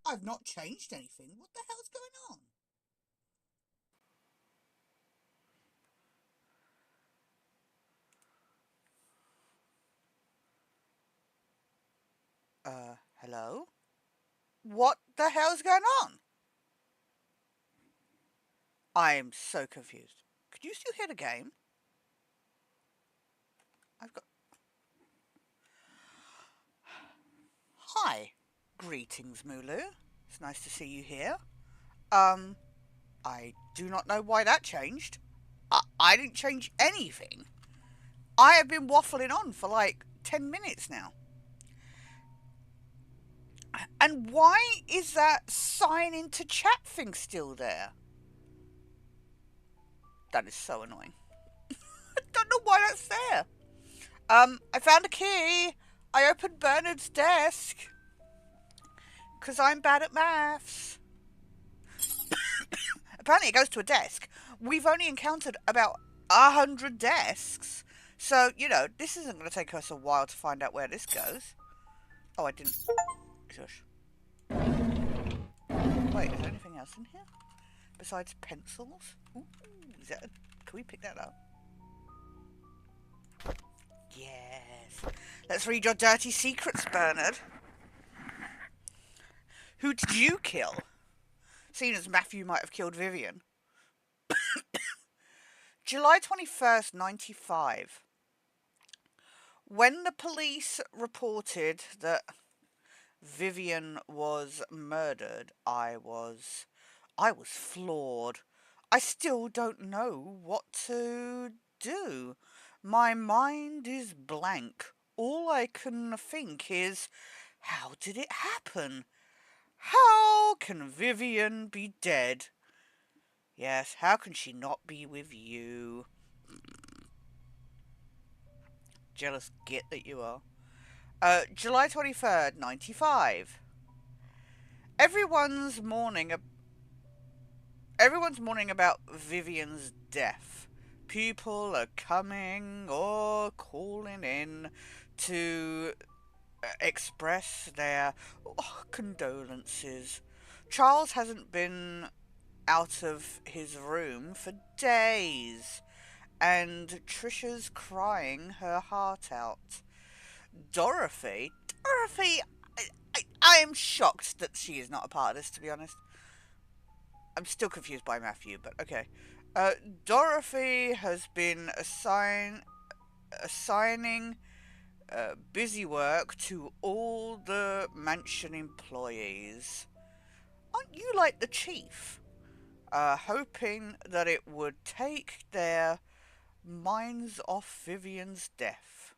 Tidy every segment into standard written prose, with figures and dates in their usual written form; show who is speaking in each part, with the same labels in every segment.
Speaker 1: I've not changed anything. What the hell's going on? Hello? What the hell's going on? I'm so confused. Could you still hear the game? I've got... Hi. Greetings, Mulu. It's nice to see you here. I do not know why that changed. I didn't change anything. I have been waffling on for like 10 minutes now. And why is that sign into chat thing still there? That is so annoying. I don't know why that's there. I found a key. I opened Bernard's desk. Because I'm bad at maths. Apparently it goes to a desk. We've only encountered about 100 desks. So, you know, this isn't going to take us a while to find out where this goes. Oh, I didn't... Shush. Wait, is there anything else in here? Besides pencils? Ooh, is that can we pick that up? Yes. Let's read your dirty secrets, Bernard. Who did you kill? Seeing as Matthew might have killed Vivian. July 21st, 95. When the police reported that Vivian was murdered, I was floored. I still don't know what to do. My mind is blank. All I can think is, how did it happen? How can Vivian be dead? Yes, how can she not be with you? Jealous git that you are. July 23rd, 95. Everyone's mourning about Vivian's death. People are coming or calling in to express their condolences. Charles hasn't been out of his room for days, and Trisha's crying her heart out. Dorothy, I am shocked that she is not a part of this, to be honest. I'm still confused by Matthew, but okay. Dorothy has been assigning busy work to all the mansion employees. Aren't you like the chief? Hoping that it would take their minds off Vivian's death.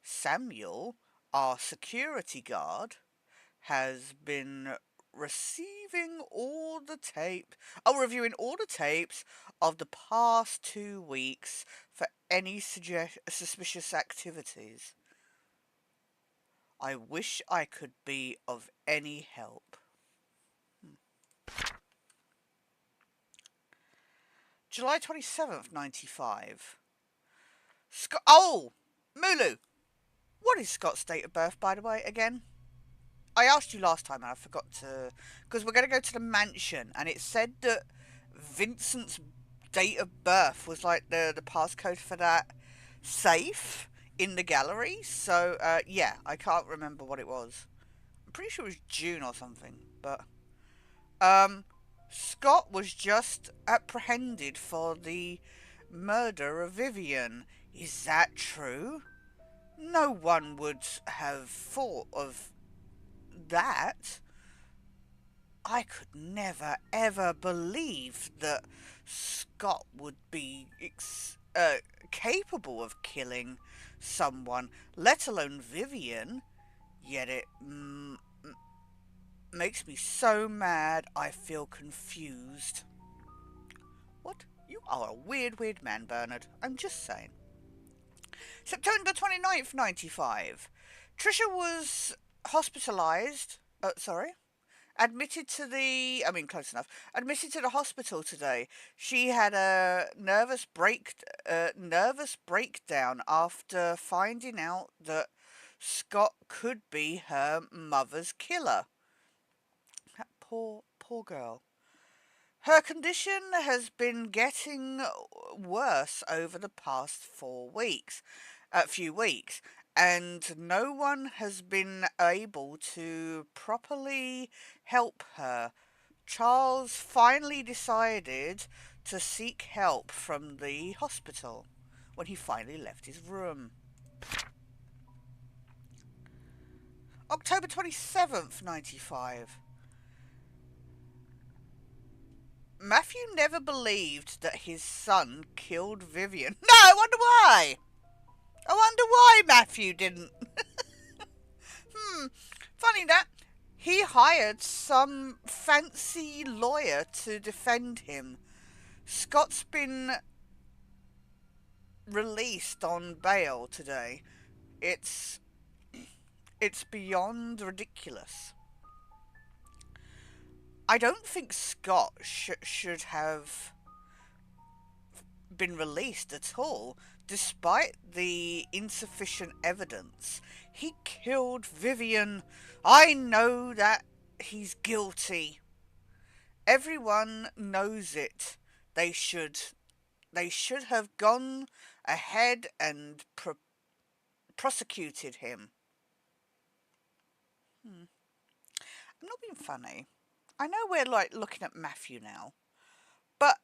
Speaker 1: Samuel, our security guard, has been reviewing all the tapes of the past 2 weeks for any suspicious activities. I wish I could be of any help. July 27th, 95. Oh! Mulu! What is Scott's date of birth, by the way, again? I asked you last time and I forgot to... Because we're going to go to the mansion, and it said that Vincent's date of birth was like the passcode for that safe in the gallery. So, yeah, I can't remember what it was. I'm pretty sure it was June or something, but... Scott was just apprehended for the murder of Vivian. Is that true? No one would have thought of that. I could never ever believe that Scott would be capable of killing someone, let alone Vivian. Yet it makes me so mad I feel confused. What? You are a weird man, Bernard. I'm just saying. September 29th, 95. Trisha was hospitalized. Admitted to the... I mean, close enough. Admitted to the hospital today. She had a nervous breakdown after finding out that Scott could be her mother's killer. Poor girl. Her condition has been getting worse over the past few weeks, and no one has been able to properly help her. Charles finally decided to seek help from the hospital when he finally left his room. October 27th, 95. Matthew never believed that his son killed Vivian. No, I wonder why. I wonder why Matthew didn't. Funny that. He hired some fancy lawyer to defend him. Scott's been released on bail today. It's beyond ridiculous. I don't think Scott should have been released at all, despite the insufficient evidence. He killed Vivian. I know that he's guilty. Everyone knows it. They should have gone ahead and prosecuted him. I'm not being funny. I know we're looking at Matthew now, but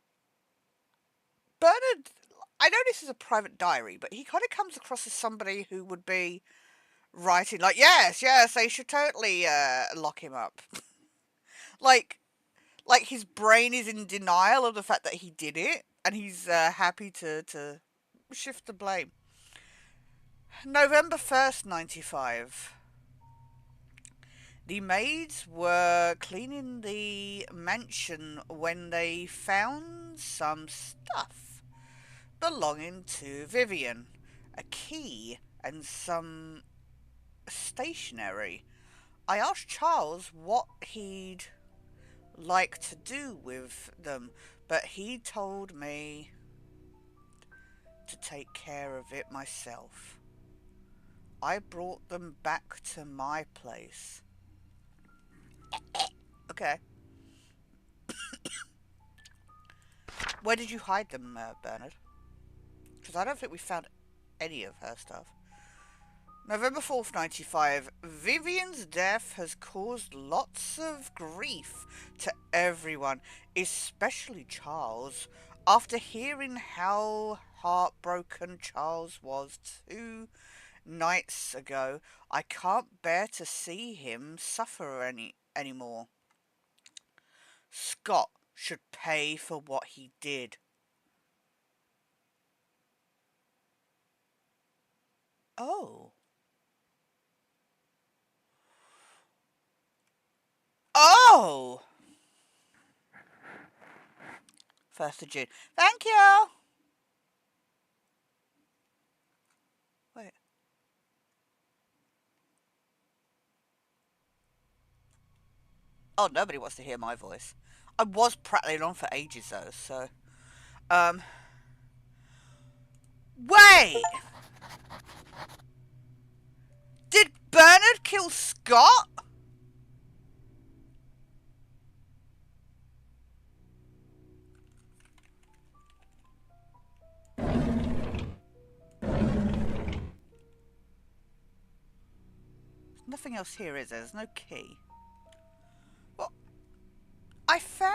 Speaker 1: Bernard, I know this is a private diary, but he kind of comes across as somebody who would be writing yes, they should totally lock him up. like his brain is in denial of the fact that he did it, and he's happy to shift the blame. November 1st, 95. The maids were cleaning the mansion when they found some stuff belonging to Vivian. A key and some stationery. I asked Charles what he'd like to do with them, but he told me to take care of it myself. I brought them back to my place. Okay. Where did you hide them, Bernard? Because I don't think we found any of her stuff. November 4th, 95. Vivian's death has caused lots of grief to everyone, especially Charles. After hearing how heartbroken Charles was 2 nights ago, I can't bear to see him suffer anymore. Scott should pay for what he did. Oh. Oh! 1st of June. Thank you! Wait. Oh, nobody wants to hear my voice. I was prattling on for ages though, so... Wait! Did Bernard kill Scott? There's nothing else here, is there? There's no key. Well, I found...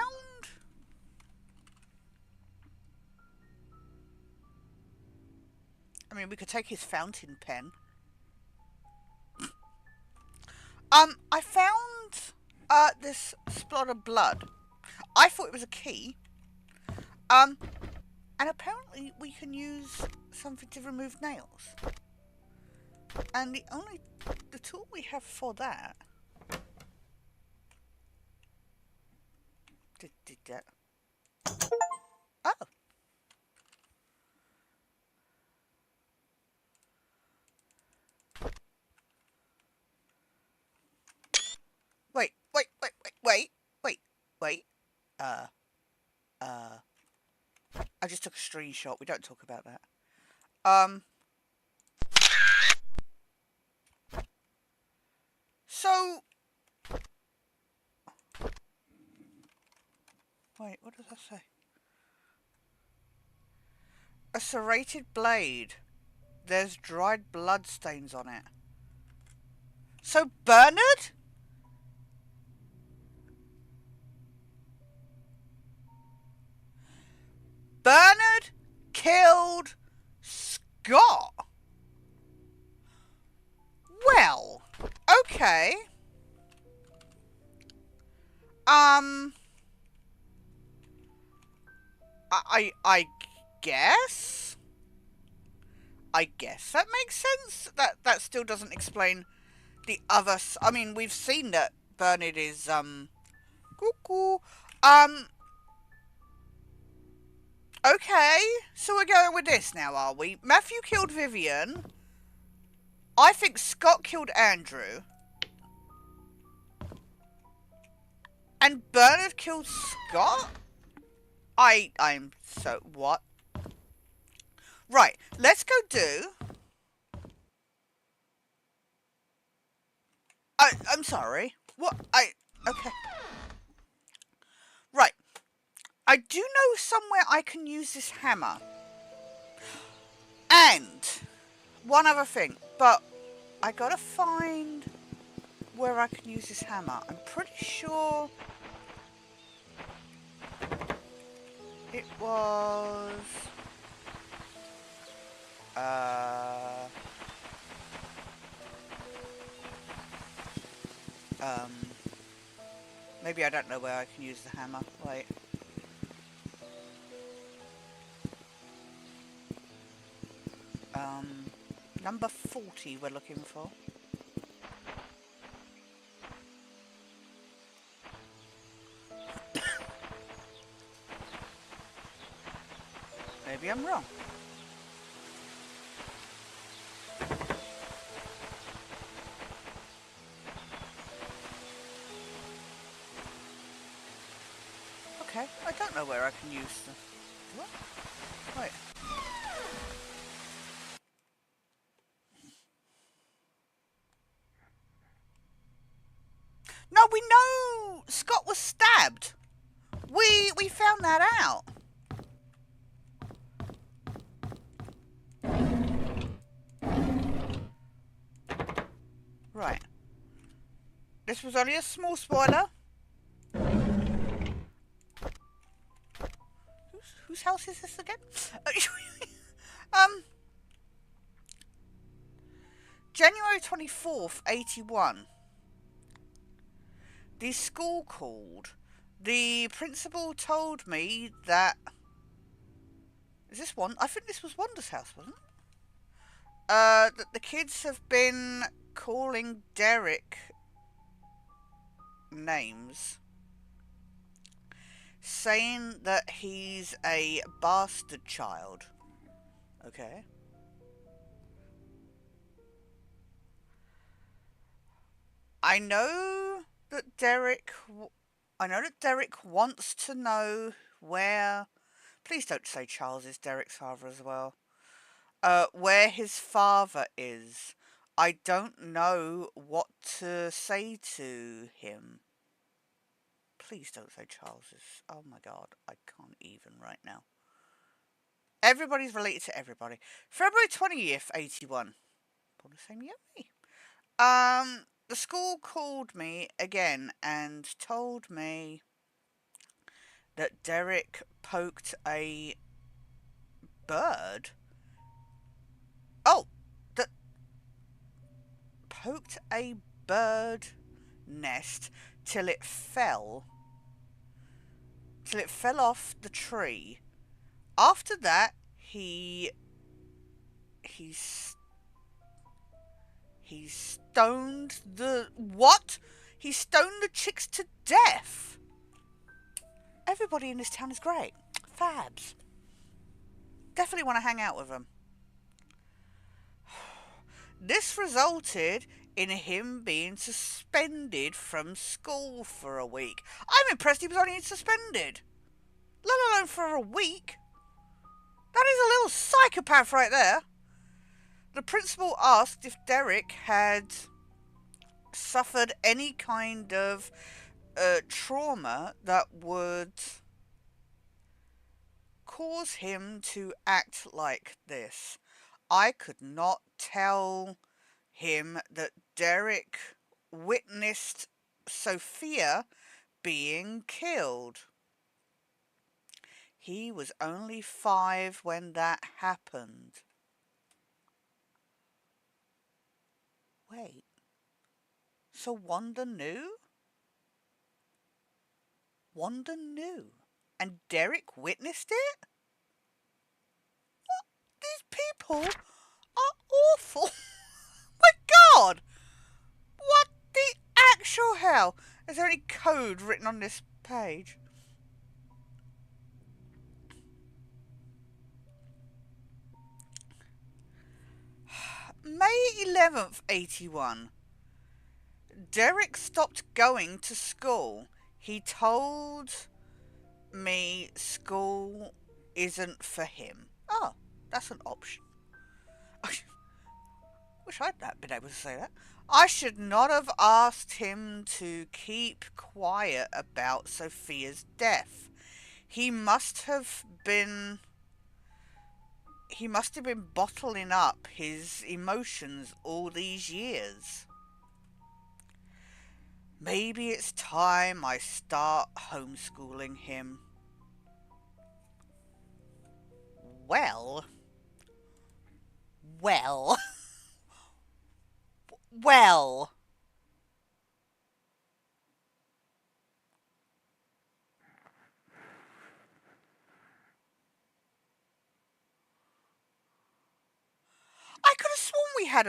Speaker 1: I mean, we could take his fountain pen. I found this spot of blood. I thought it was a key. And apparently we can use something to remove nails. And the tool we have for that did that. Oh. Wait. I just took a screenshot. We don't talk about that. So Wait, what does that say? A serrated blade. There's dried blood stains on it. So Bernard? Bernard killed Scott. Well, okay. I guess. I guess that makes sense. That still doesn't explain the other. I mean, we've seen that Bernard is cuckoo. Okay, so we're going with this now, are we? Matthew killed Vivian. I think Scott killed Andrew. And Bernard killed Scott? I'm so... What? Right, let's go do... I'm sorry. What? Okay. Right. I do know somewhere I can use this hammer. And one other thing, but I gotta find where I can use this hammer. I'm pretty sure it was maybe I don't know where I can use the hammer. Wait. Number 40 we're looking for. Maybe I'm wrong. Okay, I don't know where I can use the... What? Wait. No, we know Scott was stabbed. We found that out. Right. This was only a small spoiler. Whose house is this again? January 24th, 81. The school called. The principal told me that... Is this one? I think this was Wanda's house, wasn't it? That the kids have been calling Derek names, saying that he's a bastard child. Okay. I know that Derek wants to know where... Please don't say Charles is Derek's father as well. Where his father is. I don't know what to say to him. Please don't say Charles is... Oh my god, I can't even right now. Everybody's related to everybody. February 20th, 81. Probably the same year as me. The school called me again and told me that Derek poked a bird. Oh, that poked a bird nest till it fell off the tree. After that, he stoned the... What? He stoned the chicks to death. Everybody in this town is great. Fabs. Definitely want to hang out with them. This resulted in him being suspended from school for a week. I'm impressed he was only suspended. Let alone for a week. That is a little psychopath right there. The principal asked if Derek had suffered any kind of trauma that would cause him to act like this? I could not tell him that Derek witnessed Sophia being killed. He was only 5 when that happened. Wait, so Wanda knew? Wanda knew. And Derek witnessed it? These people are awful. My God! What the actual hell? Is there any code written on this page? May 11th, 81. Derek stopped going to school. He told me school isn't for him. Oh, that's an option. I wish I'd been able to say that. I should not have asked him to keep quiet about Sophia's death. He must have been bottling up his emotions all these years. Maybe it's time I start homeschooling him. Well, well, well. I could have sworn we had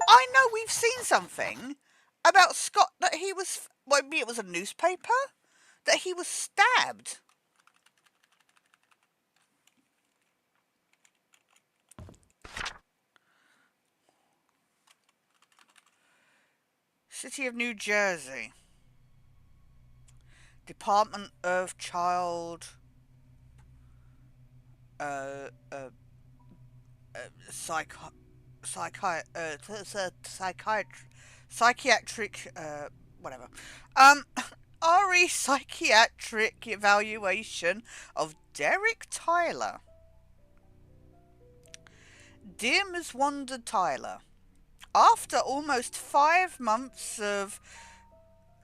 Speaker 1: I know we've seen something about Scott that he was. Well, maybe it was a newspaper that he was stabbed. City of New Jersey. Department of Child. Uh, uh, psych, psychiatric, whatever. Um, RE psychiatric evaluation of Derek Tyler. Dear Ms. Wanda Tyler, after almost 5 months of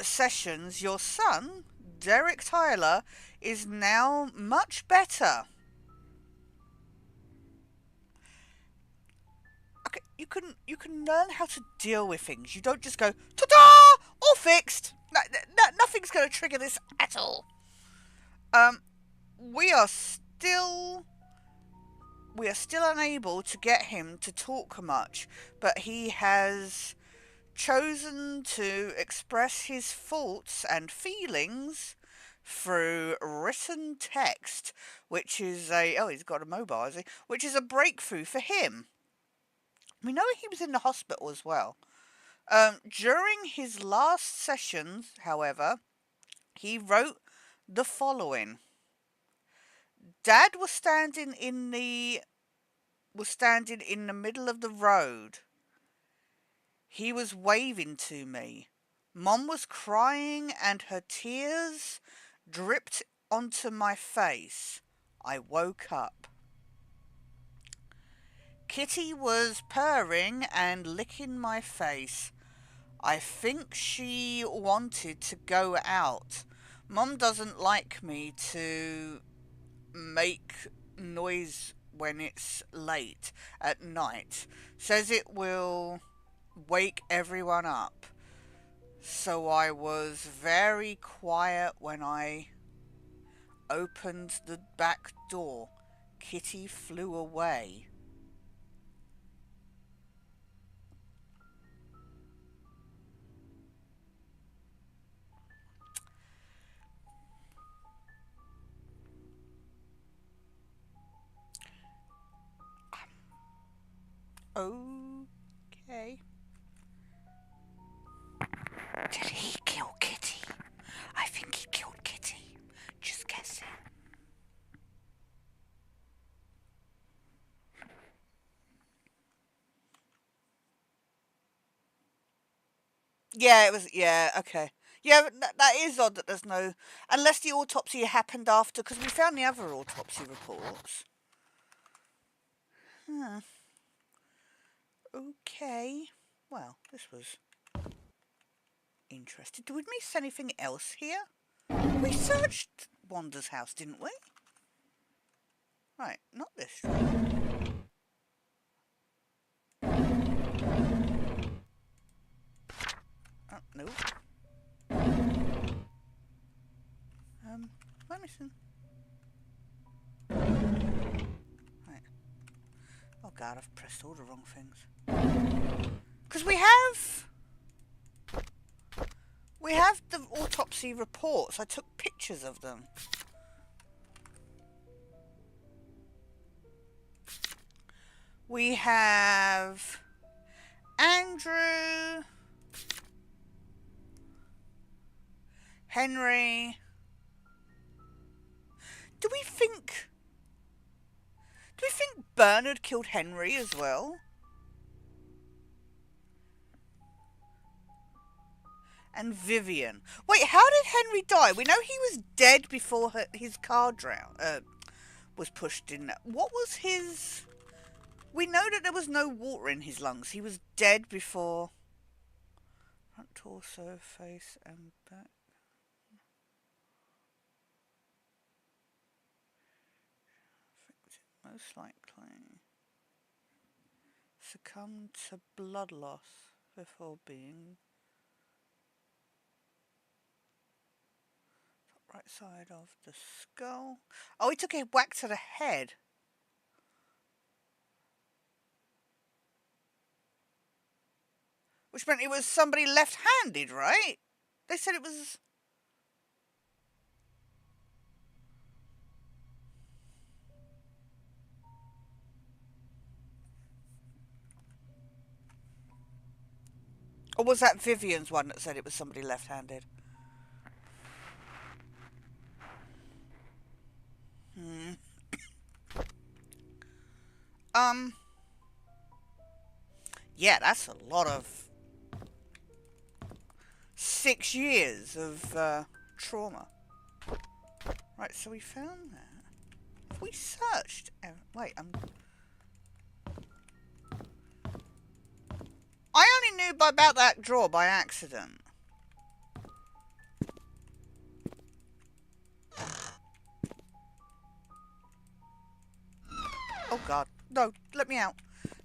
Speaker 1: sessions, your son, Derek Tyler, is now much better. Okay, you can learn how to deal with things. You don't just go, ta-da, all fixed. Nothing's going to trigger this at all. We are still unable to get him to talk much, but he has chosen to express his thoughts and feelings through written text, which is he's got a mobile, has he? Which is a breakthrough for him. We know he was in the hospital as well. During his last sessions, however, he wrote the following. Dad was standing in the middle of the road. He was waving to me. Mom was crying and her tears dripped onto my face. I woke up. Kitty was purring and licking my face. I think she wanted to go out. Mom doesn't like me to make noise when it's late at night. Says it will wake everyone up. So I was very quiet when I opened the back door. Kitty flew away. Okay. Did he kill Kitty? I think he killed Kitty. Just guessing. Yeah, it was. Yeah, okay. Yeah, that is odd that there's no... Unless the autopsy happened after, because we found the other autopsy reports. Hmm. Okay. Well, this was interesting. Did we miss anything else here? We searched Wanda's house, didn't we? Right, not this room. Oh, no. Am I missing? Right. Oh god, I've pressed all the wrong things. Because we have the autopsy reports. I took pictures of them. We have Andrew, Henry. Do we think Bernard killed Henry as well? And Vivian. Wait, how did Henry die? We know he was dead before his car was pushed in. What was his... We know that there was no water in his lungs. He was dead before... Front torso, face and back. Most likely succumbed to blood loss before being... Right side of the skull. Oh, he took a whack to the head. Which meant it was somebody left-handed, right? They said it was... Or was that Vivian's one that said it was somebody left-handed? Yeah, that's a lot of... 6 years of trauma. Right, so we found that. Have we searched... wait, I only knew about that drawer by accident. Oh god. No, let me out.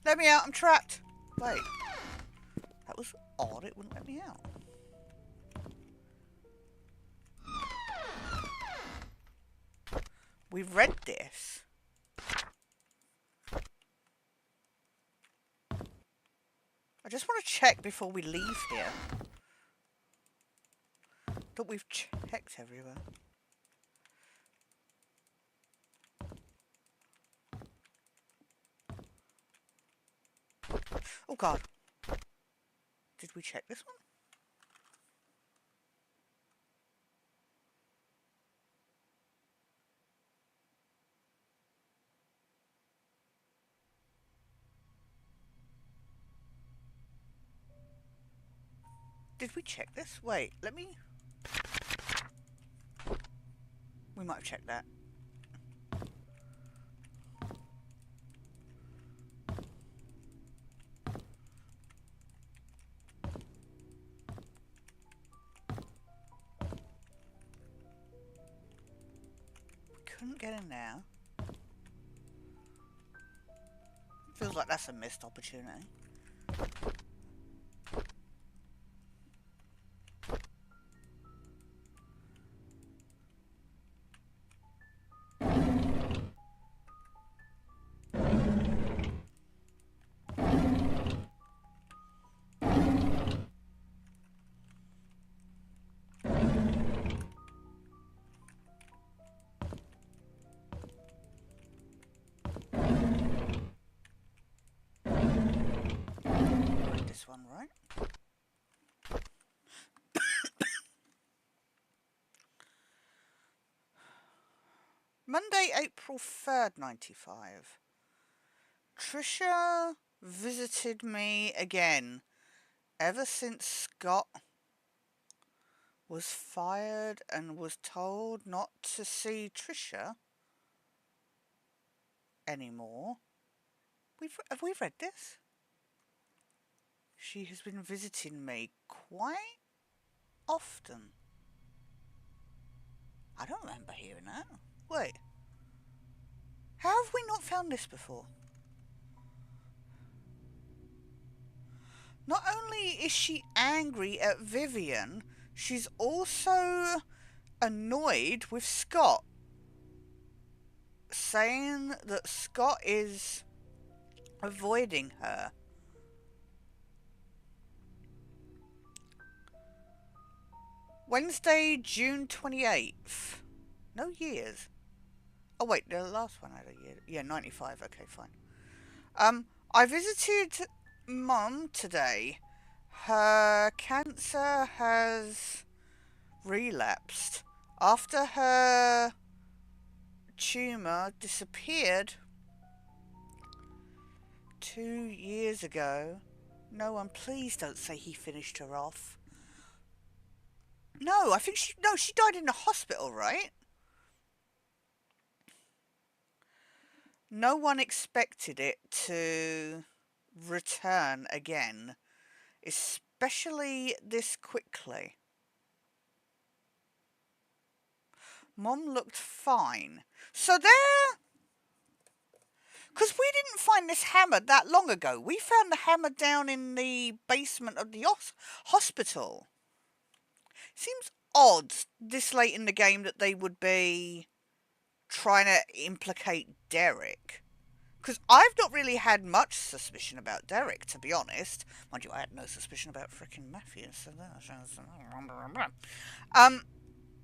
Speaker 1: Let me out, I'm trapped. Wait. That was odd, it wouldn't let me out. We've read this. I just want to check before we leave here that we've checked everywhere. Oh god. Did we check this one? Did we check this? Wait, let me... We might have checked that. Couldn't get in there. Feels like that's a missed opportunity. This one, right? Monday, April 3rd, 95. Trisha visited me again ever since Scott was fired and was told not to see Trisha anymore. Have we read this? She has been visiting me quite often. I don't remember hearing that. Wait. How have we not found this before? Not only is she angry at Vivian, she's also annoyed with Scott, saying that Scott is avoiding her. Wednesday, June 28th. No years. Oh wait, the last one had a year. Yeah, 95. Okay, fine. I visited Mum today. Her cancer has relapsed after her tumour disappeared 2 years ago. No one, please don't say he finished her off. No, I think she died in the hospital, right? No one expected it to return again, especially this quickly. Mom looked fine. So there, because we didn't find this hammer that long ago. We found the hammer down in the basement of the hospital. Seems odd this late in the game that they would be trying to implicate Derek. Because I've not really had much suspicion about Derek, to be honest. Mind you, I had no suspicion about frickin' Matthew. So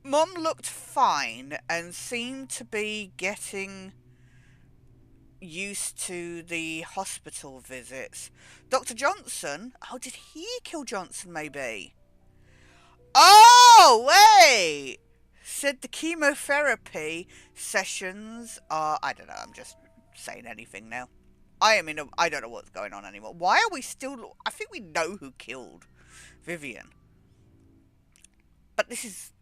Speaker 1: Mom looked fine and seemed to be getting used to the hospital visits. Dr. Johnson? Oh, did he kill Johnson, maybe? Oh, wait! Said the chemotherapy sessions are... I don't know, I'm just saying anything now. I don't know what's going on anymore. Why are we still... I think we know who killed Vivian. But this is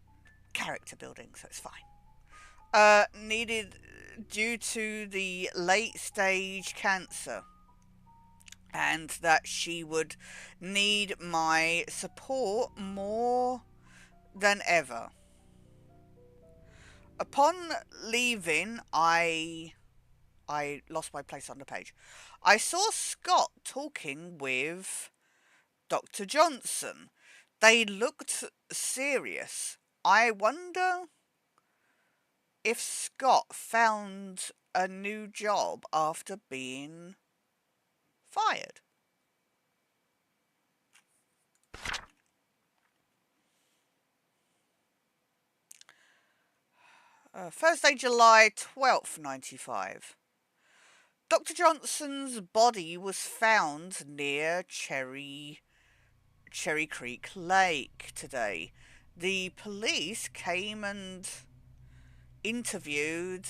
Speaker 1: character building, so it's fine. Needed due to the late stage cancer. And that she would need my support more than ever. Upon leaving, I lost my place on the page. I saw Scott talking with Dr. Johnson. They looked serious. I wonder if Scott found a new job after being fired. Thursday, July 12th, 95. Dr. Johnson's body was found near Cherry Creek Lake today. The police came and interviewed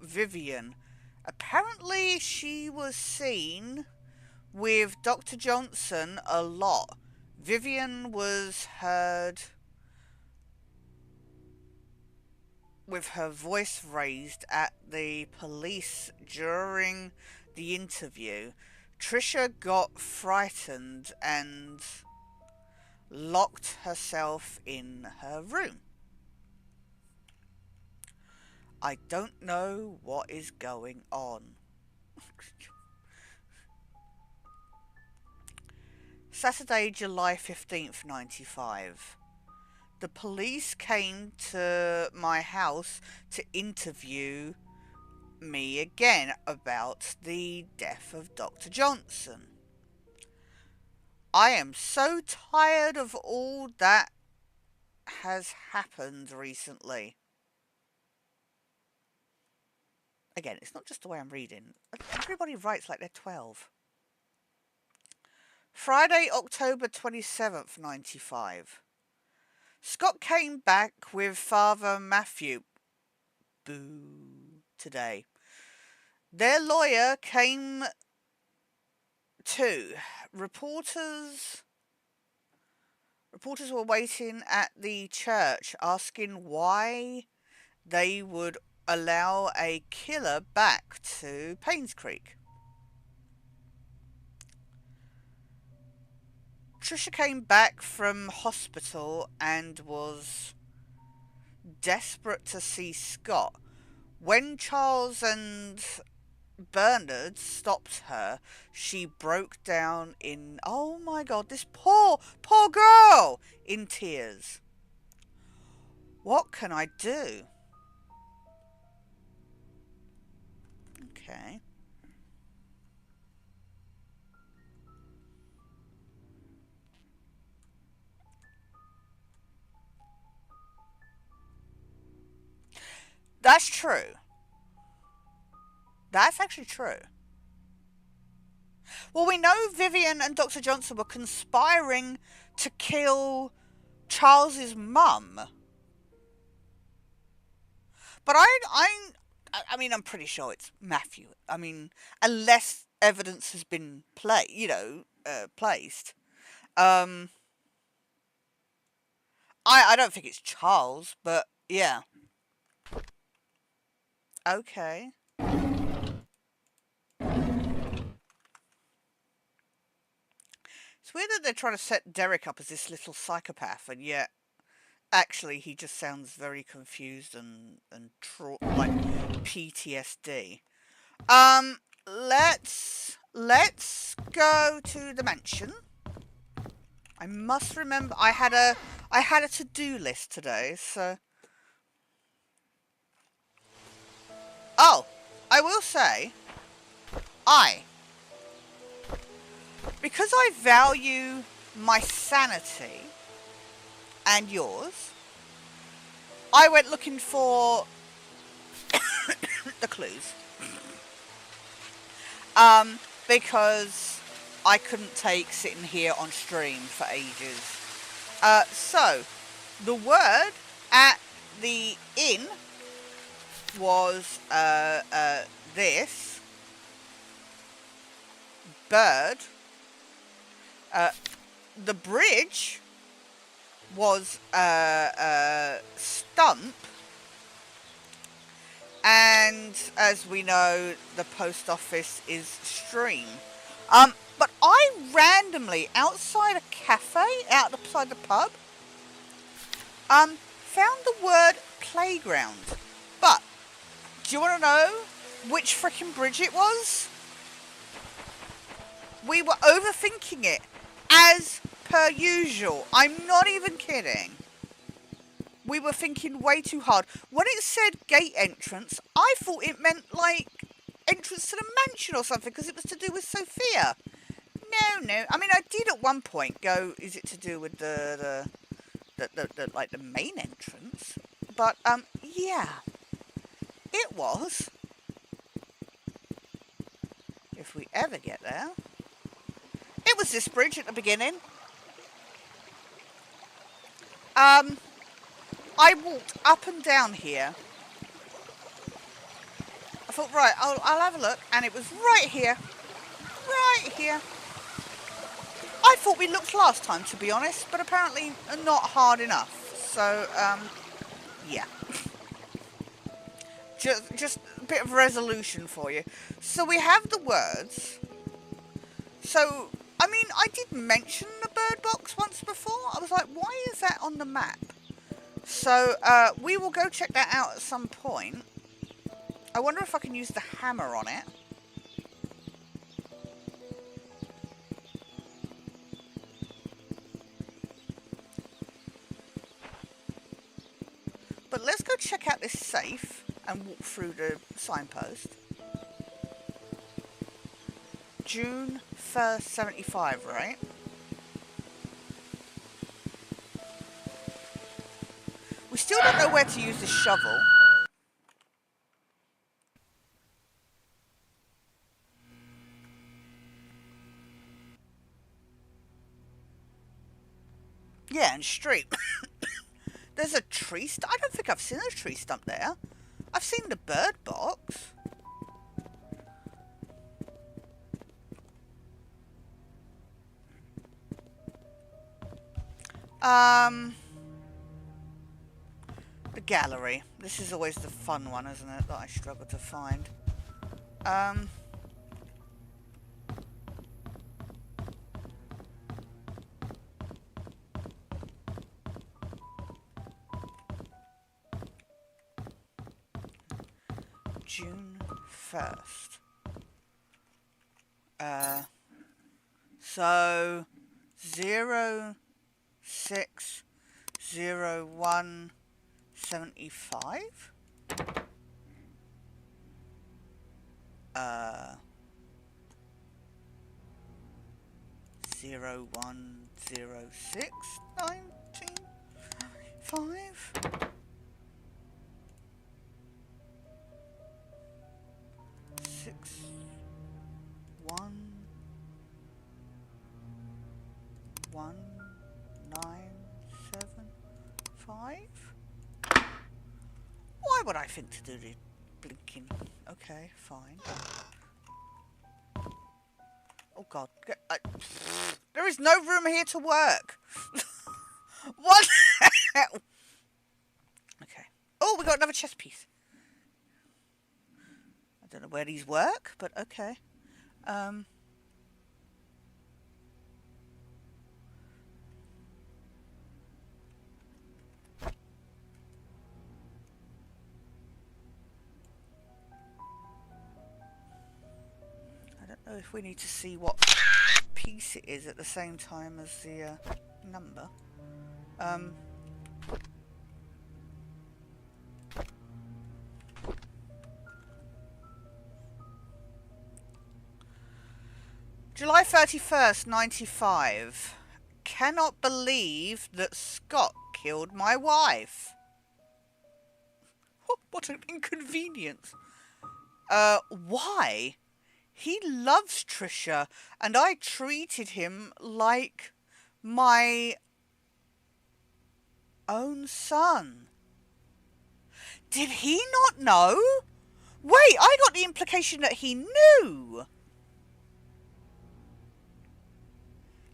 Speaker 1: Vivian. Apparently, she was seen with Dr. Johnson a lot. Vivian was heard with her voice raised at the police during the interview. Trisha got frightened and locked herself in her room. I don't know what is going on. Saturday, July 15th, 95. The police came to my house to interview me again about the death of Dr. Johnson. I am so tired of all that has happened recently. Again, it's not just the way I'm reading. Everybody writes like they're 12. Friday, October 27th, 95. Scott came back with Father Matthew. Boo. Today. Their lawyer came too. Reporters reporters were waiting at the church asking why they would allow a killer back to Painscreek. Trisha came back from hospital and was desperate to see Scott. When Charles and Bernard stopped her, she broke down in, oh my god, this poor girl, in tears. What can I do? Okay. That's true. That's actually true. Well, we know Vivian and Dr. Johnson were conspiring to kill Charles's mum. But I mean, I'm pretty sure it's Matthew. I mean, unless evidence has been placed. I don't think it's Charles, but yeah. Okay. It's weird that they're trying to set Derek up as this little psychopath, and yet actually he just sounds very confused and like PTSD. Let's go to the mansion. I must remember I had a to-do list today, so. Oh, I will say, because I value my sanity and yours, I went looking for the clues. Because I couldn't take sitting here on stream for ages. So, the word at the inn was this bird. The bridge was stump, and as we know, the post office is stream. But I randomly, outside a cafe, outside the pub, found the word playground. But do you want to know which frickin' bridge it was? We were overthinking it, as per usual. I'm not even kidding. We were thinking way too hard. When it said gate entrance, I thought it meant like entrance to the mansion or something, because it was to do with Sophia. No. I mean, I did at one point go, is it to do with the like the main entrance? But yeah, it was. If we ever get there. It was this bridge at the beginning. I walked up and down here. I thought, right, I'll have a look, and it was right here. Right here. I thought we looked last time, to be honest, but apparently not hard enough. So, yeah. Just a bit of resolution for you. So we have the words. So, I mean, I did mention the bird box once before. I was like, why is that on the map? So, we will go check that out at some point. I wonder if I can use the hammer on it. But let's go check out this safe and walk through the signpost. June 1st, 75, right? We still don't know where to use this shovel. Yeah, and street. There's a tree stump. I don't think I've seen a tree stump there. I've seen the bird box. Um, the gallery. This is always the fun one, isn't it, that I struggle to find. June 1st. So 060175. 010619. 611975. Why would I think to do the blinking? Okay, fine. Oh god. There is no room here to work. What the hell? Okay. Oh, we got another chess piece. I don't know where these work, but okay. I don't know if we need to see what piece it is at the same time as the number. July 31st, 95. Cannot believe that Scott killed my wife. Oh, what an inconvenience. Why? He loves Trisha, and I treated him like my own son. Did he not know? Wait, I got the implication that he knew.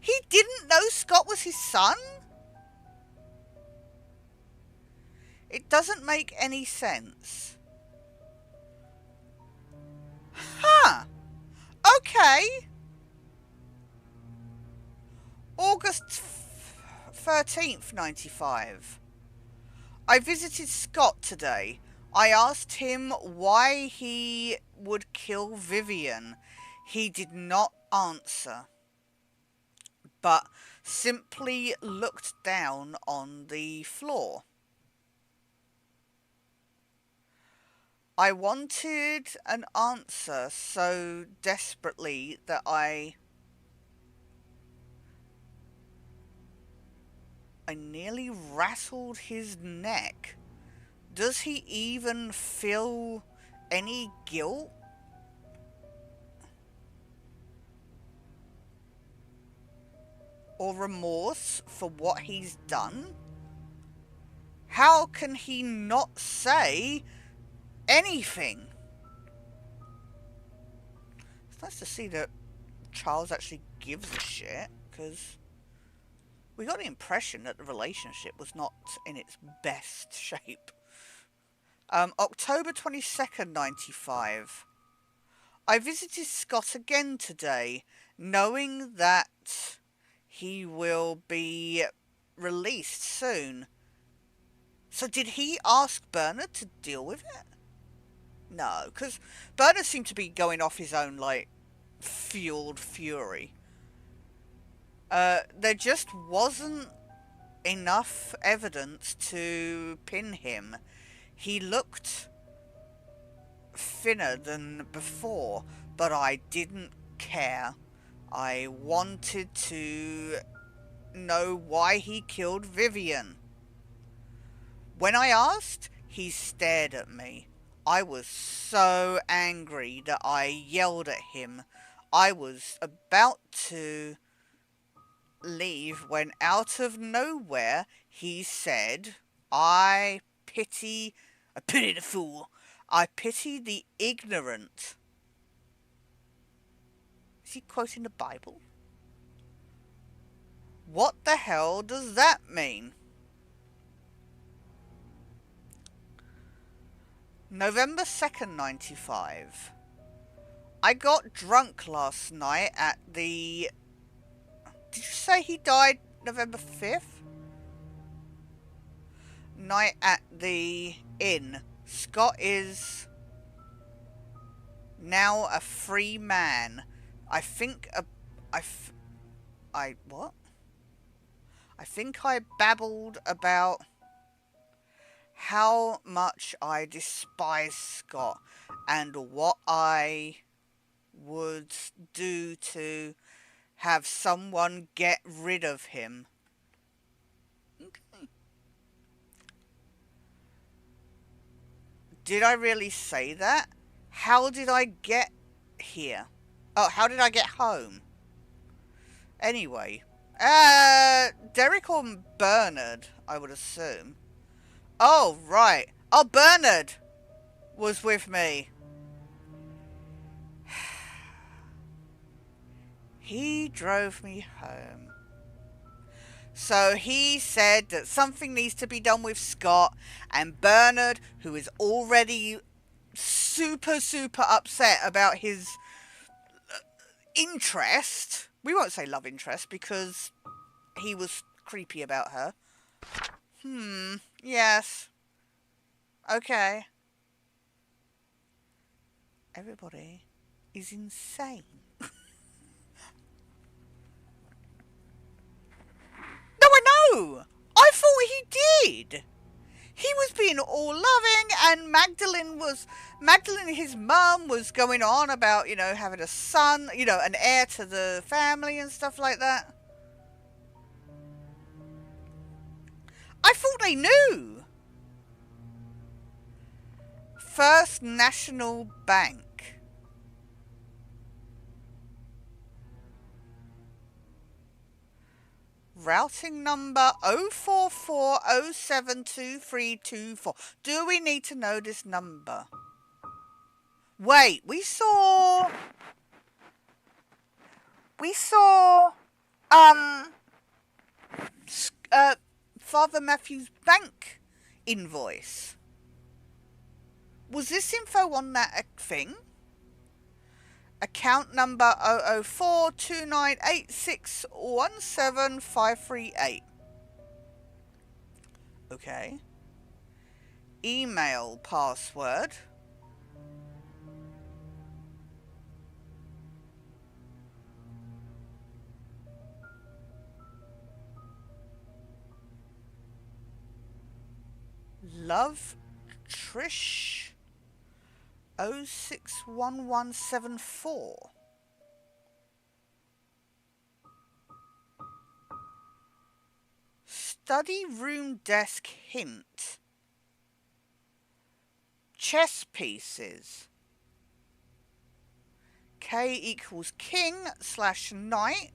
Speaker 1: He didn't know Scott was his son? It doesn't make any sense. Huh. Okay. August 13th, 95. I visited Scott today. I asked him why he would kill Vivian. He did not answer, but simply looked down on the floor. I wanted an answer so desperately that I nearly rattled his neck. Does he even feel any guilt? Or remorse for what he's done? How can he not say anything? It's nice to see that Charles actually gives a shit, because we got the impression that the relationship was not in its best shape. October 22nd, 95. I visited Scott again today, knowing that he will be released soon. So did he ask Bernard to deal with it? No, because Bernard seemed to be going off his own, like, fueled fury. There just wasn't enough evidence to pin him. He looked thinner than before, but I didn't care. I wanted to know why he killed Vivian. When I asked, he stared at me. I was so angry that I yelled at him. I was about to leave when out of nowhere he said, I pity the fool. I pity the ignorant. Is he quoting the Bible? What the hell does that mean? November 2nd, 95. I got drunk last night at the... Did you say he died November 5th? Night at the inn. Scott is now a free man. I think what? I think I babbled about how much I despise Scott and what I would do to have someone get rid of him. Okay. Did I really say that? How did I get here? Oh, how did I get home? Anyway. Derek or Bernard, I would assume. Oh, right. Oh, Bernard was with me. He drove me home. So he said that something needs to be done with Scott, and Bernard, who is already super upset about his interest. We won't say love interest because he was creepy about her. Yes. Okay. Everybody is insane. No, I know! I thought he did! He was being all loving, and Magdalene, his mum, was going on about, having a son, an heir to the family and stuff like that. I thought they knew. First National Bank. Routing number 044072324. Do we need to know this number? Wait, we saw Father Matthew's bank invoice. Was this info on that thing? Account number 0042986175338. Okay. Email password. Love Trish 061174. Study room desk hint. Chess pieces. K equals king / knight.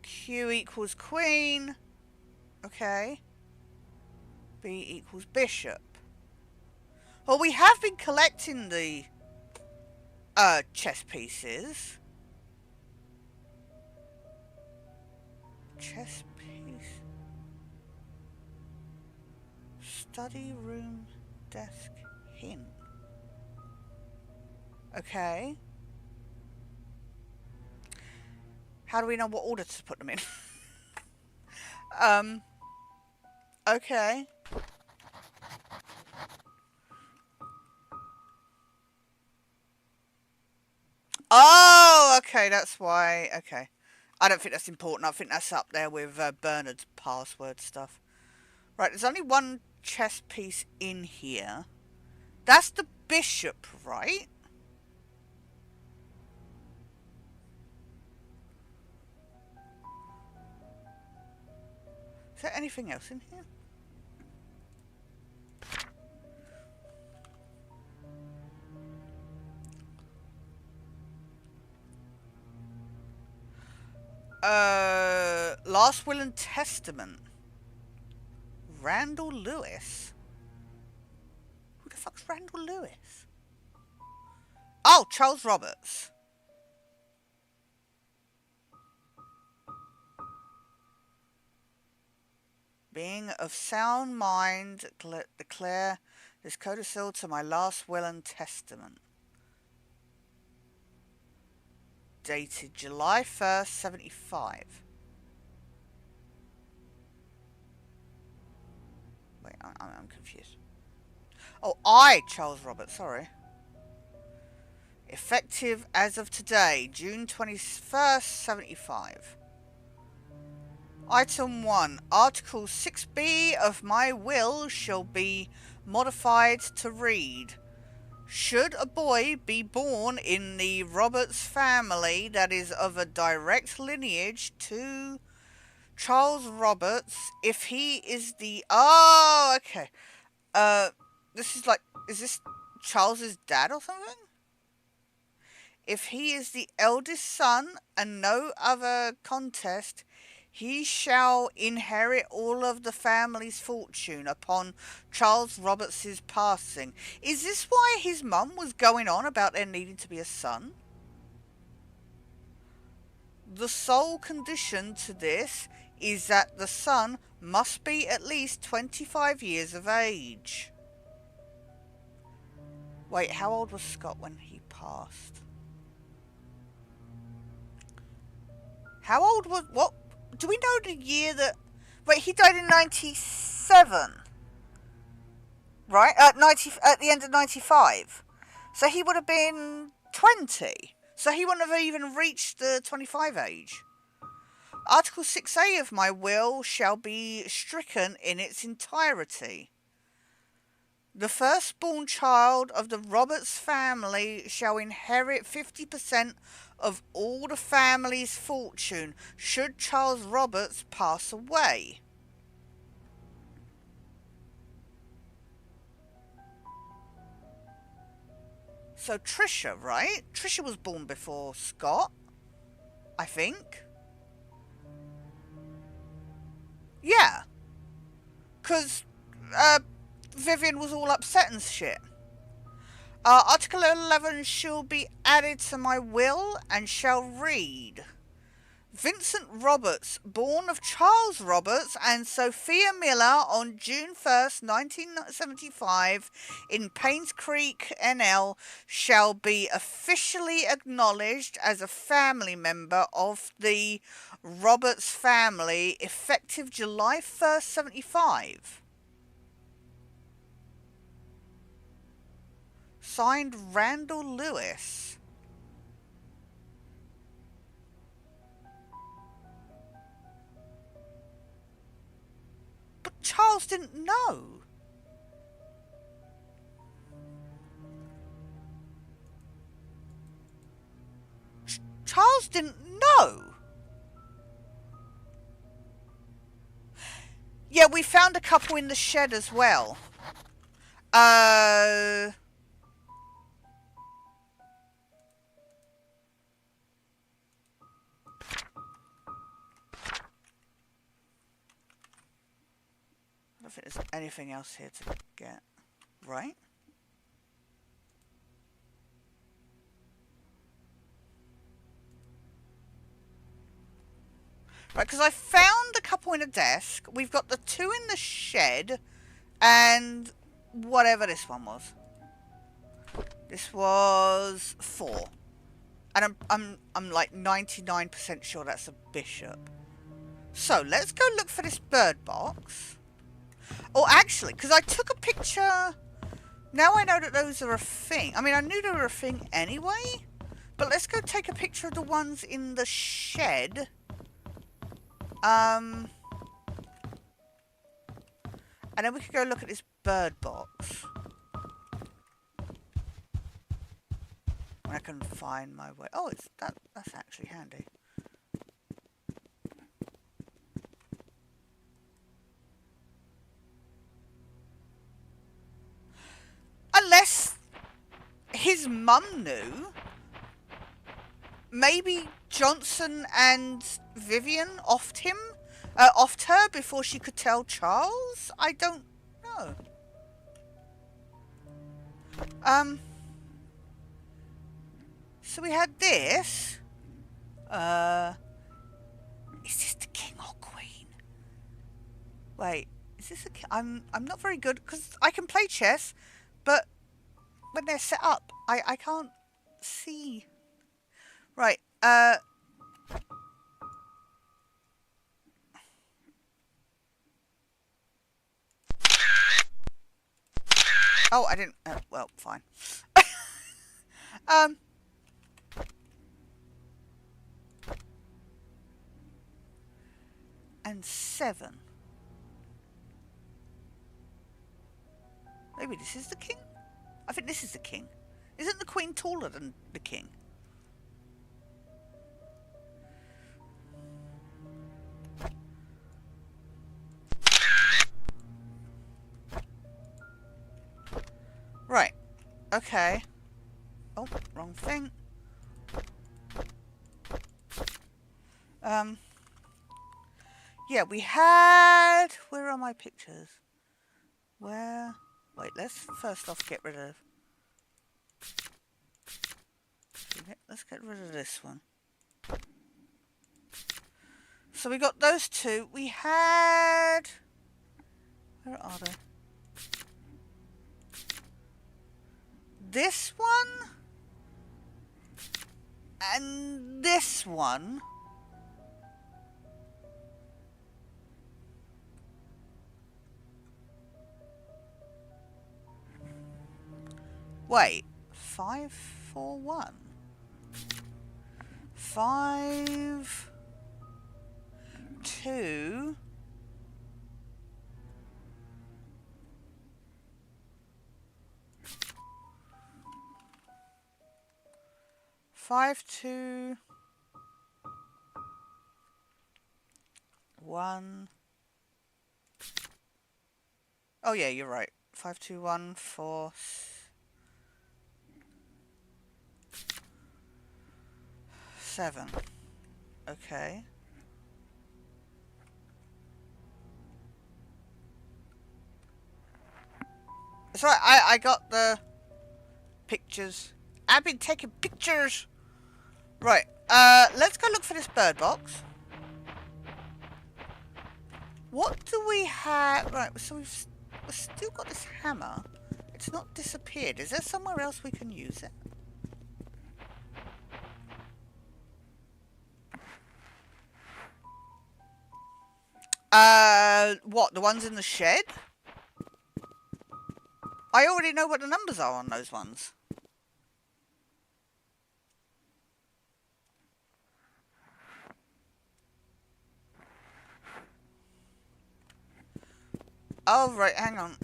Speaker 1: Q equals queen. Okay. B equals bishop. Well, we have been collecting the chess pieces. Chess piece. Study room desk hint. Okay. How do we know what order to put them in? Okay. Oh, okay, that's why. Okay. I don't think that's important. I think that's up there with Bernard's password stuff. Right, there's only one chess piece in here. That's the bishop, right? Is there anything else in here? Last Will and Testament. Randall Lewis. Who the fuck's Randall Lewis? Oh, Charles Roberts. Being of sound mind, declare this codicil to my last will and testament. Dated July 1st, 75. Wait, I'm confused. Oh, Charles Roberts, sorry. Effective as of today, June 21st, 75. Item 1. Article 6B of my will shall be modified to read: should a boy be born in the Roberts family that is of a direct lineage to Charles Roberts, if he is the... Oh, okay. This is like... Is this Charles's dad or something? If he is the eldest son and no other contest, he shall inherit all of the family's fortune upon Charles Roberts's passing. Is this why his mum was going on about there needing to be a son? The sole condition to this is that the son must be at least 25 years of age. Wait, how old was Scott when he passed? How old was... What? Do we know the year that... Wait, he died in 97. Right? At the end of 95. So he would have been 20. So he wouldn't have even reached the 25 age. Article 6A of my will shall be stricken in its entirety. The firstborn child of the Roberts family shall inherit 50% of all the family's fortune should Charles Roberts pass away. So Trisha, right? Trisha was born before Scott, I think. Yeah. Because Vivian was all upset and shit. Article 11 shall be added to my will and shall read: Vincent Roberts, born of Charles Roberts and Sophia Miller on June 1st, 1975, in Painscreek, NL, shall be officially acknowledged as a family member of the Roberts family, effective July 1st, 75. Signed, Randall Lewis. But Charles didn't know. Charles didn't know. Yeah, we found a couple in the shed as well. I don't think there's anything else here to get, right? Right, because I found a couple in a desk. We've got the 2 in the shed, and whatever this one was. This was 4, and I'm like 99% sure that's a bishop. So let's go look for this bird box. Or actually, because I took a picture. Now I know that those are a thing. I mean, I knew they were a thing anyway. But let's go take a picture of the ones in the shed. And then we could go look at this bird box. When I can find my way. Oh, that's actually handy. Unless his mum knew. Maybe Johnson and Vivian offed her before she could tell Charles? I don't know. So we had this. Is this the king or queen? Wait, is this a... I'm not very good, because I can play chess, but when they're set up, I can't see. Right, oh, I didn't... well, fine. And 7. Maybe this is the king? I think this is the king. Isn't the queen taller than the king? Right. Okay. Oh, wrong thing. Yeah, we had... Where are my pictures? Where... Wait, let's first off get rid of... Let's get rid of this one. So we got those two. We had... Where are they? This one? And this one? Wait. 5, 4, 1. 5... 2... 5, 2... 1... Oh yeah, you're right. 5, 2, 1, 4... 7. Okay. That's right, I got the pictures. I've been taking pictures. Right, let's go look for this bird box. What do we have? Right, so we've still got this hammer. It's not disappeared. Is there somewhere else we can use it? What? The ones in the shed? I already know what the numbers are on those ones. Oh, right, hang on.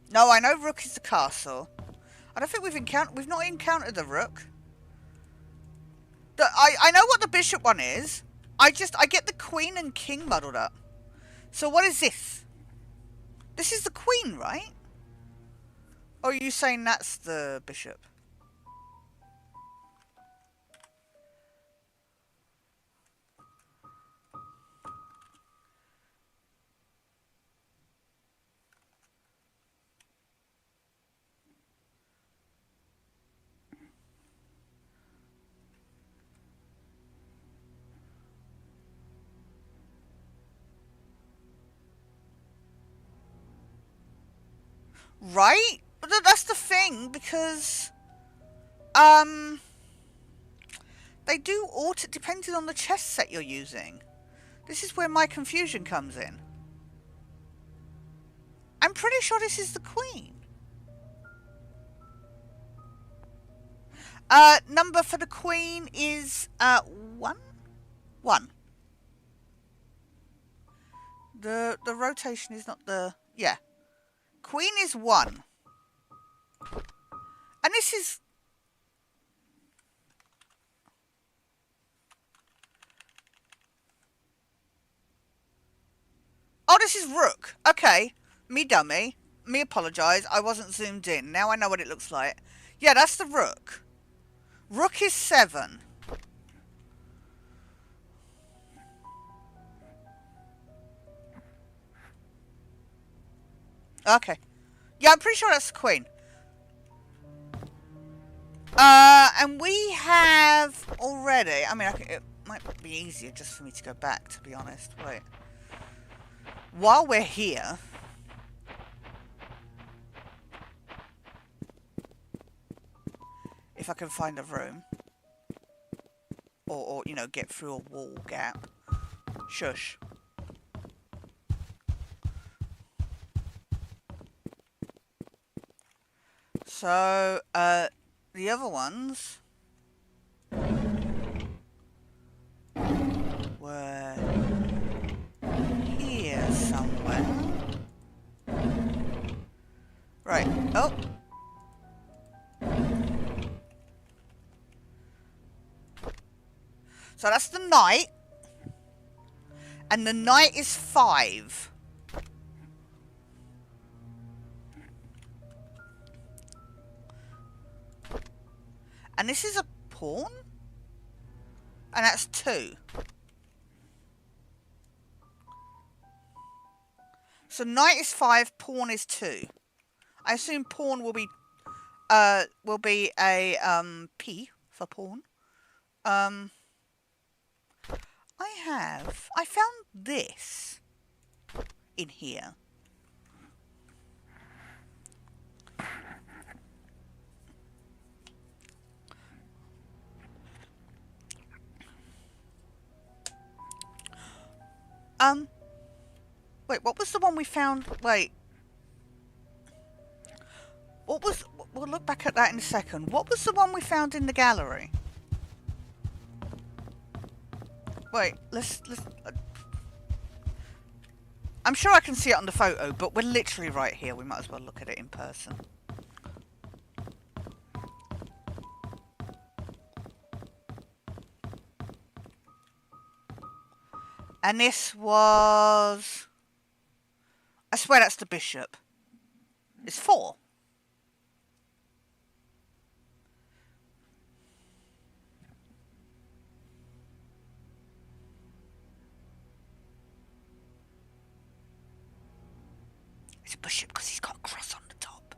Speaker 1: No, I know Rook is the castle. I don't think we've not encountered the Rook. I know what the Bishop one is. I get the Queen and King muddled up. So what is this? This is the Queen, right? Or are you saying that's the Bishop? Right? But that's the thing, because... They do alter depending on the chess set you're using. This is where my confusion comes in. I'm pretty sure this is the Queen. Number for the Queen is 1? 1. The rotation is not the... Yeah. Queen is 1. And this is... Oh, this is Rook. Okay. Me dummy. Me apologise. I wasn't zoomed in. Now I know what it looks like. Yeah, that's the Rook. Rook is 7. Okay. Yeah, I'm pretty sure that's the Queen. And we have already... I mean, it might be easier just for me to go back, to be honest. Wait. While we're here... If I can find a room. Or, you know, get through a wall gap. Shush. So, the other ones were here somewhere. Right. Oh. So that's the knight. And the knight is 5. And this is a pawn? And that's 2. So knight is 5, pawn is 2. I assume pawn will be a P for pawn. I found this in here. Wait, what was the one we found? Wait. What was... We'll look back at that in a second. What was the one we found in the gallery? Wait, let's I'm sure I can see it on the photo, but we're literally right here. We might as well look at it in person. And this was... I swear that's the bishop. It's 4. It's a bishop because he's got a cross on the top.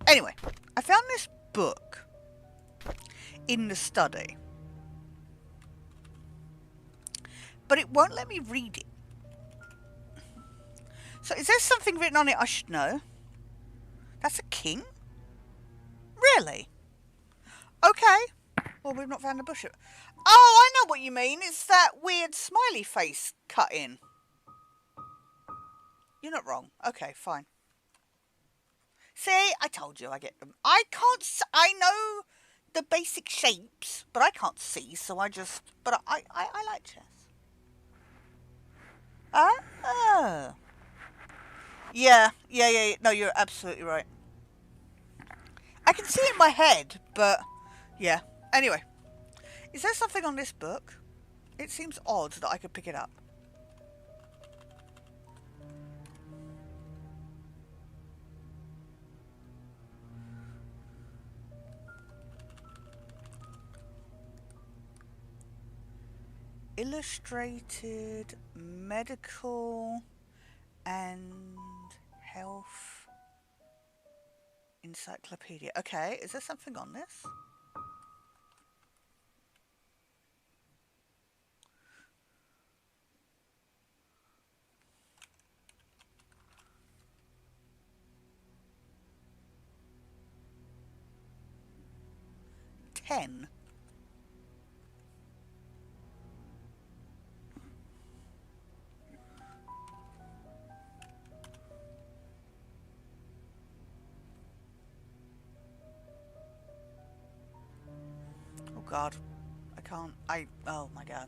Speaker 1: Anyway, I found this book in the study. But it won't let me read it. So is there something written on it I should know? That's a king? Really? Okay. Well, we've not found a bishop. Oh, I know what you mean. It's that weird smiley face cut in. You're not wrong. Okay, fine. See, I told you I get them. I know the basic shapes, but I can't see, so I just... But I like chess. Ah. Yeah. No, you're absolutely right. I can see it in my head, but... Yeah. Anyway. Is there something on this book? It seems odd that I could pick it up. Illustrated medical and health encyclopedia. Okay, is there something on this? $10. Oh God, I can't. Oh my God.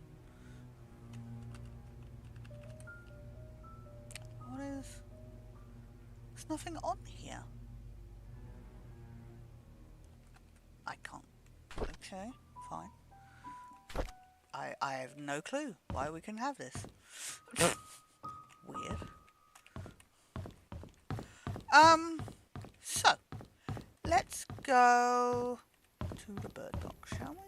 Speaker 1: What is? There's nothing on here. I can't. Okay, fine. I have no clue why we can have this. Weird. So let's go to the bird box, shall we?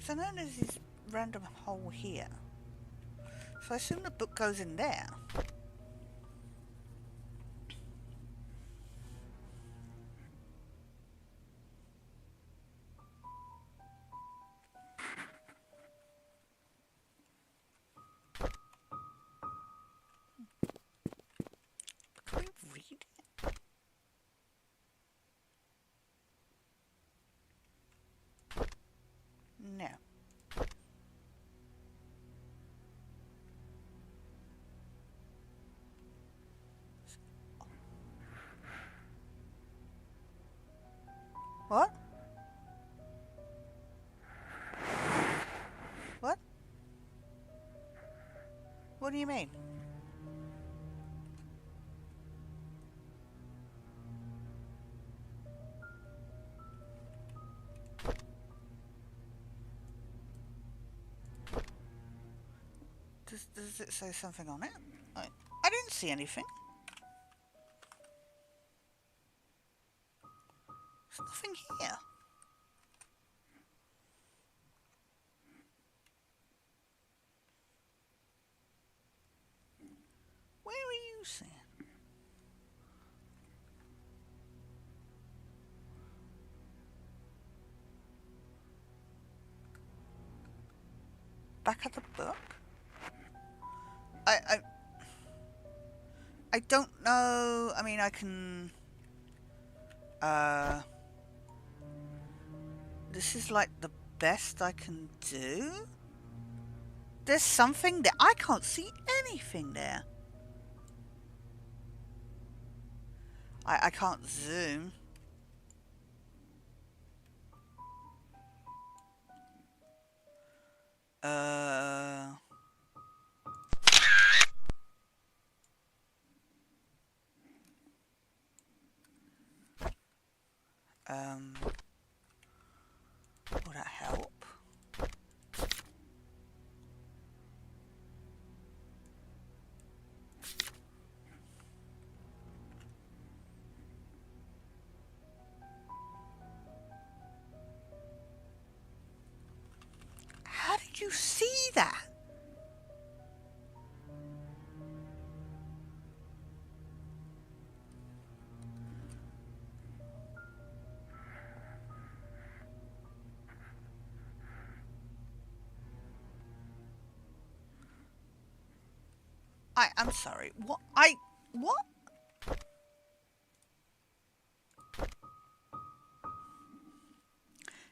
Speaker 1: Because I know there's this random hole here. So I assume the book goes in there. Can we read it? No. What? What? What do you mean? Does it say something on it? I didn't see anything. There's nothing here. Where are you seeing? Back at the book? I don't know. I mean, I can... This is like the best I can do? There's something there. I can't see anything there. I can't zoom. Will that help? How did you see that? I'm sorry. What? What?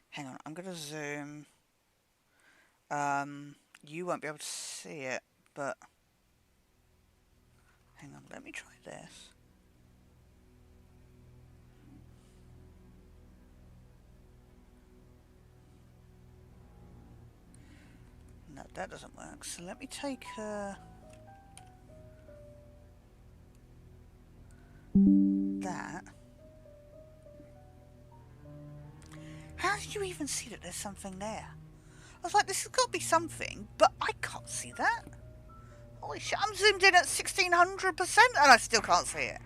Speaker 1: Hang on, I'm gonna zoom. You won't be able to see it, but... Hang on, let me try this. No, that doesn't work. So let me take that. How did you even see that there's something there? I was like, this has got to be something, but I can't see that. Holy shit, I'm zoomed in at 1600% and I still can't see it.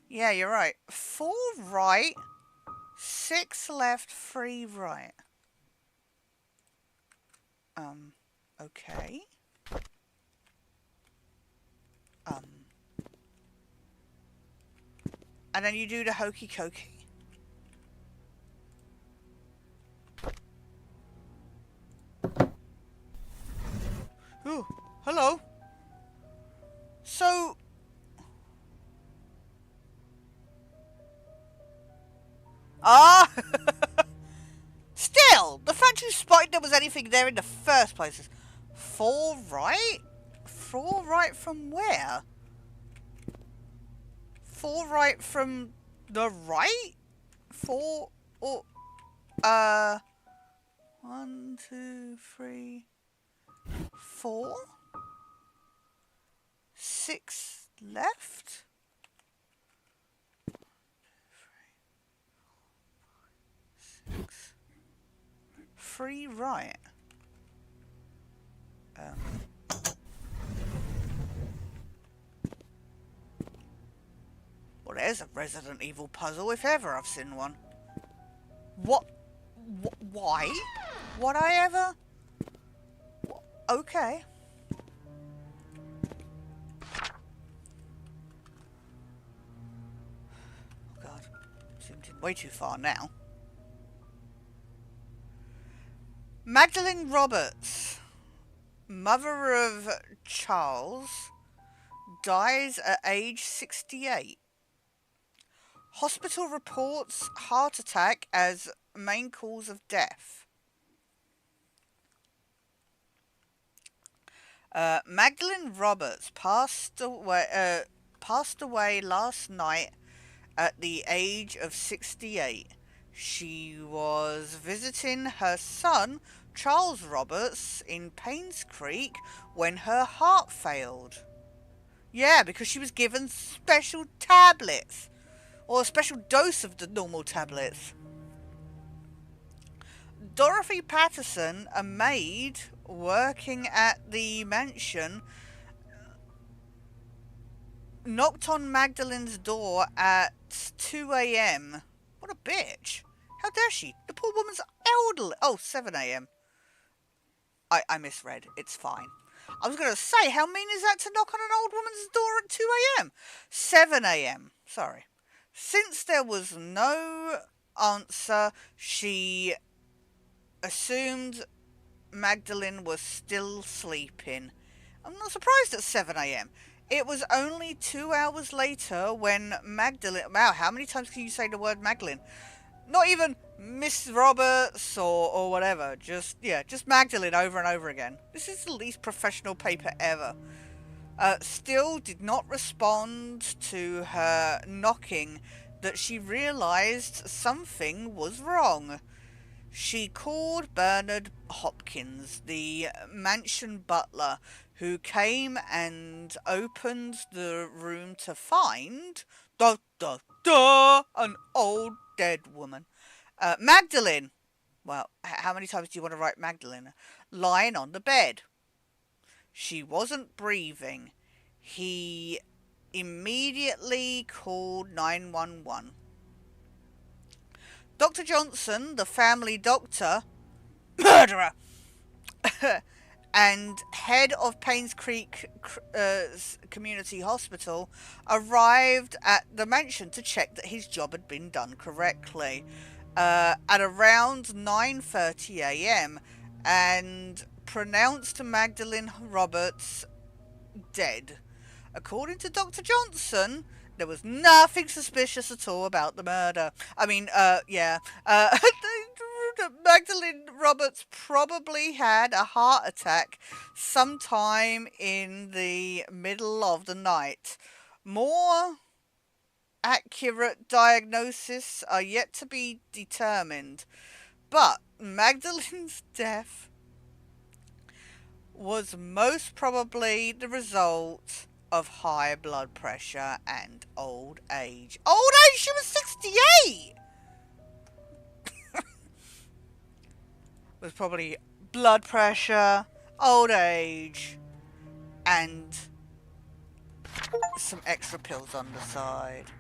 Speaker 1: Yeah, you're right. 4 right, 6 left, 3 right. Okay. And then you do the hokey cokey. Ooh, hello. So... Ah! Still, the fact you spotted there was anything there in the first place is... 4 right? 4 right from where? 4 right from the right? 4 or... 1, 2, 3... 4? 6 left? 6. 3 right. there's a Resident Evil puzzle if ever I've seen one. What? Why? Would I ever? Okay. Oh God, zoomed in way too far now. Magdalene Roberts, mother of Charles, dies at age 68. Hospital reports heart attack as main cause of death. Magdalene Roberts passed away last night at the age of 68. She was visiting her son, Charles Roberts, in Painscreek when her heart failed. Yeah, because she was given special tablets. Or a special dose of the normal tablets. Dorothy Patterson, a maid working at the mansion, knocked on Magdalene's door at 2 a.m. What a bitch. How dare she? The poor woman's elderly. Oh, 7 a.m. I misread. It's fine. I was going to say, how mean is that to knock on an old woman's door at 2 a.m.? 7 a.m. Sorry. Since there was no answer, she assumed Magdalene was still sleeping. I'm not surprised at 7 a.m. It was only 2 hours later when Magdalene... Wow, how many times can you say the word Magdalene? Not even Miss Roberts or whatever. Just Magdalene over and over again. This is the least professional paper ever. Still did not respond to her knocking that she realized something was wrong. She called Bernard Hopkins, the mansion butler, who came and opened the room to find an old dead woman. Magdalene. Well, how many times do you want to write Magdalene? Lying on the bed. She wasn't breathing. He immediately called 911. Dr. Johnson, the family doctor, murderer, and head of Painscreek Community Hospital, arrived at the mansion to check that his job had been done correctly at around 9:30 a.m. and pronounced Magdalene Roberts dead. According to Dr. Johnson, there was nothing suspicious at all about the murder. Magdalene Roberts probably had a heart attack sometime in the middle of the night. More accurate diagnoses are yet to be determined, but Magdalene's death was most probably the result of high blood pressure and old age. Old age? She was 68! Was probably blood pressure, old age, and some extra pills on the side.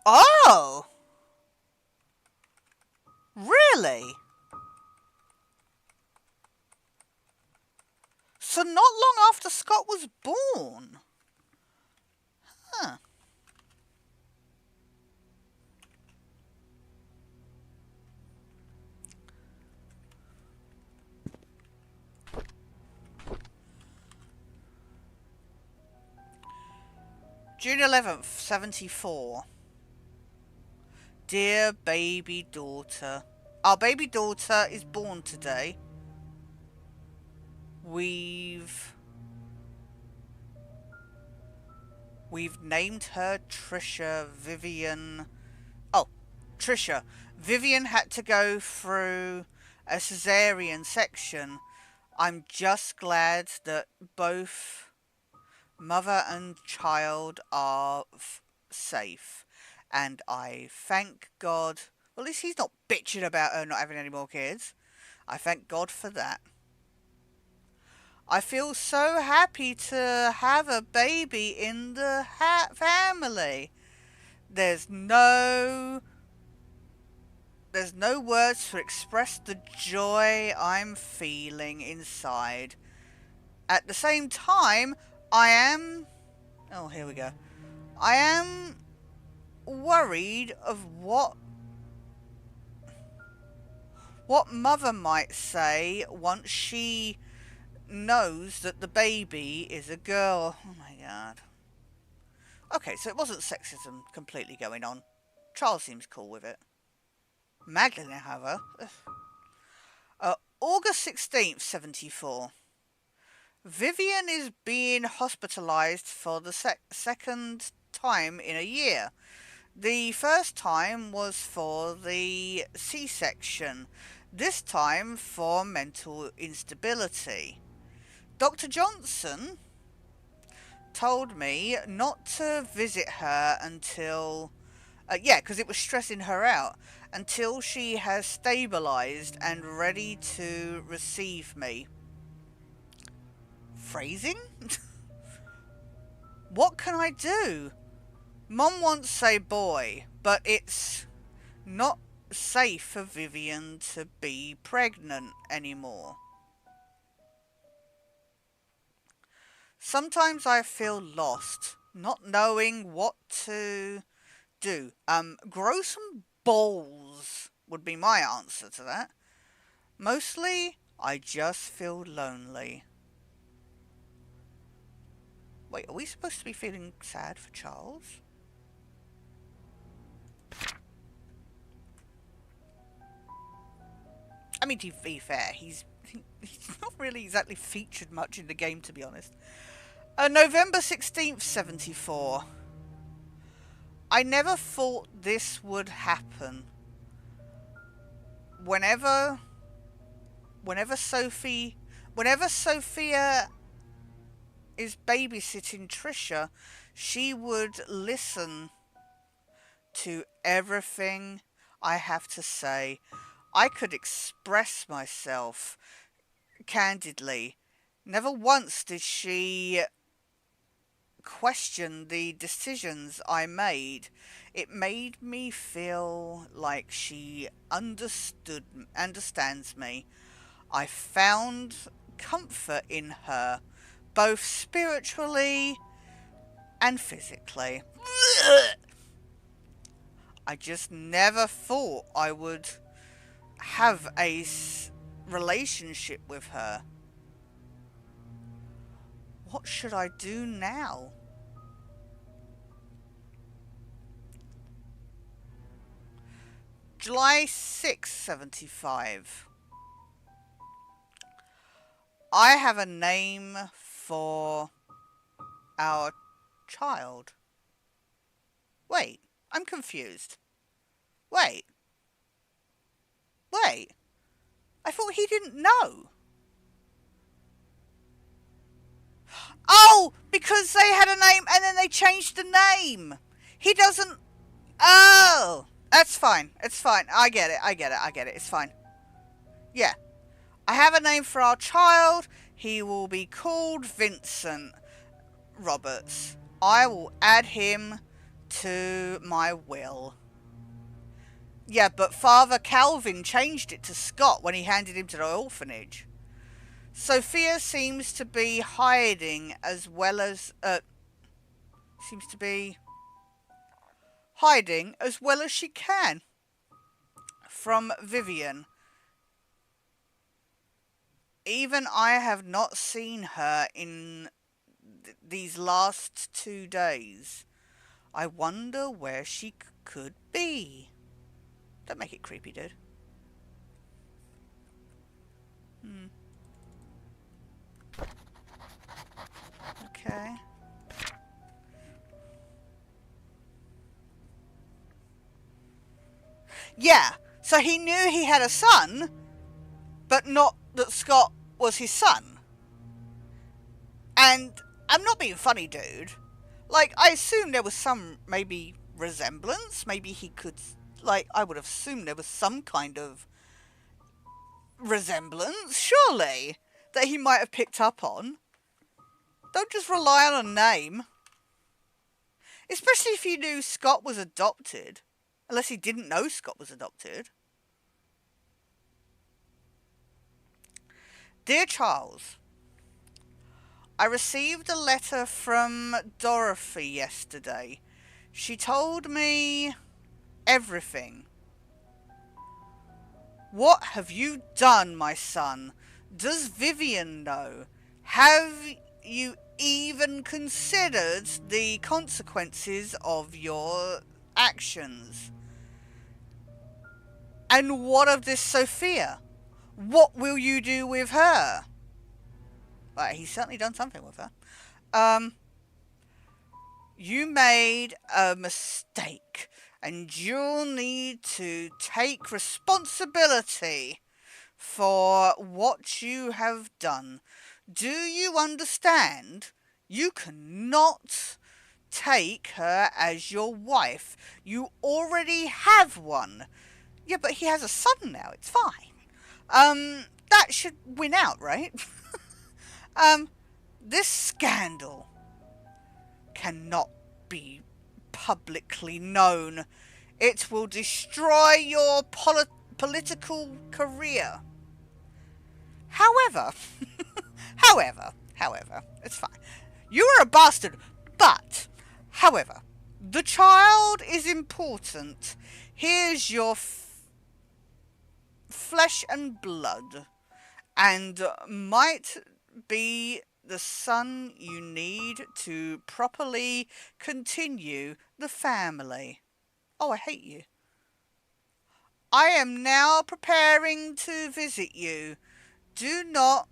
Speaker 1: Oh! Really? So not long after Scott was born? Huh. June 11th, 74. Dear baby daughter. Our baby daughter is born today. We've named her Trisha Vivian. Oh, Trisha. Vivian had to go through a cesarean section. I'm just glad that both mother and child are safe. And I thank God Well, at least he's not bitching about her not having any more kids. I thank God for that. I feel so happy to have a baby in the family. There's no words to express the joy I'm feeling inside. At the same time, I am... Oh, here we go. I am worried of what mother might say once she knows that the baby is a girl. Oh my God. Okay, so it wasn't sexism completely going on. Charles seems cool with it. Magdalene, however... August 16th, 74. Vivian is being hospitalized for the second time in a year. The first time was for the C-section, this time for mental instability. Dr. Johnson told me not to visit her until... because it was stressing her out, until she has stabilized and ready to receive me. Phrasing? What can I do? Mum wants to say boy, but it's not safe for Vivian to be pregnant anymore. Sometimes I feel lost, not knowing what to do. Grow some balls would be my answer to that. Mostly, I just feel lonely. Wait, are we supposed to be feeling sad for Charles? I mean, to be fair, he's not really exactly featured much in the game, to be honest. November 16th, 74. I never thought this would happen. Whenever Sophia is babysitting Trisha, she would listen to everything I have to say. I could express myself candidly. Never once did she question the decisions I made. It made me feel like she understands me. I found comfort in her, both spiritually and physically. I just never thought I would have a relationship with her. What should I do now? July 6th, 75. I have a name for our child. Wait, I'm confused. Wait. I thought he didn't know. Oh, because they had a name and then they changed the name. He doesn't... Oh, that's fine. It's fine. I get it. It's fine. Yeah. I have a name for our child. He will be called Vincent Roberts. I will add him to my will. Yeah, but Father Calvin changed it to Scott when he handed him to the orphanage. Sophia seems to be hiding as well as she can from Vivian. Even I have not seen her in these last 2 days. I wonder where she could be. Don't make it creepy, dude. Okay. Yeah, so he knew he had a son, but not that Scott was his son. And I'm not being funny, dude. Like, I assume there was some, maybe, resemblance. Maybe he could like, I would have assumed there was some kind of resemblance, surely, that he might have picked up on. Don't just rely on a name. Especially if you knew Scott was adopted. Unless he didn't know Scott was adopted. Dear Charles, I received a letter from Dorothy yesterday. She told me everything. What have you done, my son? Does Vivian know? Have you even considered the consequences of your actions? And what of this Sophia? What will you do with her? Well, he's certainly done something with her. You made a mistake, and you'll need to take responsibility for what you have done. Do you understand? You cannot take her as your wife. You already have one. Yeah, but he has a son now. It's fine. That should win out, right? This scandal cannot be publicly known. It will destroy your political career. However, it's fine. You are a bastard, but, however, the child is important. Here's your flesh and blood, and might be the son you need to properly continue the family. Oh, I hate you. I am now preparing to visit you. Do not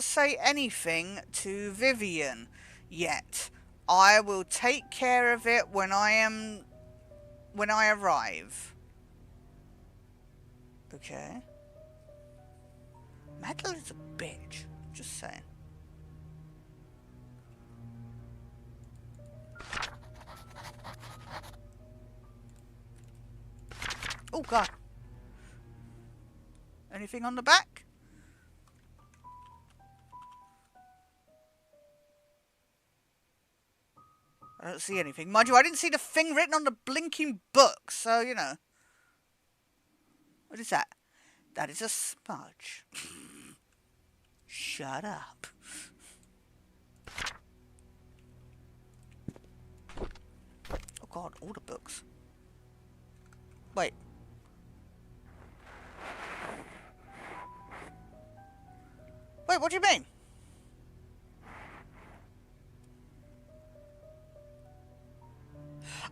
Speaker 1: say anything to Vivian yet. I will take care of it when I arrive. Okay. Madeline's a bitch. Just saying. Oh, God. Anything on the back? I don't see anything. Mind you, I didn't see the thing written on the blinking book, so, you know. What is that? That is a smudge. Shut up. Oh, God, all the books. Wait. Wait, what do you mean?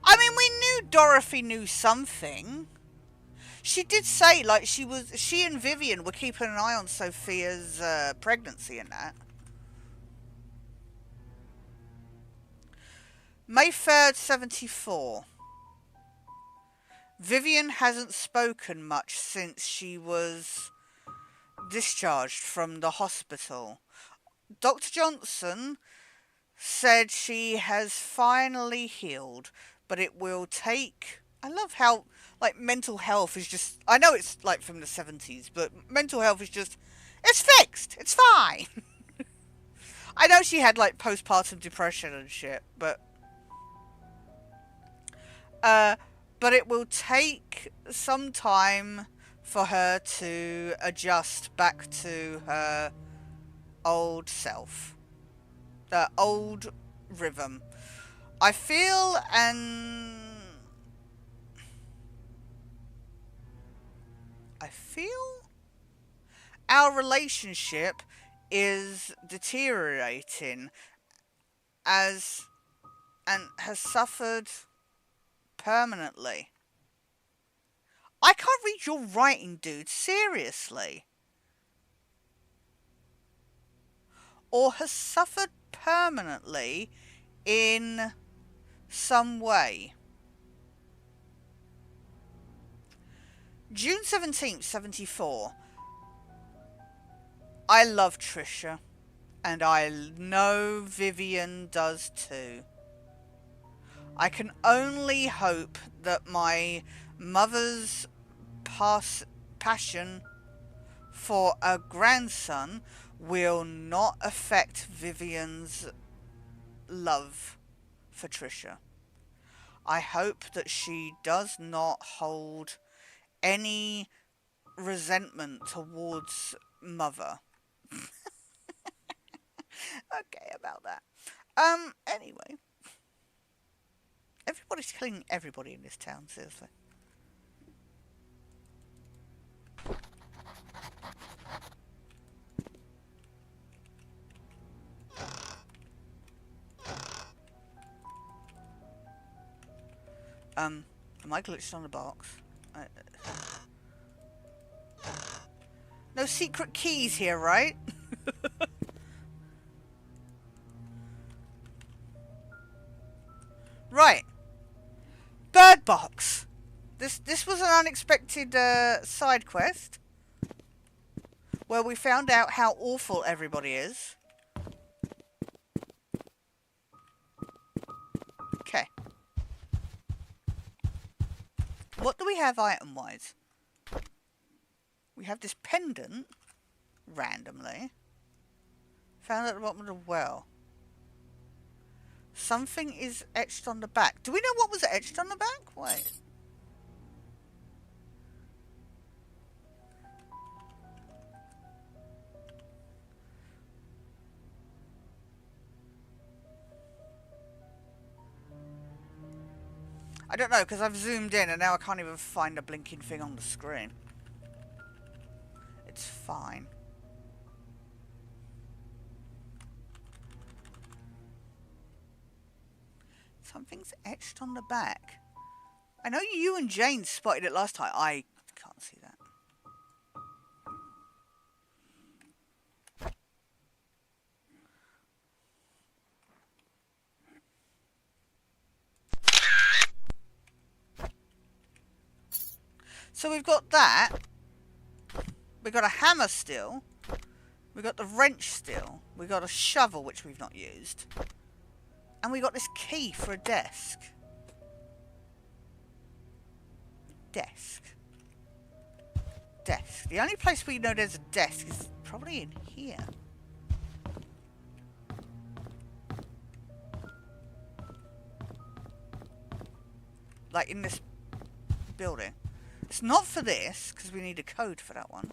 Speaker 1: I mean, we knew Dorothy knew something. She did say, like, she and Vivian were keeping an eye on Sophia's pregnancy and that. May 3rd, 74. Vivian hasn't spoken much since she was discharged from the hospital. Dr. Johnson said she has finally healed, but it will take... I love how, like, mental health is just... I know it's, like, from the 70s, but mental health is just... It's fixed! It's fine! I know she had, like, postpartum depression and shit, but... but it will take some time for her to adjust back to her old self. The old rhythm. I feel our relationship is deteriorating and has suffered permanently. I can't read your writing, dude. Seriously. Or has suffered permanently in some way. June 17th, 74. I love Trisha, and I know Vivian does too. I can only hope that my mother's passion for a grandson will not affect Vivian's love for Trisha. I hope that she does not hold any resentment towards Mother. Okay, about that. Anyway. Everybody's killing everybody in this town, seriously. Am I glitched on the box? No secret keys here, right? Right. Bird box. This was an unexpected side quest where we found out how awful everybody is. Okay. What do we have item-wise? We have this pendant, randomly. Found at the bottom of the well. Something is etched on the back. Do we know what was etched on the back? Wait. I don't know, because I've zoomed in and now I can't even find a blinking thing on the screen. It's fine. Something's etched on the back. I know you and Jane spotted it last time. I can't see that. So we've got that. We've got a hammer still. We've got the wrench still. We've got a shovel, which we've not used. And we got this key for a desk. Desk. Desk. The only place we know there's a desk is probably in here. Like in this building. It's not for this, because we need a code for that one.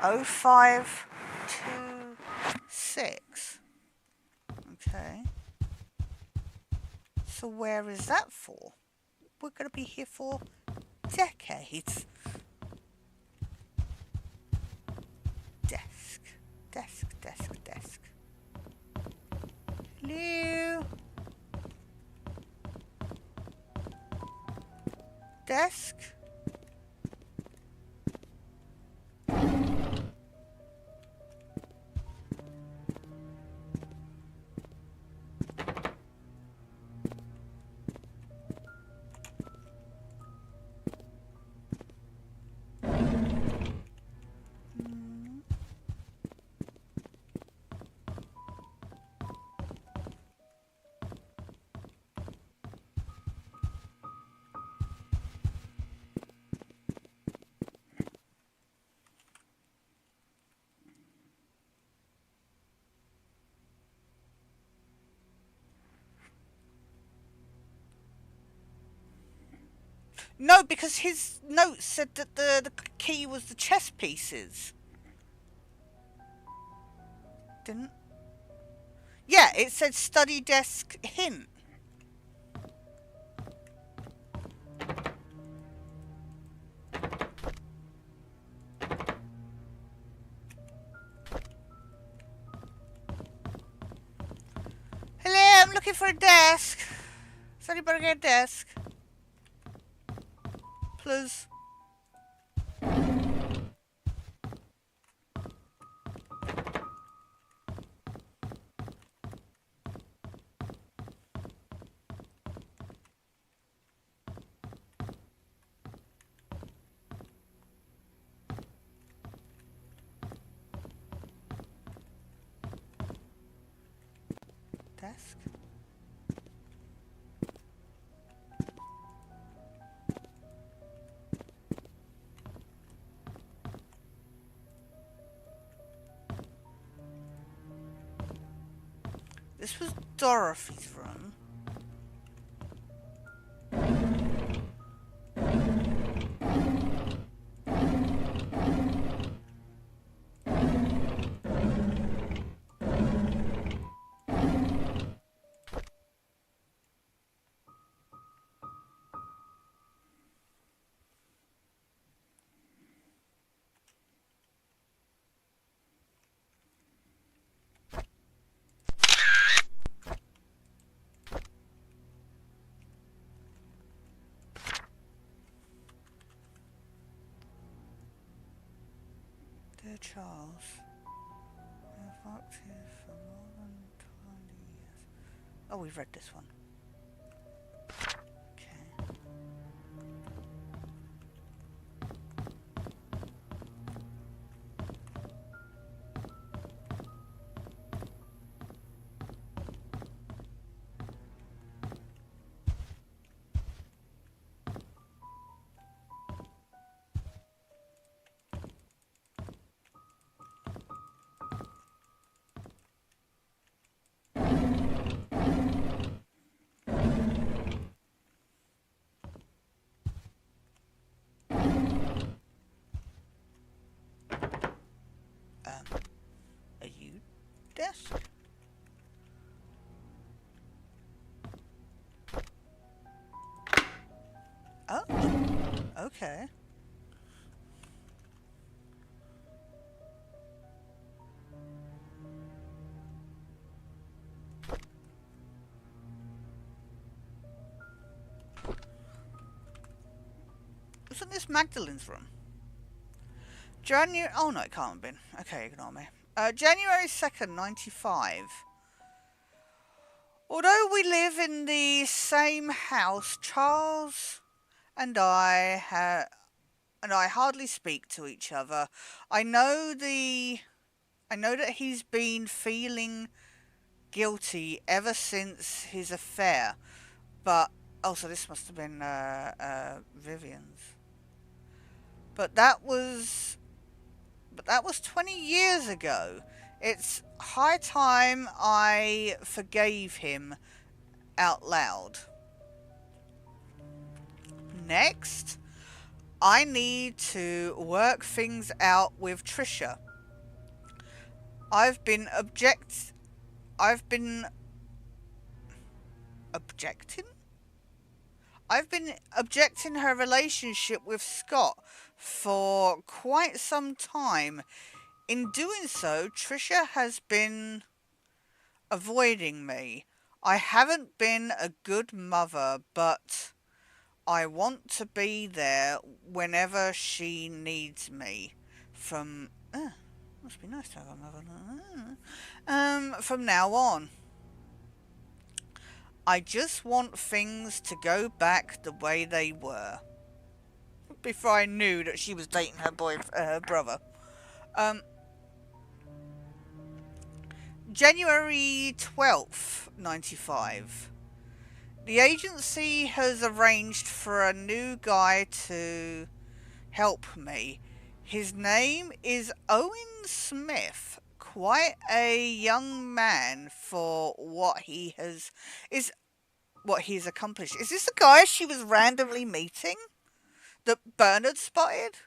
Speaker 1: Oh 0526. Okay. So where is that for? We're going to be here for decades. Desk. Desk, desk, desk. Hello? Desk? No, because his note said that the key was the chess pieces. Didn't? Yeah, it said study desk hint. Hello, I'm looking for a desk. Does anybody get a desk? Please. desk? This was Dorothy's room. Dear Charles, I've worked here for more than 20 years. Oh, we've read this one. Okay. Are you desk? Oh, okay. Isn't this Magdalene's room? January... Oh, no, it can't have been. Okay, ignore me. January 2nd, 95. Although we live in the same house, Charles and I hardly speak to each other. I know that he's been feeling guilty ever since his affair, but also this must have been Vivian's. But that was 20 years ago. It's high time I forgave him out loud. Next, I need to work things out with Trisha. I've been objecting her relationship with Scott for quite some time. In doing so, Trisha has been avoiding me. I haven't been a good mother, but I want to be there whenever she needs me. Must be nice to have a mother. From now on. I just want things to go back the way they were. Before I knew that she was dating her brother. January 12th, 95. The agency has arranged for a new guy to help me. His name is Owen Smith. Quite a young man for what he's accomplished. Is this the guy she was randomly meeting? That Bernard spotted?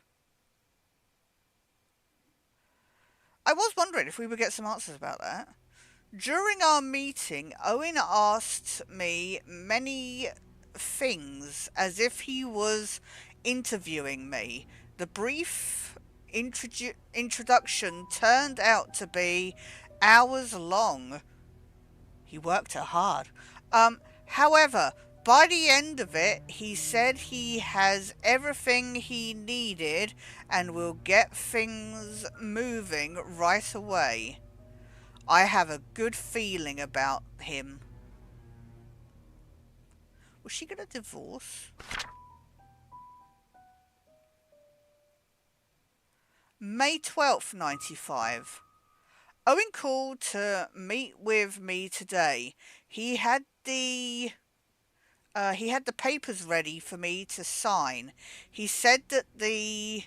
Speaker 1: I was wondering if we would get some answers about that. During our meeting, Owen asked me many things as if he was interviewing me. The brief introduction turned out to be hours long. He worked her hard. However, by the end of it, he said he has everything he needed and will get things moving right away. I have a good feeling about him. Was she gonna divorce? May 12th, 95. Owen called to meet with me today. He had the he had the papers ready for me to sign. He said that the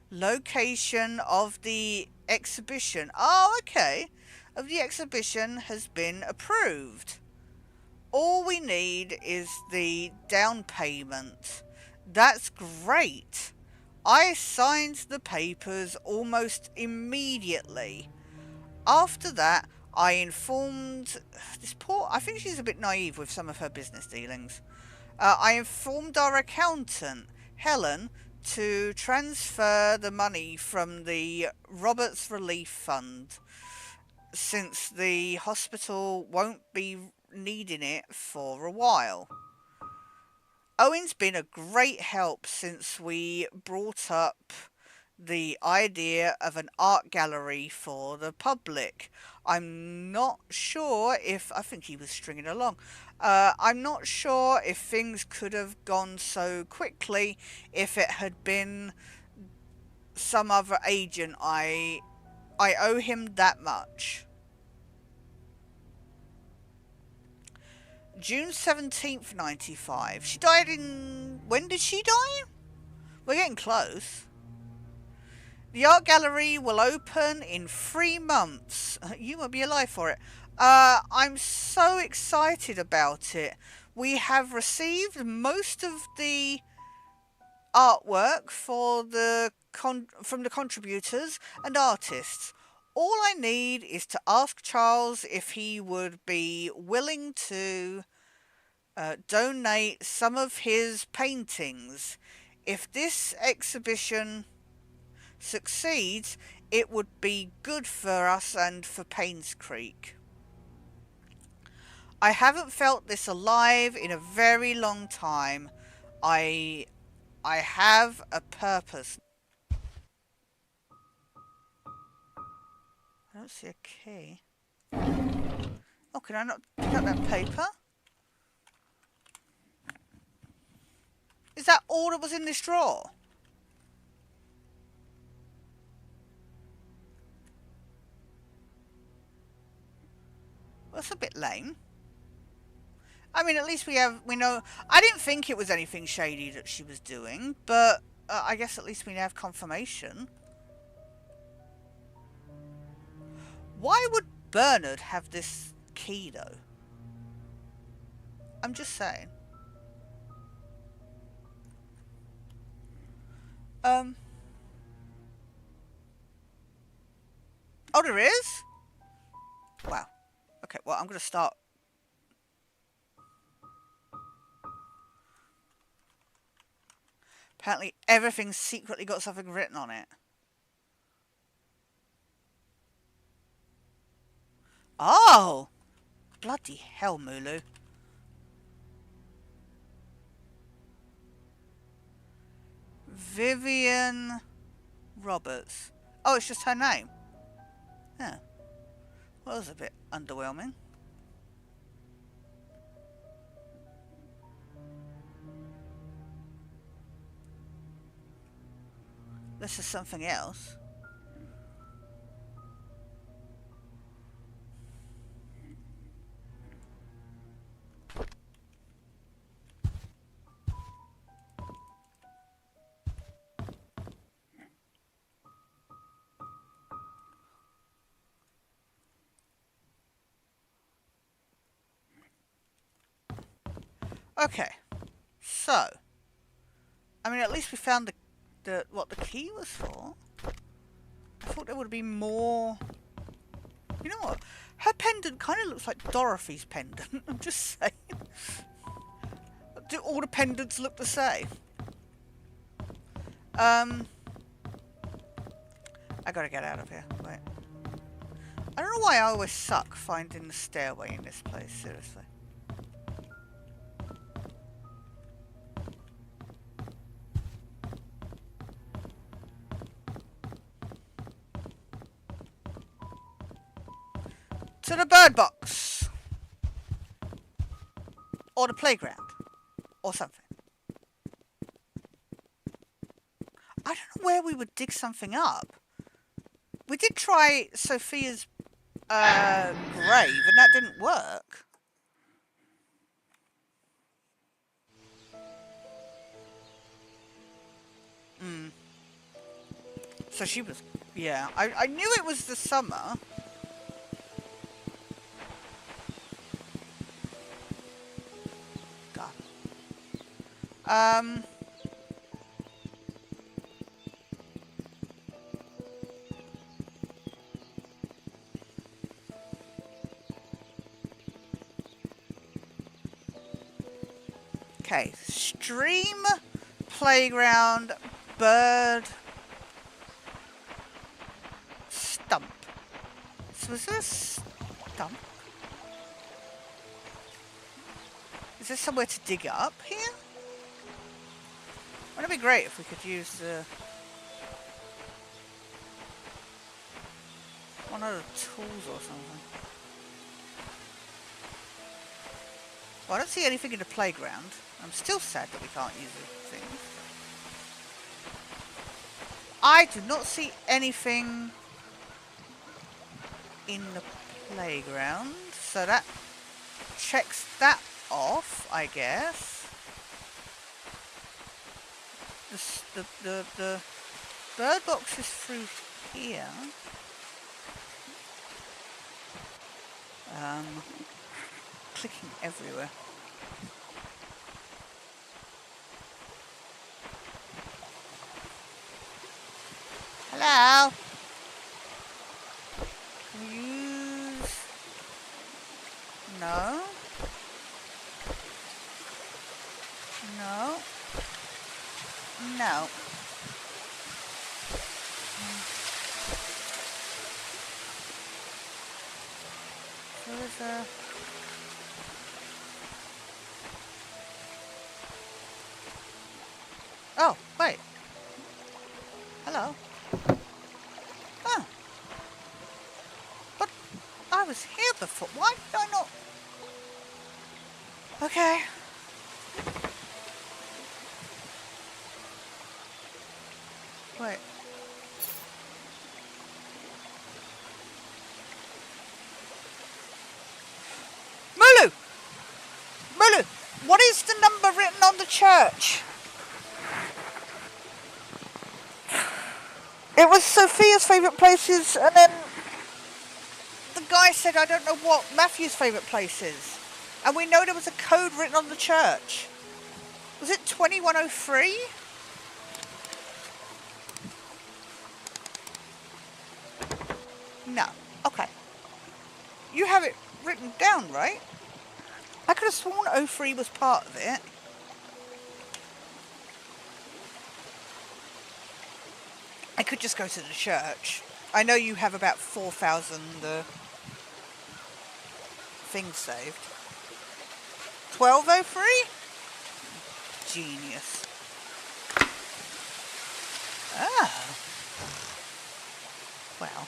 Speaker 1: location of the exhibition, oh, okay, of the exhibition has been approved. All we need is the down payment. That's great. I signed the papers almost immediately. After that, I informed this poor, I think she's a bit naive with some of her business dealings. I informed our accountant, Helen, to transfer the money from the Roberts Relief Fund, since the hospital won't be needing it for a while. Owen's been a great help since we brought up the idea of an art gallery for the public. I'm not sure if, I think he was stringing along. I'm not sure if things could have gone so quickly if it had been some other agent. I owe him that much. June 17th, 95. She died in... When did she die? We're getting close. The art gallery will open in 3 months. You won't be alive for it. I'm so excited about it. We have received most of the artwork from the contributors and artists. All I need is to ask Charles if he would be willing to donate some of his paintings. If this exhibition succeeds, it would be good for us and for Painscreek. I haven't felt this alive in a very long time. I have a purpose. I don't see a key. Oh, can I not pick up that paper? Is that all that was in this drawer? That's a bit lame. I mean, at least we know. I didn't think it was anything shady that she was doing, but I guess at least we have confirmation. Why would Bernard have this key, though? I'm just saying. Oh, there is? Wow. Okay, well, I'm going to start. Apparently everything's secretly got something written on it. Oh! Bloody hell, Mulu. Vivian Roberts. Oh, it's just her name. Yeah. Well, that was a bit underwhelming. This is something else. Okay, so, I mean, at least we found what the key was for. I thought there would be more. You know what? Her pendant kind of looks like Dorothy's pendant. I'm just saying. Do all the pendants look the same? I gotta get out of here. Wait. I don't know why I always suck finding the stairway in this place, seriously. To the bird box. Or the playground. Or something. I don't know where we would dig something up. We did try Sophia's grave, and that didn't work. Mm. So she was, yeah. I knew it was the summer. God. Um. Okay. Stream, playground, bird, stump. So was there a stump? Is there somewhere to dig up here? Wouldn't it be great if we could use the one of the tools or something? Well, I don't see anything in the playground. I'm still sad that we can't use the things. I do not see anything in the playground, so that checks that off, I guess. The bird box is through here. Clicking everywhere. Hello? Can we use... No. No. No. So there's a... Oh, wait. Hello. Oh. But I was here before. Why did I not... Okay. Wait. Mulu! Mulu! What is the number written on the church? It was Sophia's favourite places, and then the guy said, I don't know what Matthew's favourite place is. And we know there was a code written on the church. Was it 2103? No. Okay. You have it written down, right? I could have sworn 03 was part of it. I could just go to the church. I know you have about 4,000 things saved. 1203? Genius. Oh. Well.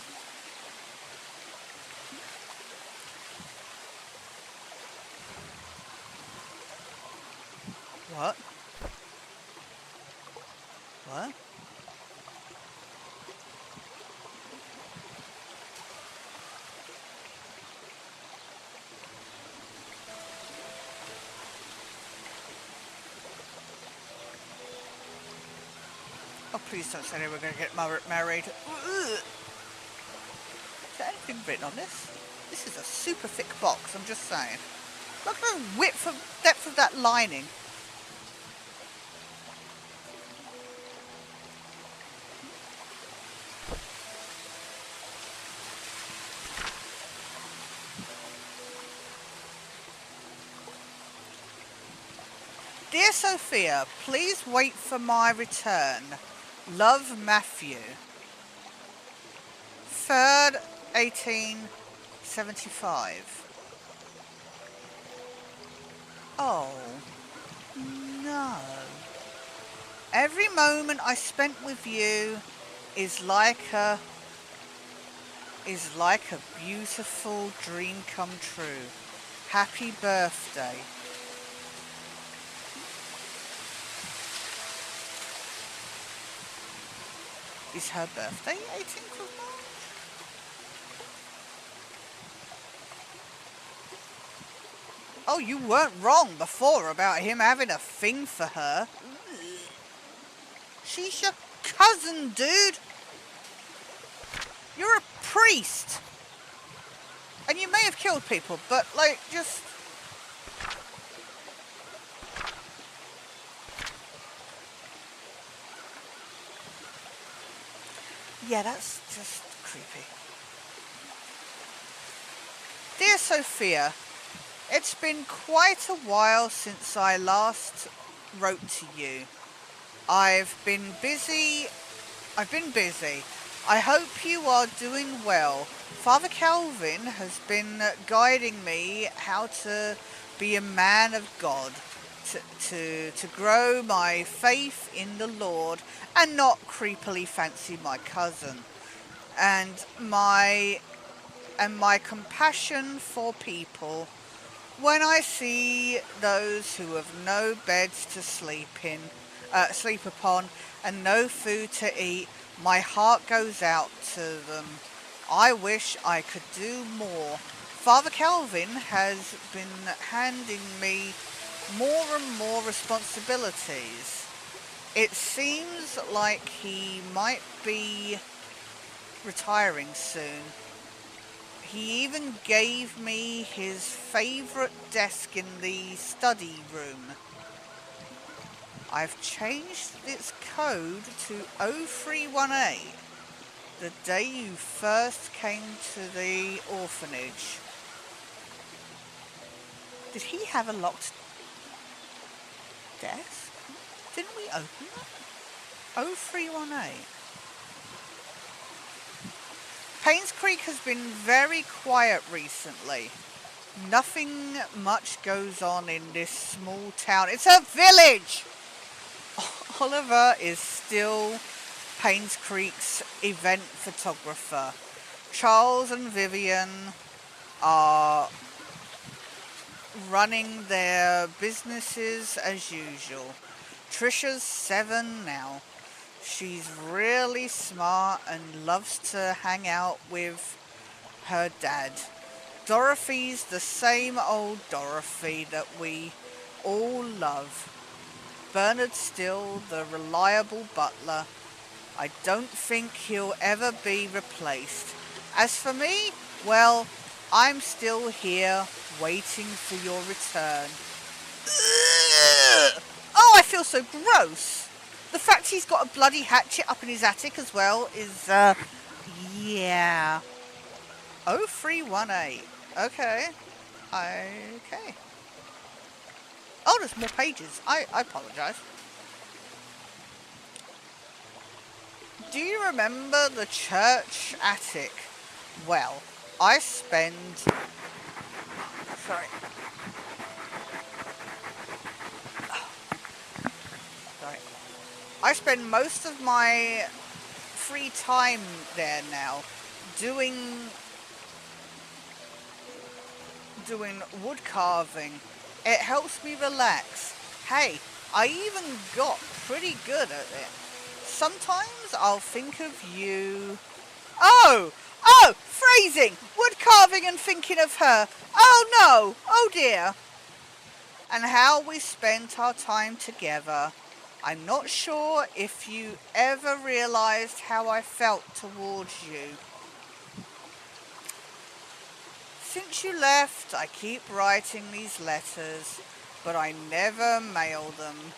Speaker 1: What? What? Oh, please don't say we're going to get married. Ugh. Is there anything written on this? This is a super thick box, I'm just saying. Look at the width and depth of that lining. Dear Sophia, please wait for my return. Love, Matthew. 3rd, 1875. Oh, no. Every moment I spent with you is like a beautiful dream come true. Happy birthday. Is her birthday 18th of March? Oh, you weren't wrong before about him having a thing for her. She's your cousin, dude. You're a priest. And you may have killed people, but, like, just... Yeah, that's just creepy. Dear Sophia, it's been quite a while since I last wrote to you. I've been busy. I hope you are doing well. Father Calvin has been guiding me how to be a man of God, to grow my faith in the Lord and not creepily fancy my cousin. And my compassion for people. When I see those who have no beds to sleep upon, and no food to eat, my heart goes out to them. I wish I could do more. Father Calvin has been handing me more and more responsibilities. It seems like he might be retiring soon. He even gave me his favourite desk in the study room. I've changed its code to 0318, the day you first came to the orphanage. Did he have a locked desk? Didn't we open that? 0318. Painscreek has been very quiet recently. Nothing much goes on in this small town. It's a village! Oliver is still Painscreek's event photographer. Charles and Vivian are running their businesses as usual. Trisha's 7 now. She's really smart and loves to hang out with her dad. Dorothy's the same old Dorothy that we all love. Bernard's still the reliable butler. I don't think he'll ever be replaced. As for me, well, I'm still here waiting for your return. Ugh! Oh, I feel so gross. The fact he's got a bloody hatchet up in his attic as well is, yeah. 0318. Okay. Okay. Oh, there's more pages. I apologise. Do you remember the church attic? Well, I spend... Sorry. Sorry. I spend most of my free time there now doing wood carving. It helps me relax. Hey, I even got pretty good at it. Sometimes I'll think of you... Oh, phrasing! Wood carving and thinking of her. Oh no, oh dear. And how we spent our time together. I'm not sure if you ever realised how I felt towards you. Since you left, I keep writing these letters, but I never mail them.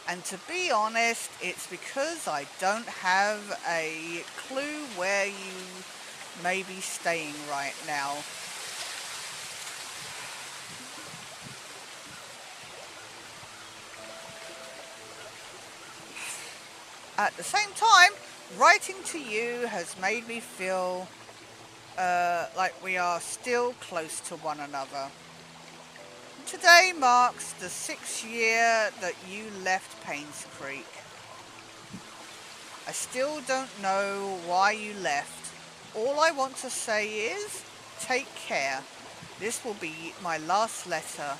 Speaker 1: And to be honest, it's because I don't have a clue where you may be staying right now. At the same time, writing to you has made me feel like we are still close to one another. Today marks the 6th year that you left Painscreek. I still don't know why you left. All I want to say is, take care. This will be my last letter.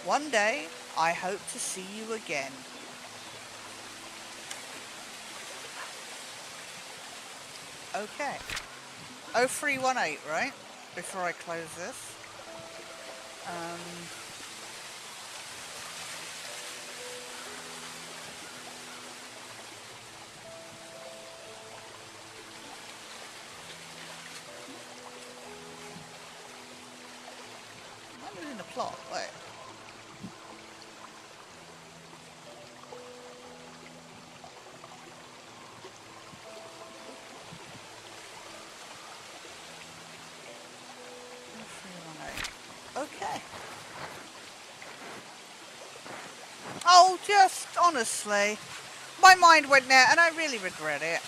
Speaker 1: One day, I hope to see you again. Okay. 0318, right? Before I close this. plot. Wait. Okay. Oh, just honestly, my mind went there and I really regret it.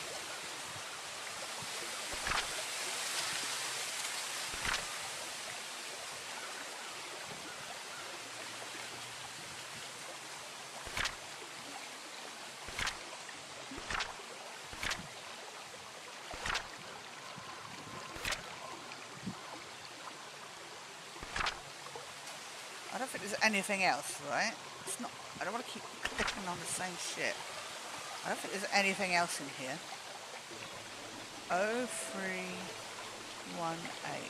Speaker 1: I don't think there's anything else, right? It's not. I don't want to keep clicking on the same shit. I don't think there's anything else in here. 0318.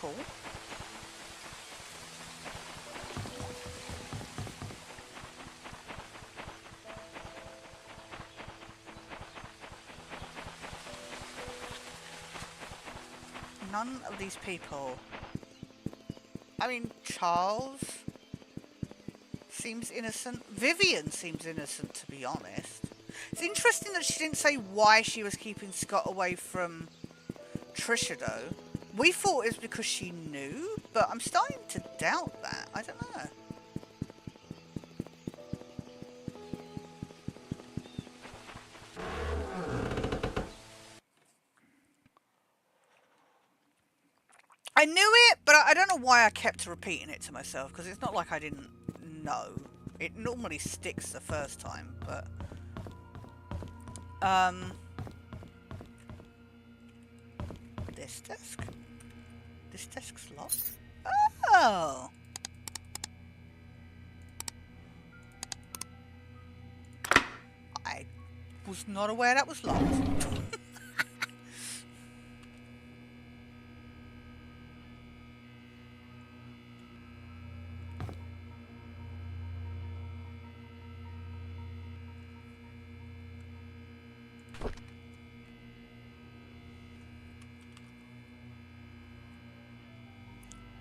Speaker 1: Cool. None of these people. I mean, Charles seems innocent. Vivian seems innocent, to be honest. It's interesting that she didn't say why she was keeping Scott away from Trisha, though. We thought it was because she knew, but I'm starting to doubt that. I don't know. I knew it, but I don't know why I kept repeating it to myself, because it's not like I didn't know. It normally sticks the first time, but... This desk? This desk's locked? Oh! I was not aware that was locked.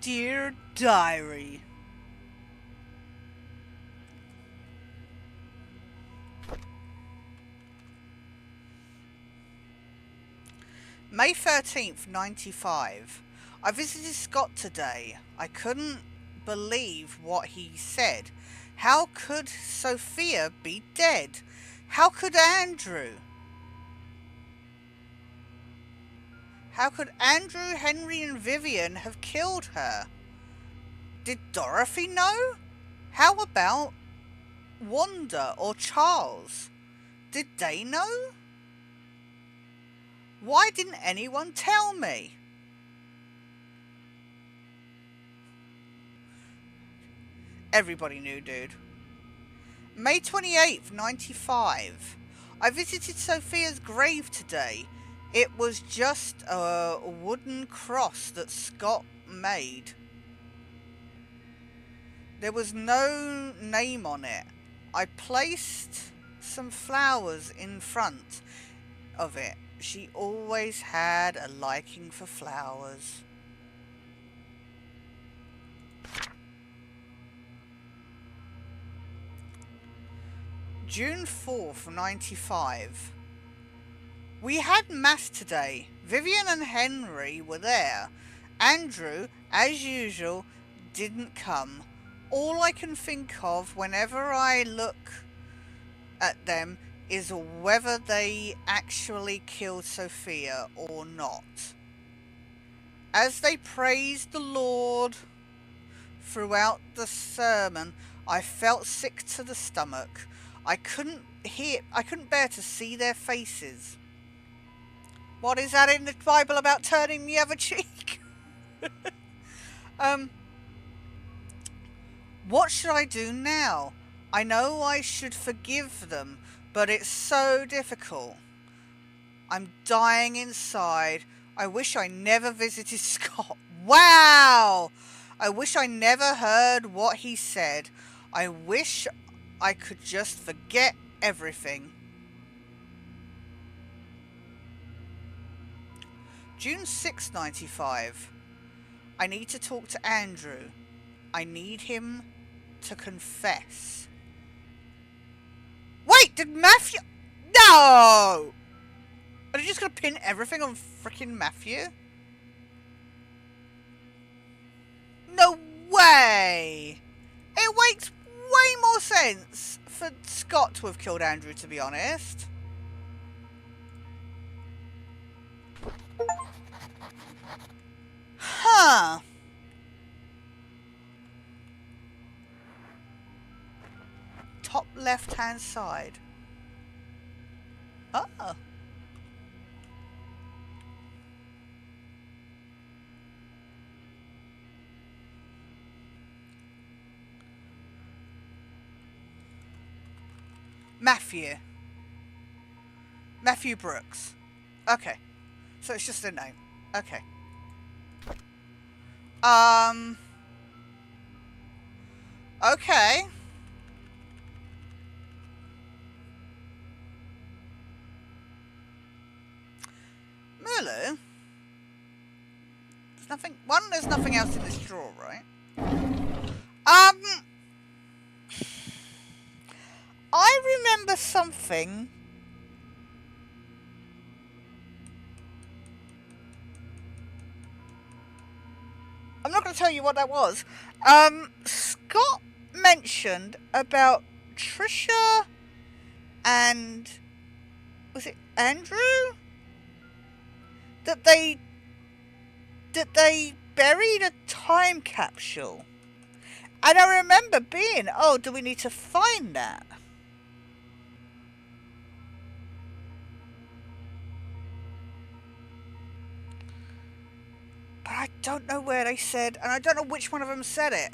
Speaker 1: Dear Diary. May 13th, 95. I visited Scott today. I couldn't believe what he said. How could Sophia be dead? How could Andrew? How could Andrew, Henry and Vivian have killed her? Did Dorothy know? How about Wanda or Charles? Did they know? Why didn't anyone tell me? Everybody knew, dude. May 28th, 95. I visited Sophia's grave today. It was just a wooden cross that Scott made. There was no name on it. I placed some flowers in front of it. She always had a liking for flowers. June 4th, 95. We had mass today. Vivian and Henry were there. Andrew, as usual, didn't come. All I can think of whenever I look at them is whether they actually killed Sophia or not. As they praised the Lord throughout the sermon, I felt sick to the stomach. I couldn't bear to see their faces. What is that in the Bible about turning the other cheek? What should I do now? I know I should forgive them, but it's so difficult. I'm dying inside. I wish I never visited Scott. Wow! I wish I never heard what he said. I wish I could just forget everything. June 6, 95. I need to talk to Andrew. I need him to confess. Wait, did Matthew... No! Are you just going to pin everything on freaking Matthew? No way! It makes way more sense for Scott to have killed Andrew, to be honest. Huh. Top left-hand side. Oh. Matthew Brooks. Okay. So it's just a name. Okay. Okay. Mulu? There's nothing... there's nothing else in this drawer, right? I remember something... I'm not going to tell you what that was. Scott mentioned about Trisha and... was it Andrew? That they buried a time capsule. And I remember being, oh, do we need to find that? But I don't know where they said, and I don't know which one of them said it.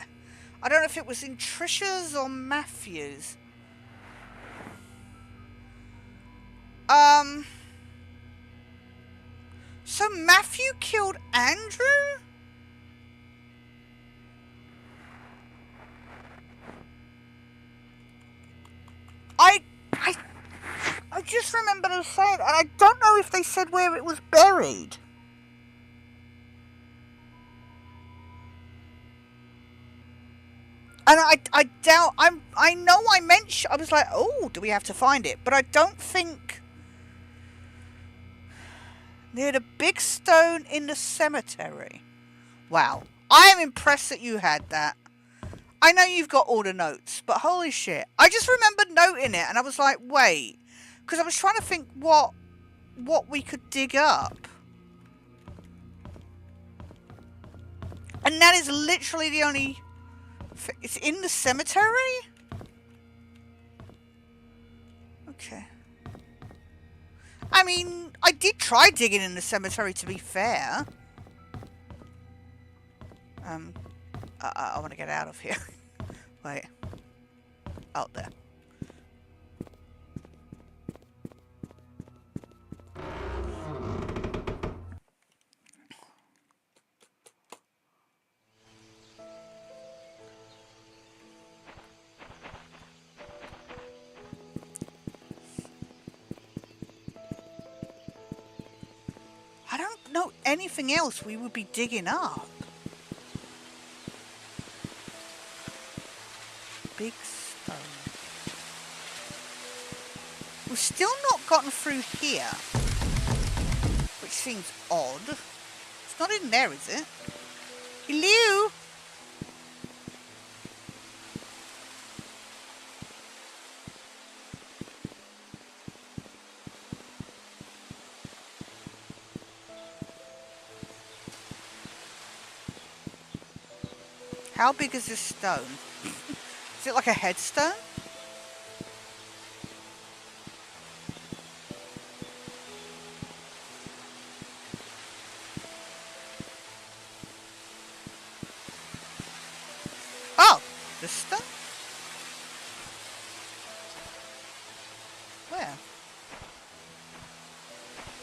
Speaker 1: I don't know if it was in Trisha's or Matthew's. So Matthew killed Andrew? I just remember them saying, and I don't know if they said where it was buried. And I doubt, I know I mentioned, I was like, oh, do we have to find it? But I don't think... Near the big stone in the cemetery. Wow. I am impressed that you had that. I know you've got all the notes, but holy shit. I just remembered noting it, and I was like, wait. Because I was trying to think what we could dig up. And that is literally the only... It's in the cemetery? Okay. I mean, I did try digging in the cemetery, to be fair. I want to get out of here. Wait. Out there. I don't know anything else we would be digging up. Big stone. We've still not gotten through here, which seems odd. It's not in there, is it? Hello? How big is this stone? Is it like a headstone? Oh, this stone? Where?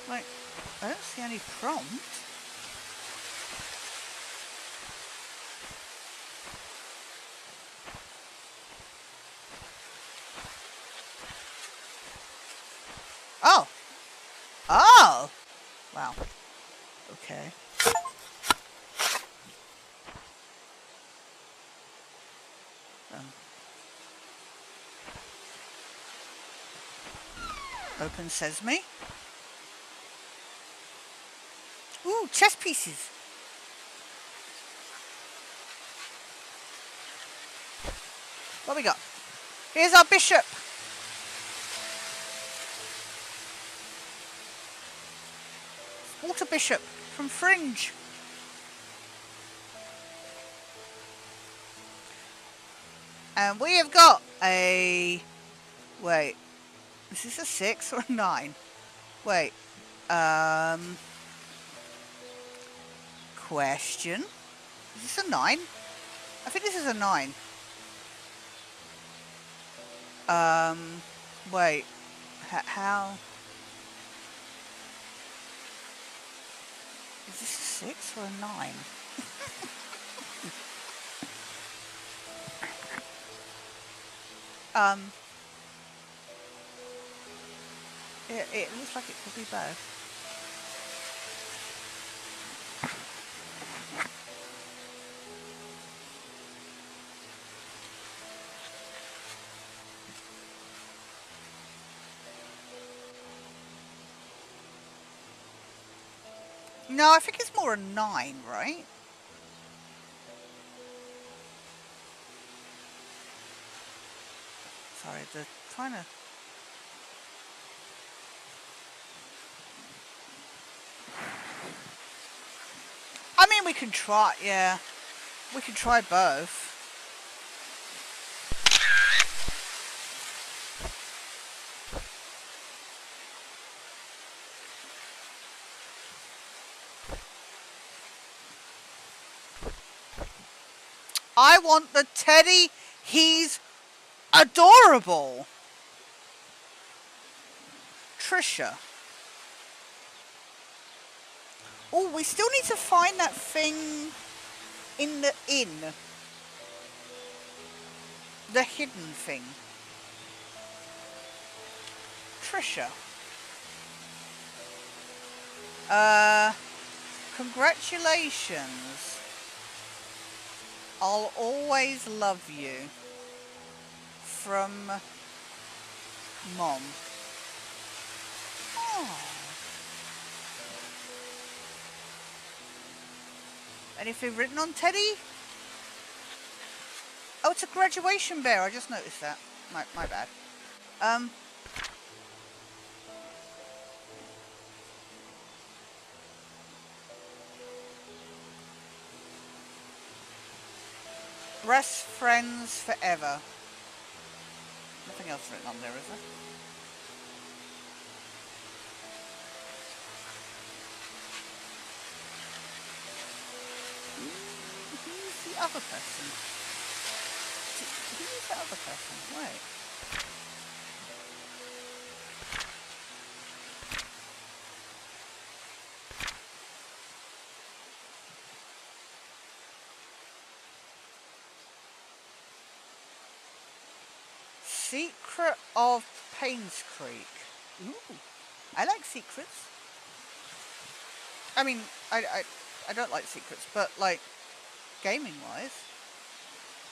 Speaker 1: Like, I don't see any prompt. Wow. Okay. Um, open sesame. Ooh, chess pieces. What we got? Here's our bishop. Water bishop from Fringe. And we have got a... Wait. Is this a 6 or a 9? Wait. Question. Is this a 9? I think this is a 9. Wait. How... Is this a 6 or a 9? It looks like it could be both. No, I think it's more a 9, right? Sorry, they're trying to... I mean, we can try, yeah. We can try both. I want the teddy. He's adorable. Trisha. Oh, we still need to find that thing in the inn. The hidden thing. Trisha. Congratulations. I'll always love you. From Mom. Oh. Anything written on Teddy? Oh, it's a graduation bear. I just noticed that. My bad. Best friends forever. Nothing else written on there, is there? Who's the other person? Who's the other person? Wait. Secret of Painscreek. Ooh, I like secrets. I mean, I don't like secrets, but like gaming wise.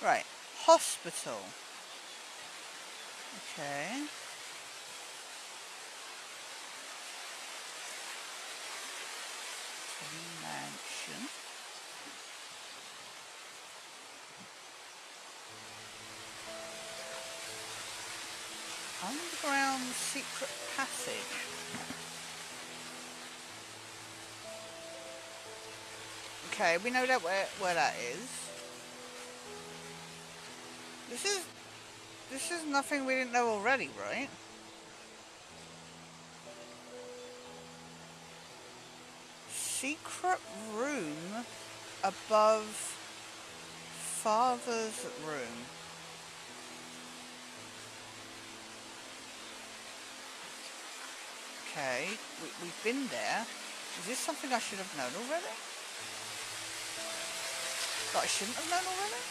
Speaker 1: Right. Hospital. Okay. Mansion. Underground secret passage. Okay, we know that where that is. This is nothing we didn't know already, right? Secret room above Father's room. Okay, we've been there. Is this something I should have known already? That I shouldn't have known already?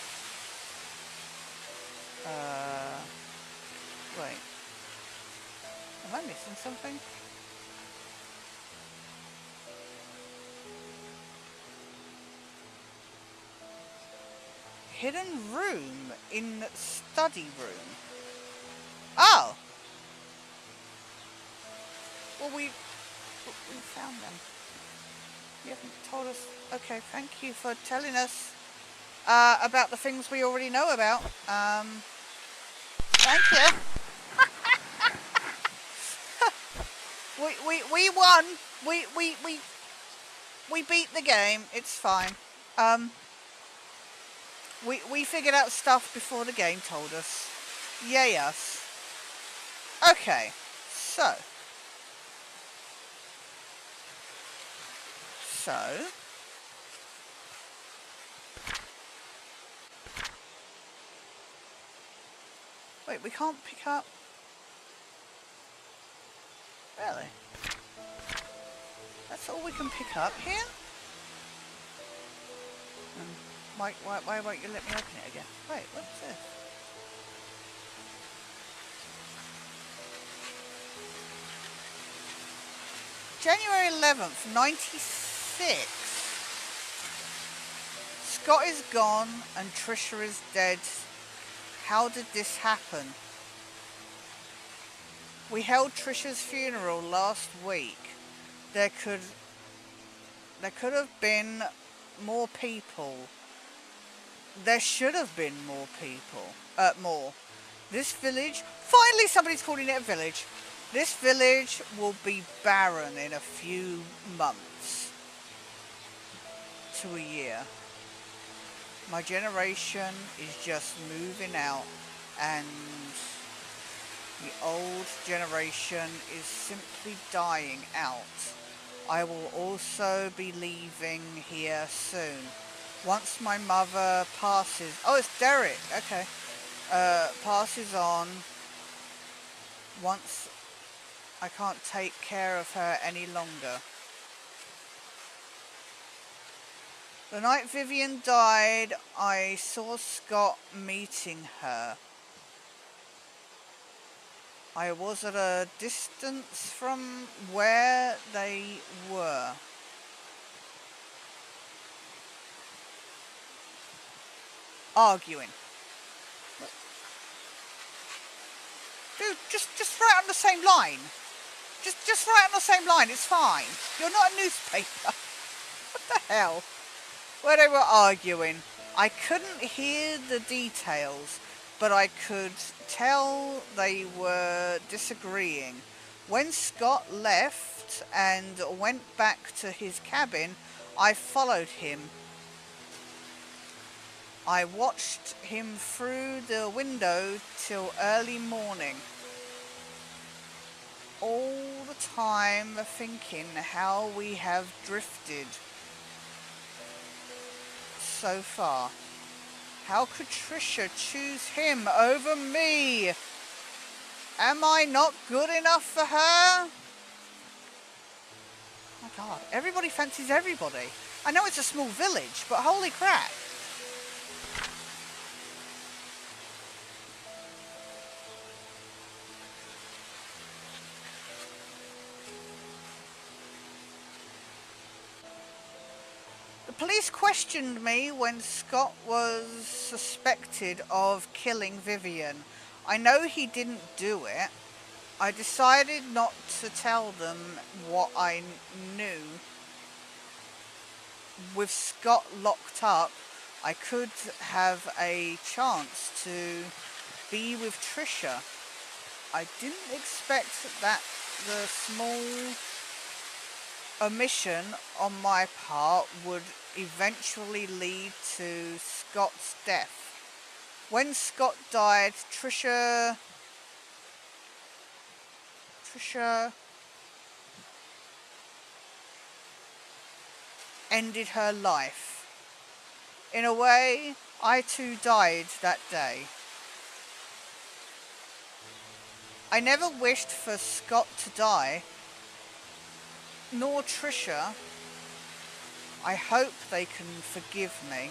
Speaker 1: Wait. Am I missing something? Hidden room in study room. Oh! Well, we found them. You haven't told us. Okay, thank you for telling us about the things we already know about. Thank you. We won. We beat the game. It's fine. We figured out stuff before the game told us. Yay us. Okay, so wait, we can't pick up. Really? That's all we can pick up here? Why won't you let me open it again? Wait, what's this? January 11th, 96. Scott is gone and Trisha is dead. How did this happen? We held Trisha's funeral last week. There could have been more people. There should have been more people. More. This village... Finally somebody's calling it a village. This village will be barren in a few months to a year. My generation is just moving out and the old generation is simply dying out. I will also be leaving here soon. Once my mother passes... Oh, it's Derek. Okay. Passes on. Once I can't take care of her any longer. The night Vivian died, I saw Scott meeting her. I was at a distance from where they were. Arguing. Dude, just write on the same line. Just write on the same line, it's fine. You're not a newspaper. What the hell? Where they were arguing. I couldn't hear the details, but I could tell they were disagreeing. When Scott left and went back to his cabin, I followed him. I watched him through the window till early morning. All the time thinking how we have drifted so far. How could Trisha choose him over me? Am I not good enough for her? Oh my god, everybody fancies everybody. I know it's a small village, but holy crap. Police questioned me when Scott was suspected of killing Vivian. I know he didn't do it. I decided not to tell them what I knew. With Scott locked up, I could have a chance to be with Trisha. I didn't expect that the small omission on my part would eventually lead to Scott's death. When Scott died, Trisha ended her life. In a way, I too died that day. I never wished for Scott to die, nor Trisha. I hope they can forgive me.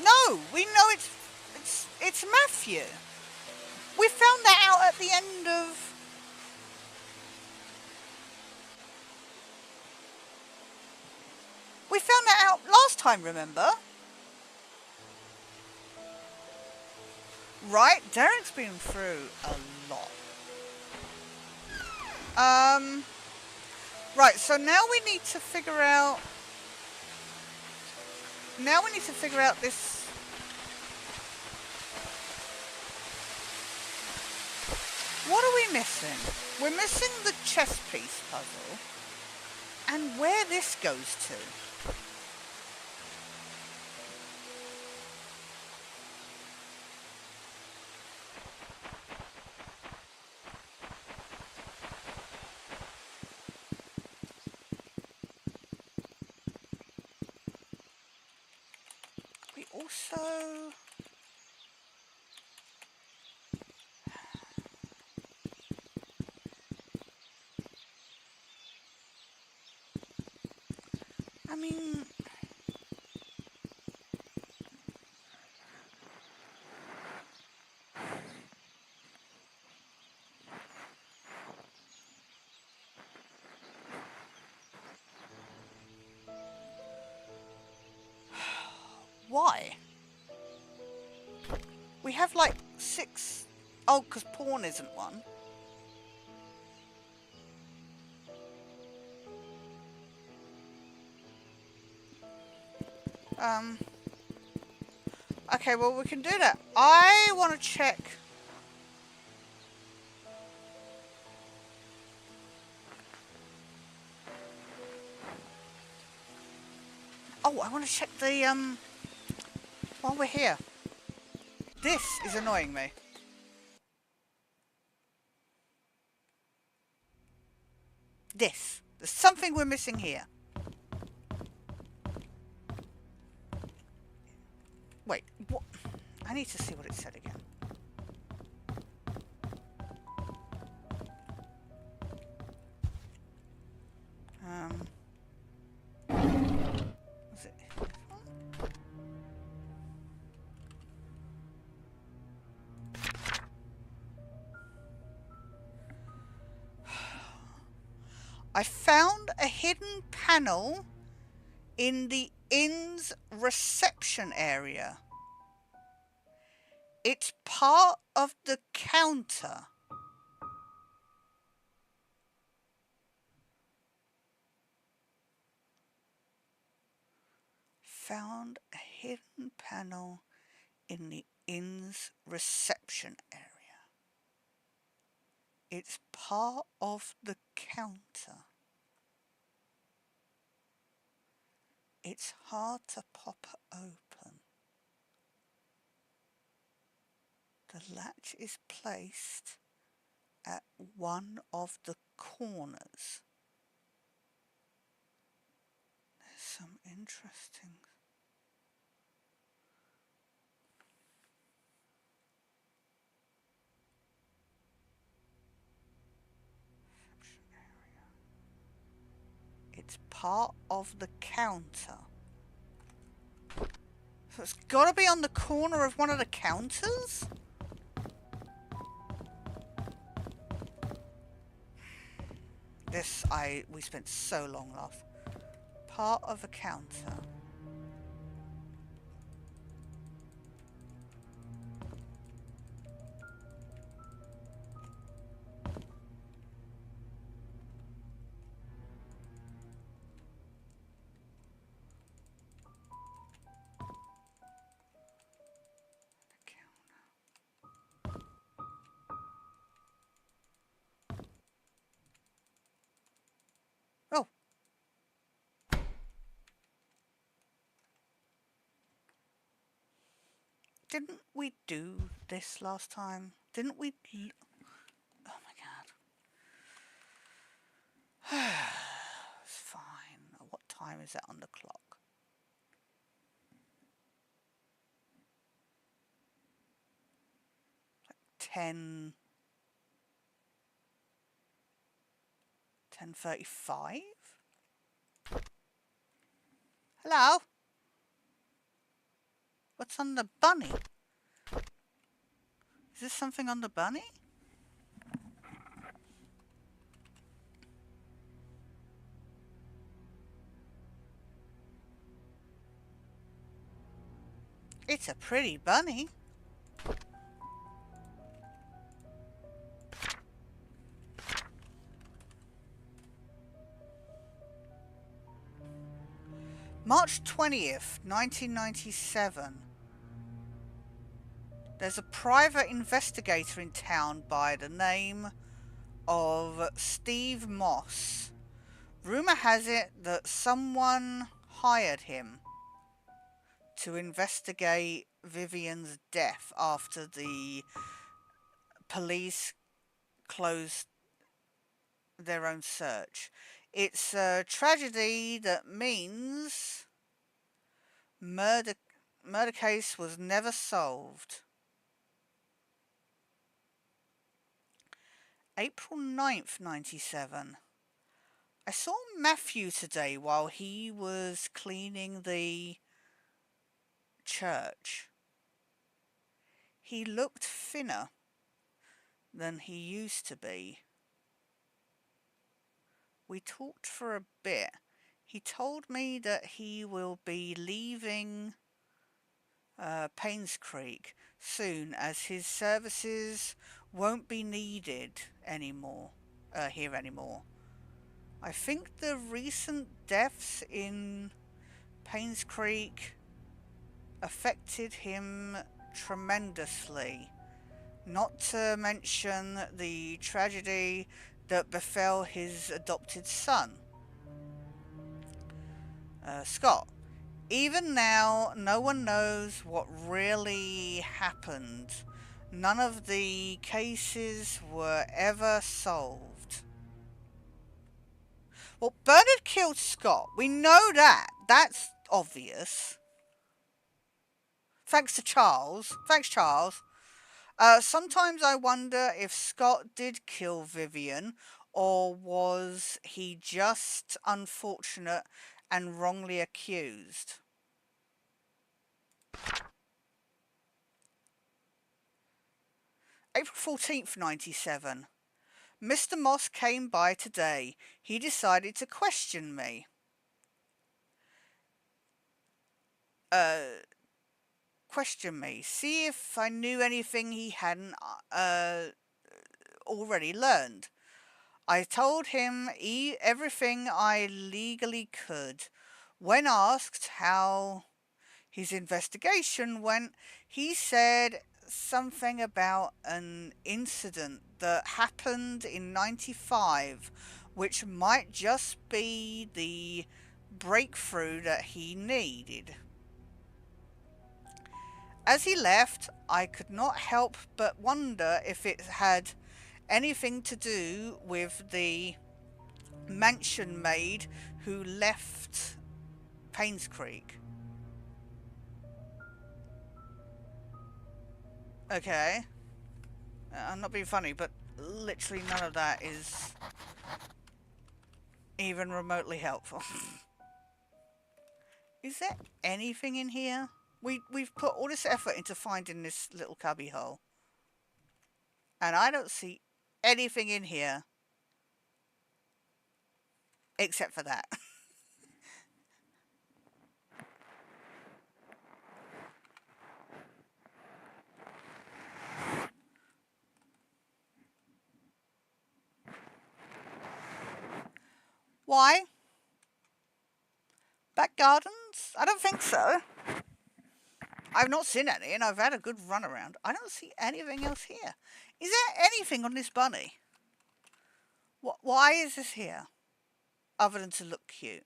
Speaker 1: No! we know it's Matthew. We found that out at the end of... We found that out last time, remember? Right, Derek's been through a lot. Right, so now we need to figure out... Now we need to figure out this... What are we missing? We're missing the chess piece puzzle. And where this goes to. We also... I mean... Why? We have like 6... Oh, because pawn isn't one. Okay, well we can do that. I want to check... Oh, I want to check the, while we're here. This is annoying me. This. There's something we're missing here. Wait, what? I need to see what it said again. Was it? I found a hidden panel in the inn's reception area. It's part of the counter. Found a hidden panel in the inn's reception area. It's part of the counter. It's hard to pop open. The latch is placed at one of the corners. There's some interesting... It's part of the counter. So it's got to be on the corner of one of the counters? This, we spent so long last. Part of a counter. Oh. Didn't we do this last time? Didn't we... Oh my god. It's fine. What time is it on the clock? Like 10:35? Hello? What's on the bunny? Is this something on the bunny? It's a pretty bunny. March 20th, 1997. There's a private investigator in town by the name of Steve Moss. Rumor has it that someone hired him to investigate Vivian's death after the police closed their own search. It's a tragedy that means murder case was never solved. April 9th, 97. I saw Matthew today while he was cleaning the church. He looked thinner than he used to be. We talked for a bit. He told me that he will be leaving Painscreek soon, as his services won't be needed anymore here anymore. I think the recent deaths in Painscreek affected him tremendously, not to mention the tragedy that befell his adopted son, Scott. Even now, no one knows what really happened. None of the cases were ever solved. Well, Bernard killed Scott. We know that. That's obvious. Thanks to Charles. Thanks, Charles. Sometimes I wonder if Scott did kill Vivian, or was he just unfortunate and wrongly accused? April 14th, 97. Mr. Moss came by today. He decided to question me. See if I knew anything he hadn't already learned. I told him everything I legally could. When asked how his investigation went, he said something about an incident that happened in '95, which might just be the breakthrough that he needed. As he left, I could not help but wonder if it had anything to do with the mansion maid who left Painscreek. Okay. I'm not being funny, but literally none of that is even remotely helpful. Is there anything in here? We've put all this effort into finding this little cubby hole, and I don't see anything in here except for that. Why? Back gardens? I don't think so. I've not seen any, and I've had a good run around. I don't see anything else here. Is there anything on this bunny? Why is this here? Other than to look cute.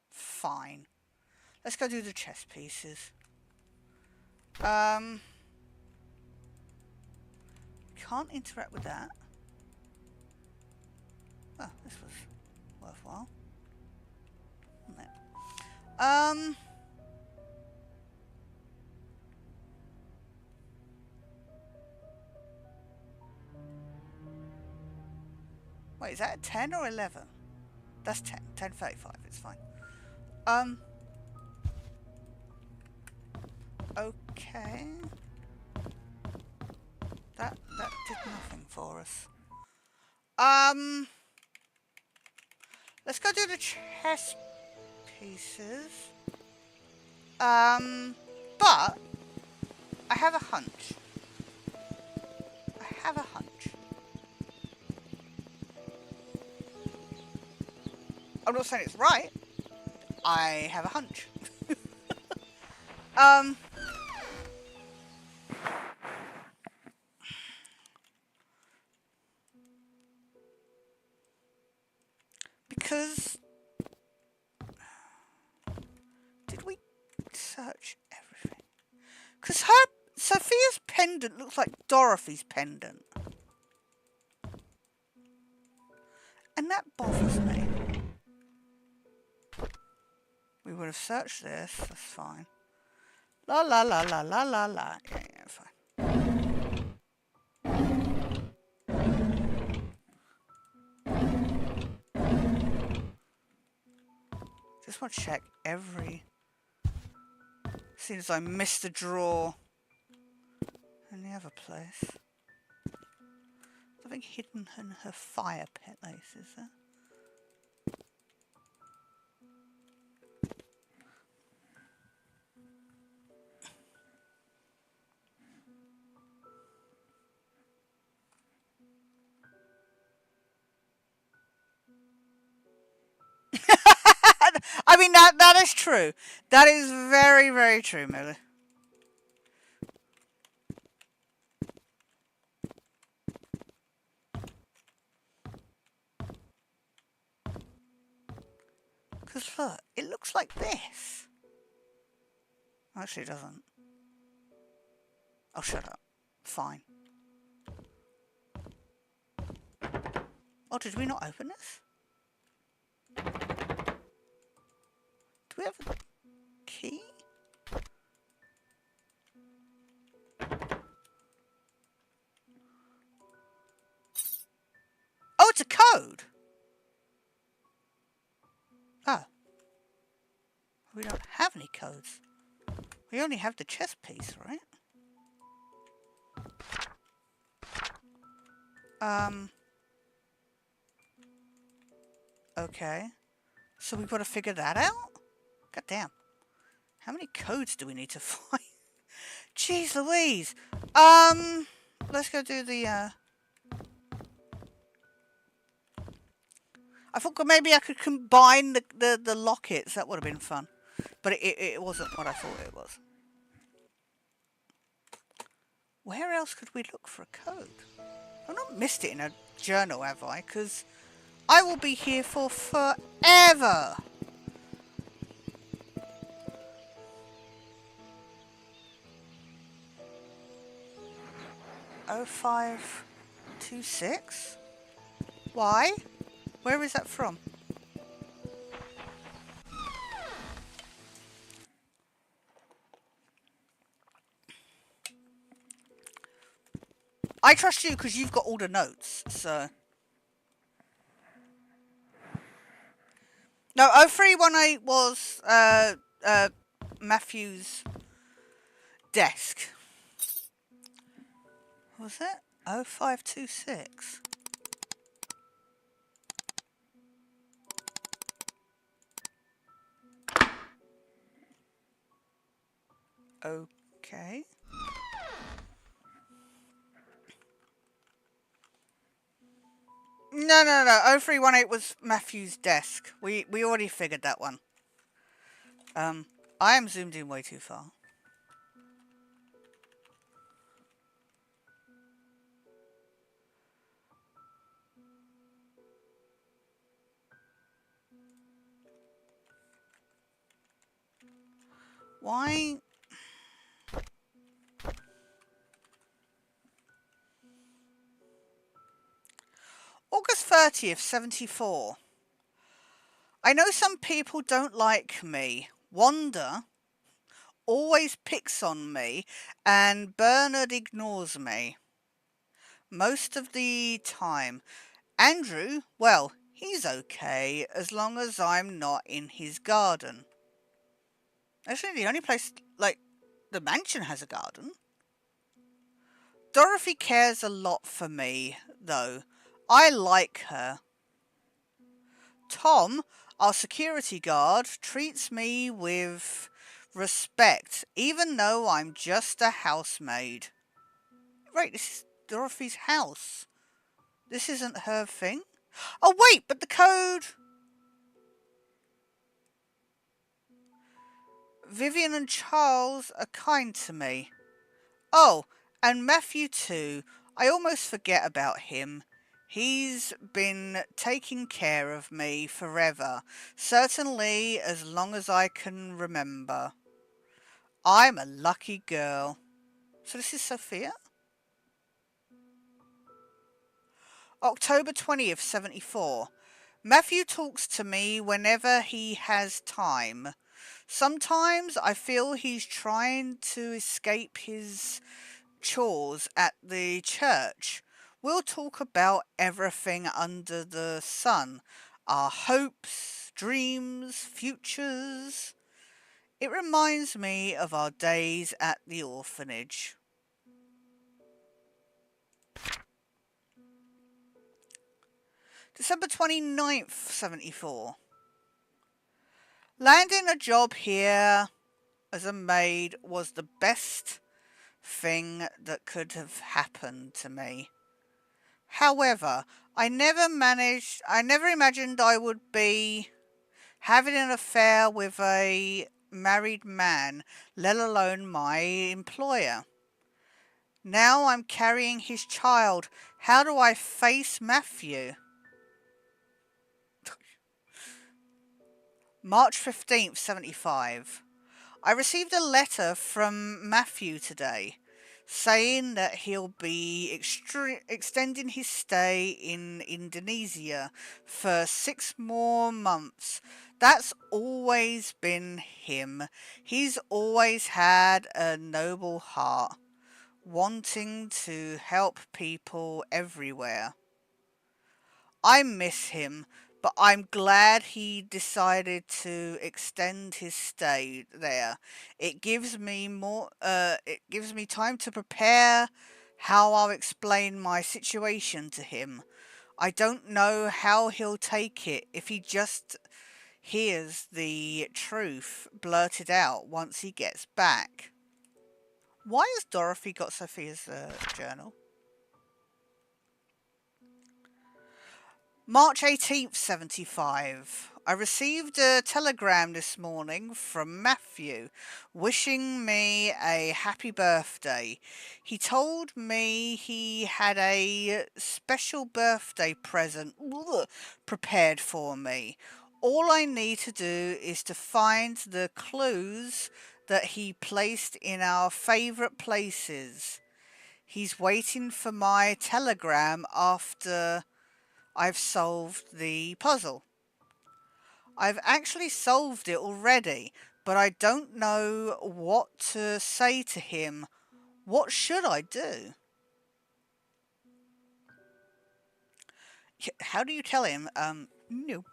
Speaker 1: Fine. Let's go do the chess pieces. Can't interact with that. Oh, this was worthwhile. No. Wait, is that a 10 or 11? That's 10. 10:35, it's fine. Okay. That did nothing for us. Let's go do the chess pieces. But I have a hunch. I'm not saying it's right. I have a hunch. Because did we search everything? Because Sophia's pendant looks like Dorothy's pendant. And that bothers me. We would have searched this, that's fine. La la la la la la la. Yeah, fine. Just want to check every... As soon as I missed a drawer in the other place. Something hidden in her fire place, is there? I mean, that is true. That is very, very true, Millie. Because look, it looks like this. Actually, it doesn't. Oh, shut up. Fine. Oh, did we not open this? Do we have a key? Oh, it's a code! Oh. We don't have any codes. We only have the chess piece, right? Okay. So we've got to figure that out? God damn. How many codes do we need to find? Jeez Louise. Let's go do the, I thought maybe I could combine the lockets. That would have been fun. But it wasn't what I thought it was. Where else could we look for a code? I've not missed it in a journal, have I? Because I will be here for forever. Oh 0526? Why? Where is that from? I trust you because you've got all the notes, so... No, 0318 was Matthew's desk. Was it? 0526. Okay. No. 0318 was Matthew's desk. We already figured that one. I am zoomed in way too far. Why? August 30th, 74. I know some people don't like me. Wanda always picks on me, and Bernard ignores me. Most of the time. Andrew, well, he's okay as long as I'm not in his garden. Actually, the only place, like, The mansion has a garden. Dorothy cares a lot for me, though. I like her. Tom, our security guard, treats me with respect, even though I'm just a housemaid. Right, this is Dorothy's house. This isn't her thing. Oh, wait, but the code... Vivian and Charles are kind to me. Oh, and Matthew too. I almost forget about him. He's been taking care of me forever, certainly as long as I can remember. I'm a lucky girl. So this is Sophia? October 20th, 74. Matthew talks to me whenever he has time. Sometimes I feel he's trying to escape his chores at the church. We'll talk about everything under the sun. Our hopes, dreams, futures. It reminds me of our days at the orphanage. December 29th, 74. Landing a job here as a maid was the best thing that could have happened to me. However, I never imagined I would be having an affair with a married man, let alone my employer. Now I'm carrying his child. How do I face Matthew? March 15th, 75. I received a letter from Matthew today saying that he'll be extending his stay in Indonesia for 6 more months. That's always been him. He's always had a noble heart, wanting to help people everywhere. I miss him, but I'm glad he decided to extend his stay there. It gives me time to prepare how I'll explain my situation to him. I don't know how he'll take it if he just hears the truth blurted out once he gets back. Why has Dorothy got Sophia's journal? March 18th, 75. I received a telegram this morning from Matthew wishing me a happy birthday. He told me he had a special birthday present prepared for me. All I need to do is to find the clues that he placed in our favourite places. He's waiting for my telegram after I've solved the puzzle. I've actually solved it already, but I don't know what to say to him. What should I do? How do you tell him? No.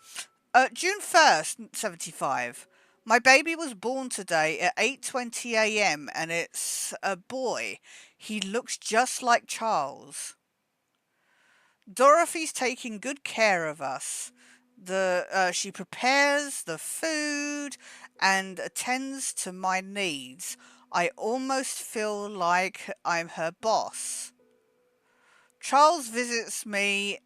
Speaker 1: June 1st, 75. My baby was born today at 8:20 a.m. and it's a boy. He looks just like Charles. Dorothy's taking good care of us. She prepares the food and attends to my needs. I almost feel like I'm her boss. Charles visits me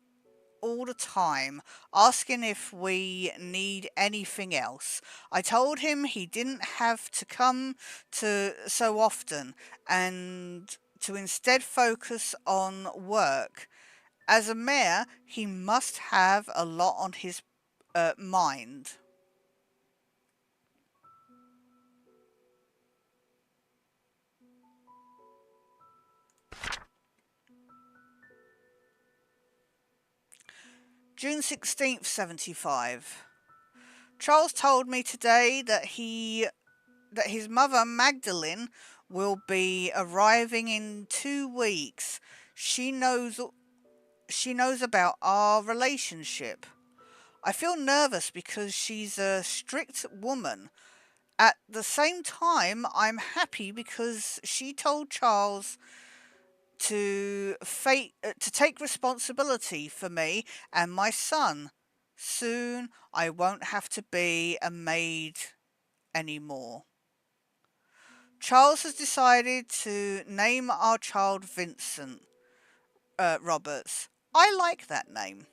Speaker 1: all the time, asking if we need anything else. I told him he didn't have to come to so often and to instead focus on work. As a mayor, he must have a lot on his mind. June 16th, 75. Charles told me today that his mother Magdalene will be arriving in 2 weeks. She knows about our relationship. I feel nervous because she's a strict woman At the same time, I'm happy because she told Charles to take responsibility for me and my son. Soon I won't have to be a maid anymore. Charles has decided to name our child Vincent Roberts. I like that name.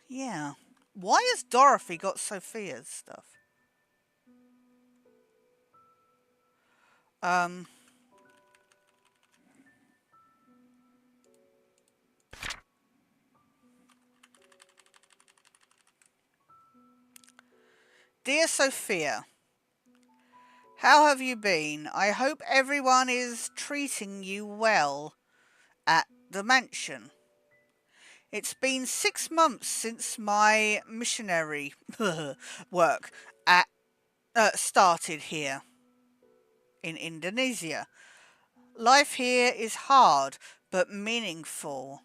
Speaker 1: Yeah. Why has Dorothy got Sophia's stuff? Um, Dear Sophia, how have you been? I hope everyone is treating you well at the mansion. It's been 6 months since my missionary work at started here in Indonesia. Life here is hard but meaningful.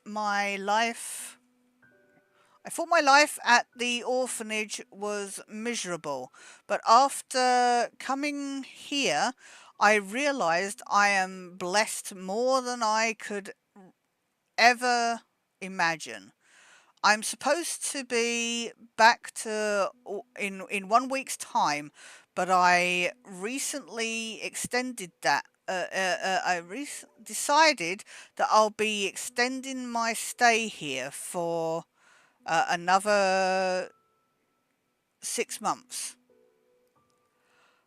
Speaker 1: My life I thought my life at the orphanage was miserable, but after coming here, I realized I am blessed more than I could ever imagine. I'm supposed to be back to in 1 week's time, but I recently extended that. Decided that I'll be extending my stay here for another 6 months.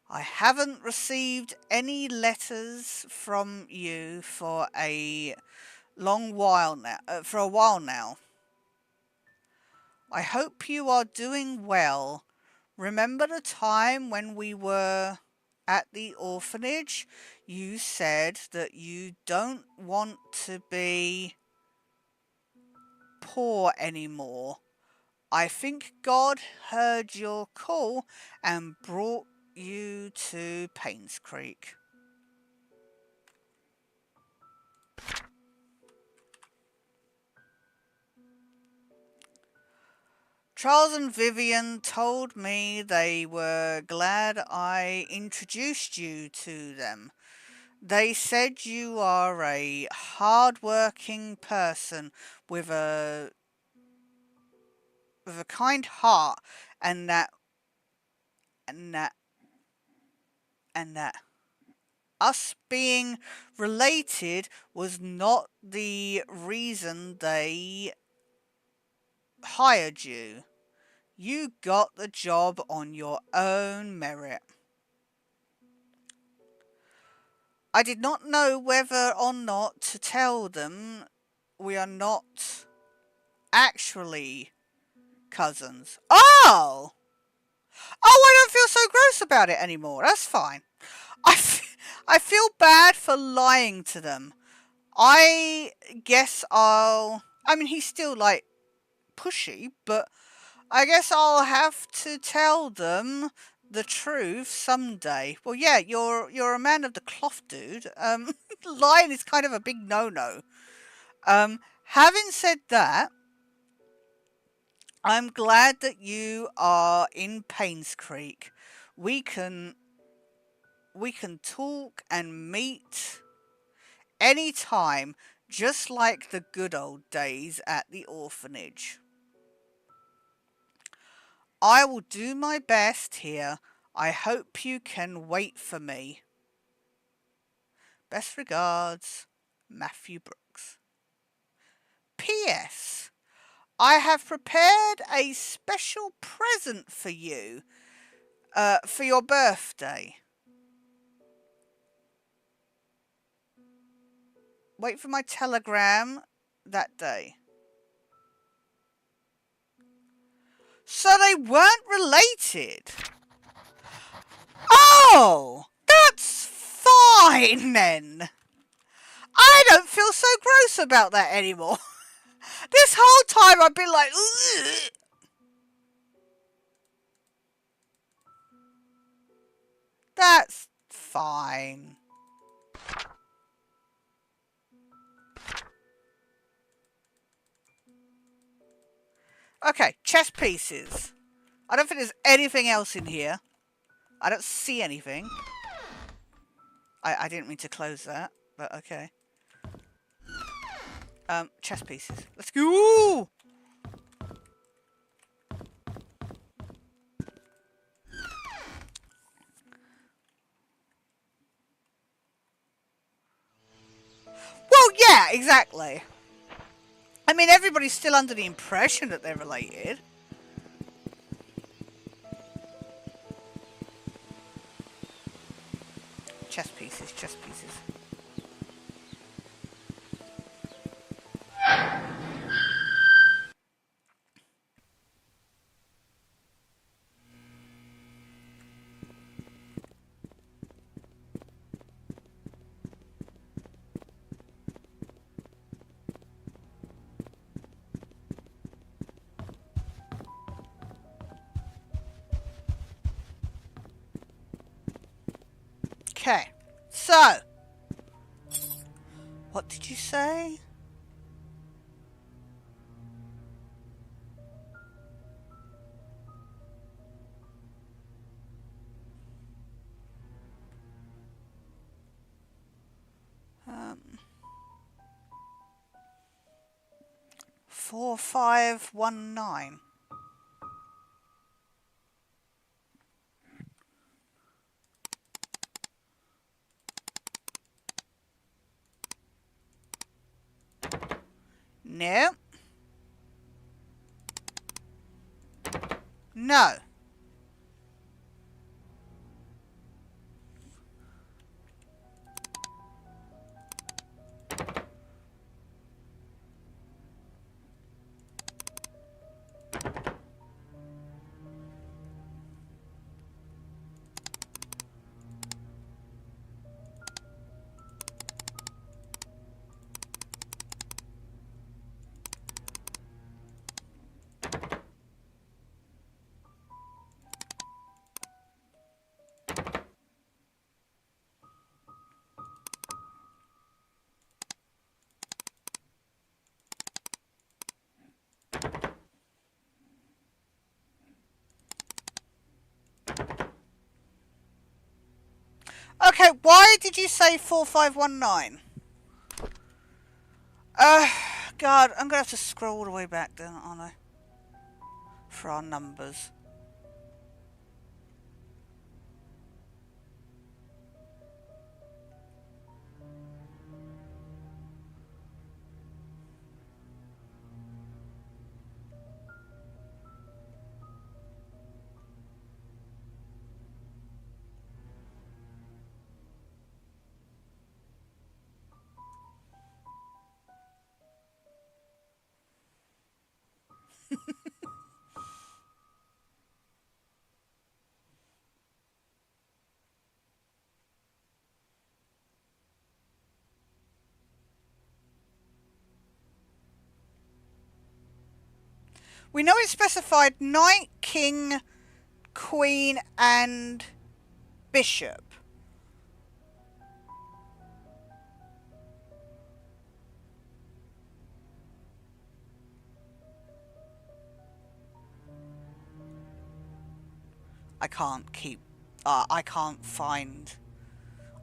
Speaker 1: I haven't received any letters from you for a long while now. For a while now. I hope you are doing well. Remember the time when we were at the orphanage? You said that you don't want to be poor anymore. I think God heard your call and brought you to Painscreek. Charles and Vivian told me they were glad I introduced you to them. They said you are a hard-working person with a kind heart, and and that and that us being related was not the reason they hired you. You got the job on your own merit. I did not know whether or not to tell them we are not actually cousins. Oh! Oh, I don't feel so gross about it anymore. That's fine. I feel bad for lying to them. I guess I mean, he's still like pushy, but I guess I'll have to tell them the truth someday. Well, yeah, you're a man of the cloth, dude. Lying is kind of a big no-no. Having said that, I'm glad that you are in Painscreek. We can we can talk and meet anytime, just like the good old days at the orphanage. I will do my best here. I hope you can wait for me. Best regards, Matthew Brooks. P.S. I have prepared a special present for you for your birthday. Wait for my telegram that day. So they weren't related. Oh, that's fine then. I don't feel so gross about that anymore. This whole time I've been like, ugh. That's fine. Okay, chess pieces. I don't think there's anything else in here. I don't see anything. I didn't mean to close that, but okay. Chess pieces. Let's go! Ooh! Well, yeah, exactly. I mean, everybody's still under the impression that they're related. Chess pieces, chess pieces. Okay, so. What did you say? Um, 4519. No. No. Okay, why did you say 4519? God, I'm gonna have to scroll all the way back then, aren't I? For our numbers. We know it specified knight, king, queen, and bishop. I can't keep... I can't find...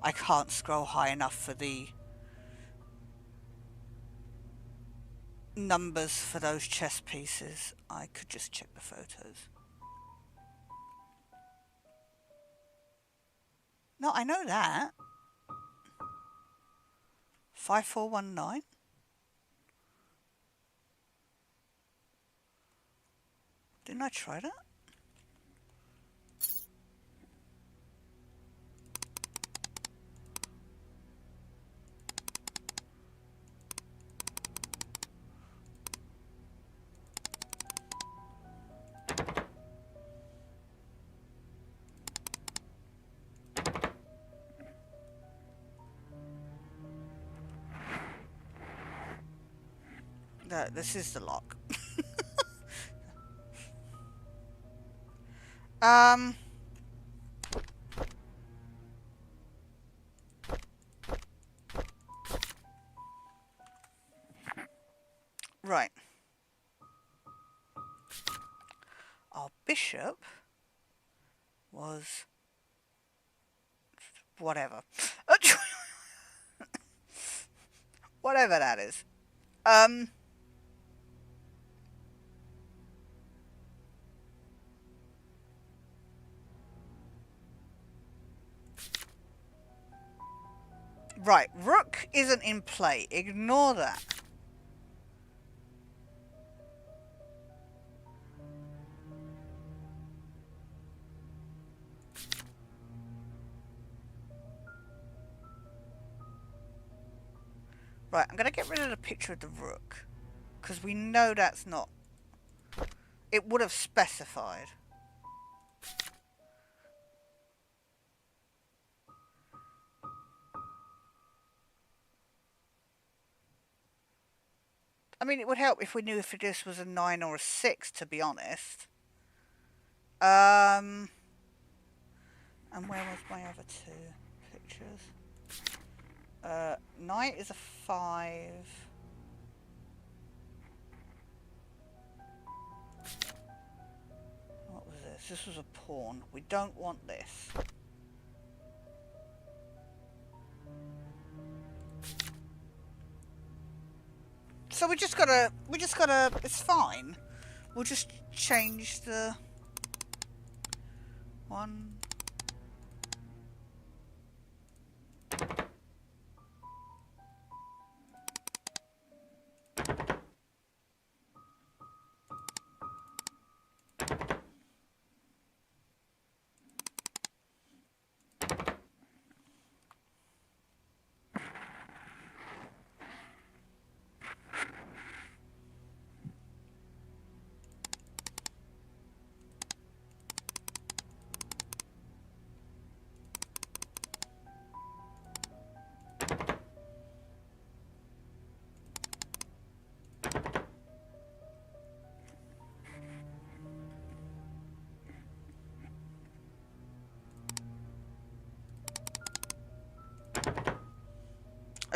Speaker 1: I can't scroll high enough for the numbers for those chess pieces. I could just check the photos. No, I know that. 5419? Didn't I try that? No, this is the lock. Right. bishop was whatever. Whatever that is. Right, rook isn't in play. Ignore that. Right, I'm going to get rid of the picture of the rook. Because we know that's not... It would have specified. I mean, it would help if we knew if this was a 9 or a 6, to be honest. And where was my other two pictures? Knight is a 5. What was this? This was a pawn. We don't want this. So we just gotta, it's fine. We'll just change the 1.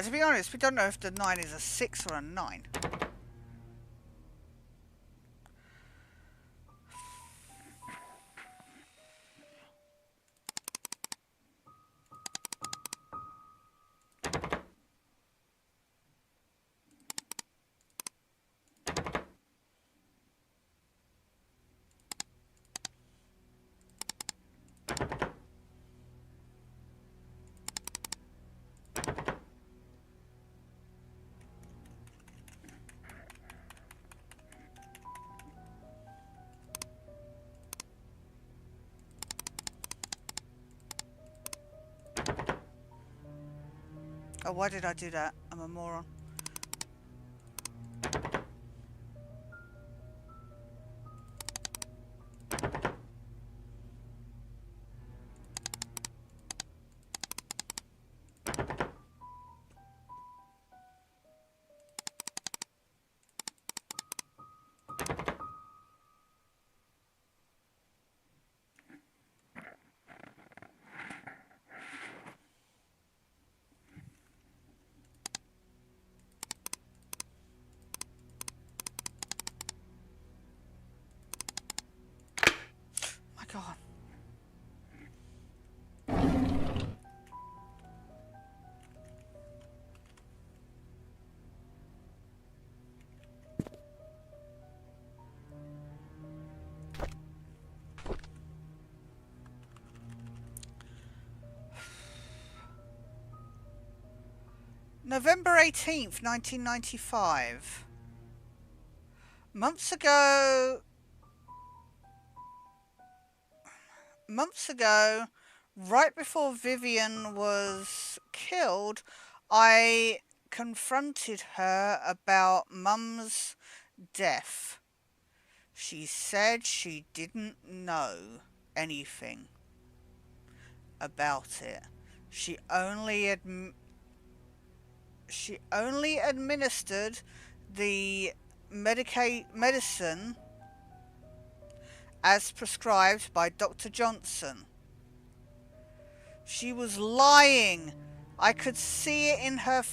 Speaker 1: To be honest, we don't know if the 9 is a 6 or a 9. Oh, why did I do that? I'm a moron. My God. November 18th, 1995. Months ago, right before Vivian was killed, I confronted her about Mum's death. She said she didn't know anything about it. She only administered the medicine as prescribed by Dr. Johnson. She was lying. I could see it in her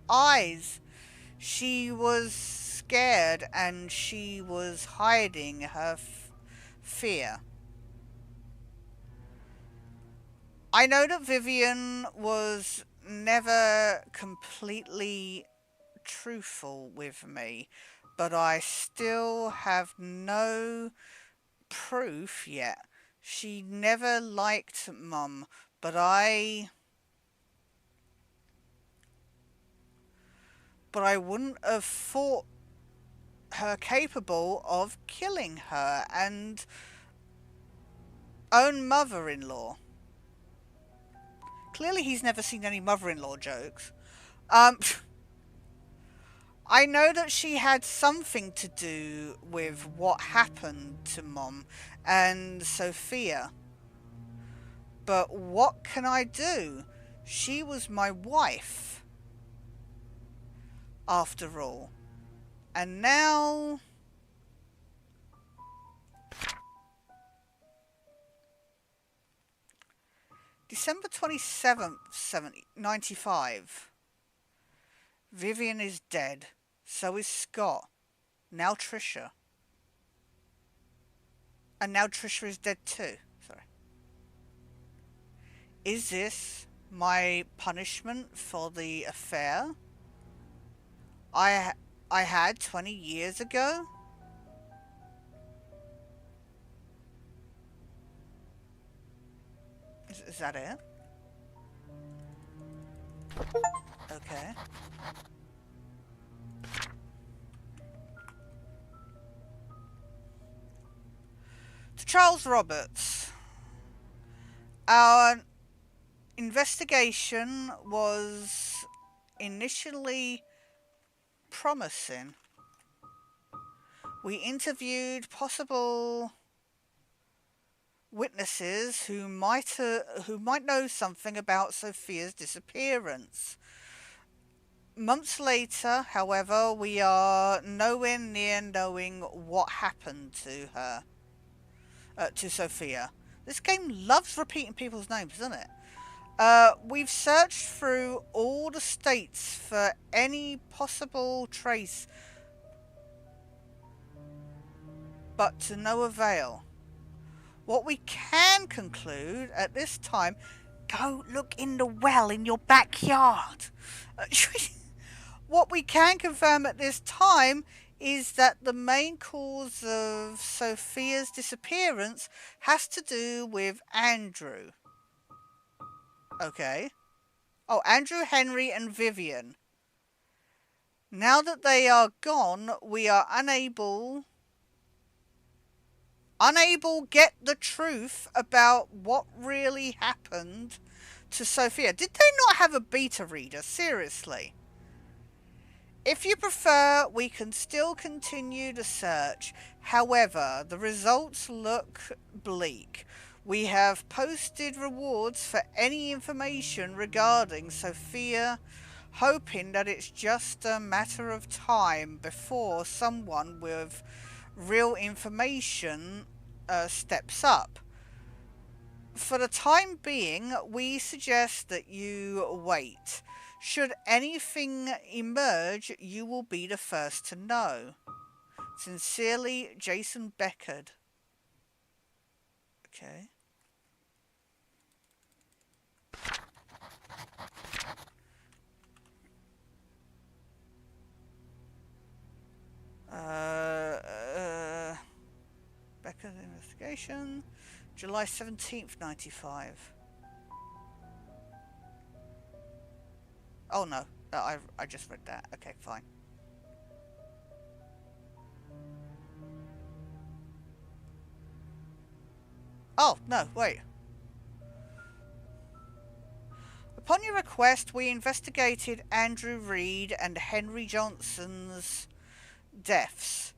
Speaker 1: eyes. She was scared and she was hiding her fear. I know that Vivian was never completely truthful with me, but I still have no proof yet. She never liked Mum, but I wouldn't have thought her capable of killing her and own mother-in-law. Clearly he's never seen any mother-in-law jokes. Um, I know that she had something to do with what happened to Mom and Sophia. But what can I do? She was my wife, after all. And now... December 27th, 95. Vivian is dead. So is Scott. Now Trisha. And now Trisha is dead too. Sorry. Is this my punishment for the affair I had 20 years ago? Is that it? Okay. To Charles Roberts. Our investigation was initially promising. We interviewed possible witnesses who might know something about Sophia's disappearance. Months later, however, we are nowhere near knowing what happened to her, to Sophia. This game loves repeating people's names, doesn't it? We've searched through all the states for any possible trace, but to no avail. What we can conclude at this time, go look in the well in your backyard. What we can confirm at this time is that the main cause of Sophia's disappearance has to do with Andrew. Okay. Oh, Andrew, Henry, and Vivian. Now that they are gone, we are unable get the truth about what really happened to Sophia. Did they not have a beta reader? Seriously. If you prefer, we can still continue the search. However, the results look bleak. We have posted rewards for any information regarding Sophia, hoping that it's just a matter of time before someone with real information steps up. For the time being, we suggest that you wait. Should anything emerge, you will be the first to know. Sincerely, Jason Beckard. Okay. Beckard investigation. July 17th, 95. Oh no, I just read that. Okay, fine. Oh, no, wait. Upon your request, we investigated Andrew Reed and Henry Johnson's deaths.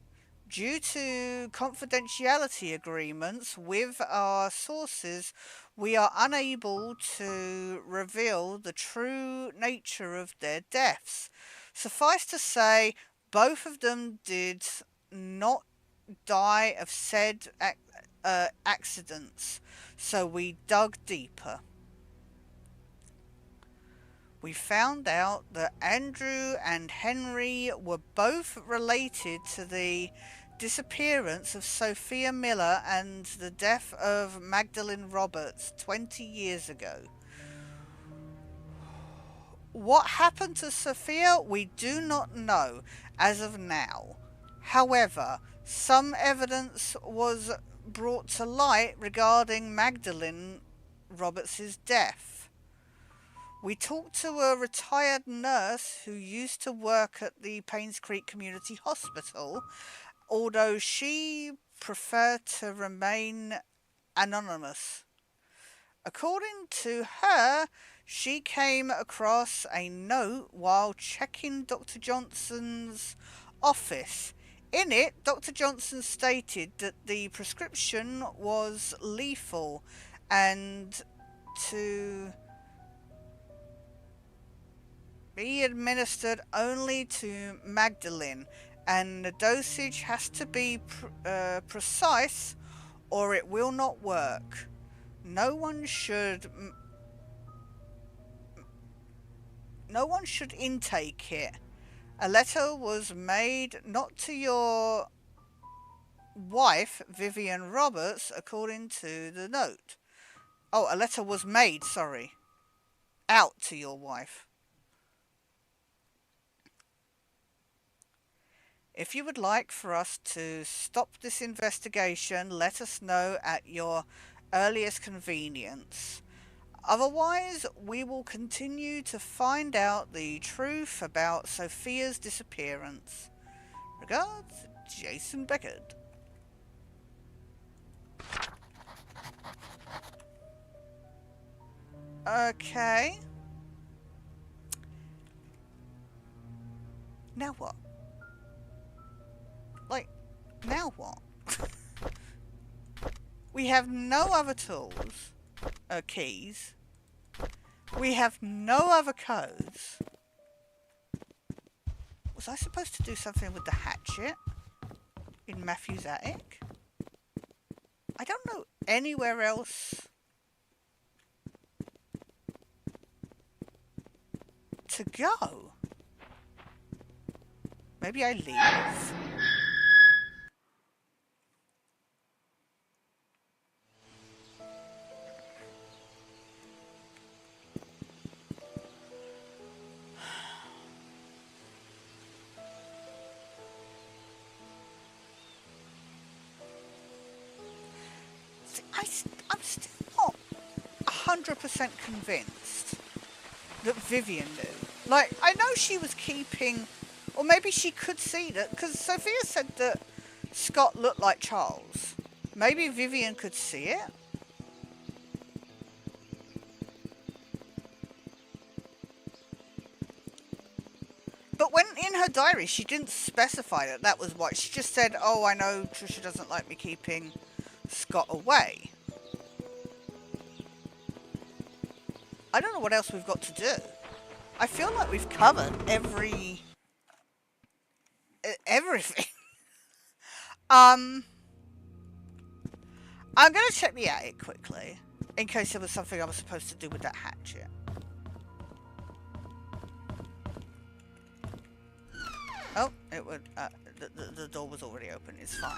Speaker 1: Due to confidentiality agreements with our sources, we are unable to reveal the true nature of their deaths. Suffice to say, both of them did not die of said accidents, so we dug deeper. We found out that Andrew and Henry were both related to the disappearance of Sophia Miller and the death of Magdalene Roberts 20 years ago. What happened to Sophia, we do not know as of now. However, some evidence was brought to light regarding Magdalene Roberts' death. We talked to a retired nurse who used to work at the Painscreek Community Hospital, although she preferred to remain anonymous. According to her, she came across a note while checking Dr. Johnson's office. In it, Dr. Johnson stated that the prescription was lethal and to be administered only to Magdalene, and the dosage has to be precise or it will not work. No one should intake it. A letter was made not to your wife, Vivian Roberts, according to the note. Oh, a letter was made, sorry. Out to your wife. If you would like for us to stop this investigation, let us know at your earliest convenience. Otherwise, we will continue to find out the truth about Sophia's disappearance. Regards, Jason Beckett. Okay. Now what? Now what? We have no other tools. Keys. We have no other codes. Was I supposed to do something with the hatchet in Matthew's attic? I don't know anywhere else to go. Maybe I leave. I'm still not 100% convinced that Vivian knew. Like, I know she was keeping, or maybe she could see that, because Sophia said that Scott looked like Charles. Maybe Vivian could see it. But when in her diary, she didn't specify that that was what. She just said, oh, I know Trisha doesn't like me keeping Scott away. I don't know what else we've got to do. I feel like we've covered everything. I'm going to check the attic quickly, in case there was something I was supposed to do with that hatchet. Oh, it would. The door was already open. It's fine.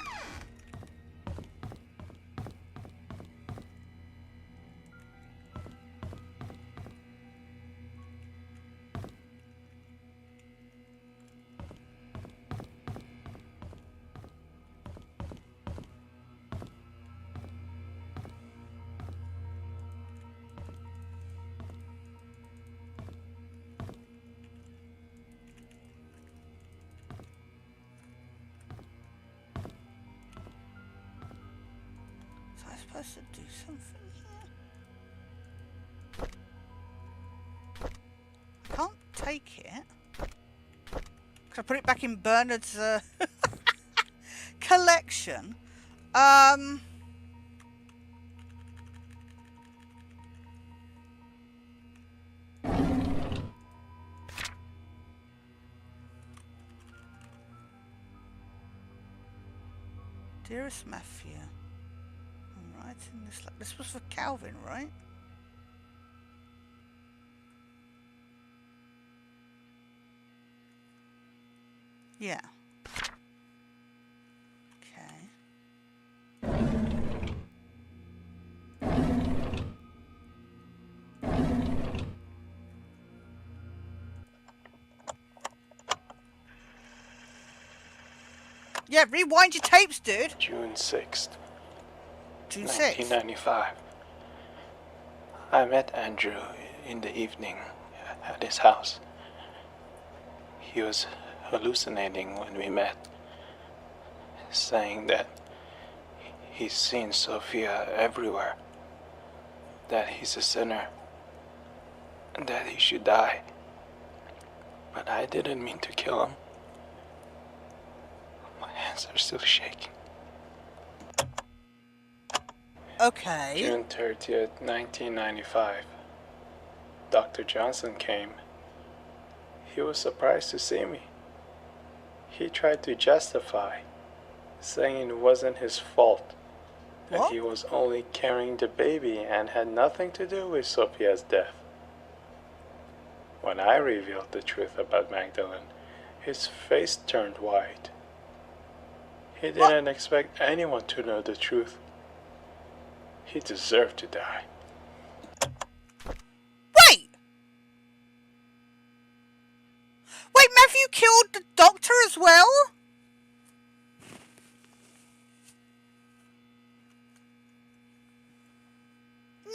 Speaker 1: Supposed to do something here. Can't take it. Can I put it back in Bernard's collection? Dearest Matthew, I'm writing this. This was for Calvin, right? Yeah. Yeah, rewind your tapes, dude.
Speaker 2: June 6th,
Speaker 1: June 6th.
Speaker 2: 1995. I met Andrew in the evening at his house. He was hallucinating when we met, saying that he's seen Sophia everywhere, that he's a sinner, and that he should die. But I didn't mean to kill him. My hands are still shaking.
Speaker 1: Okay.
Speaker 2: June 30th, 1995. Dr. Johnson came. He was surprised to see me. He tried to justify, saying it wasn't his fault, that he was only carrying the baby and had nothing to do with Sophia's death. When I revealed the truth about Magdalene, his face turned white. He didn't expect anyone to know the truth. He deserved to die.
Speaker 1: Wait! Wait, Matthew killed the doctor as well?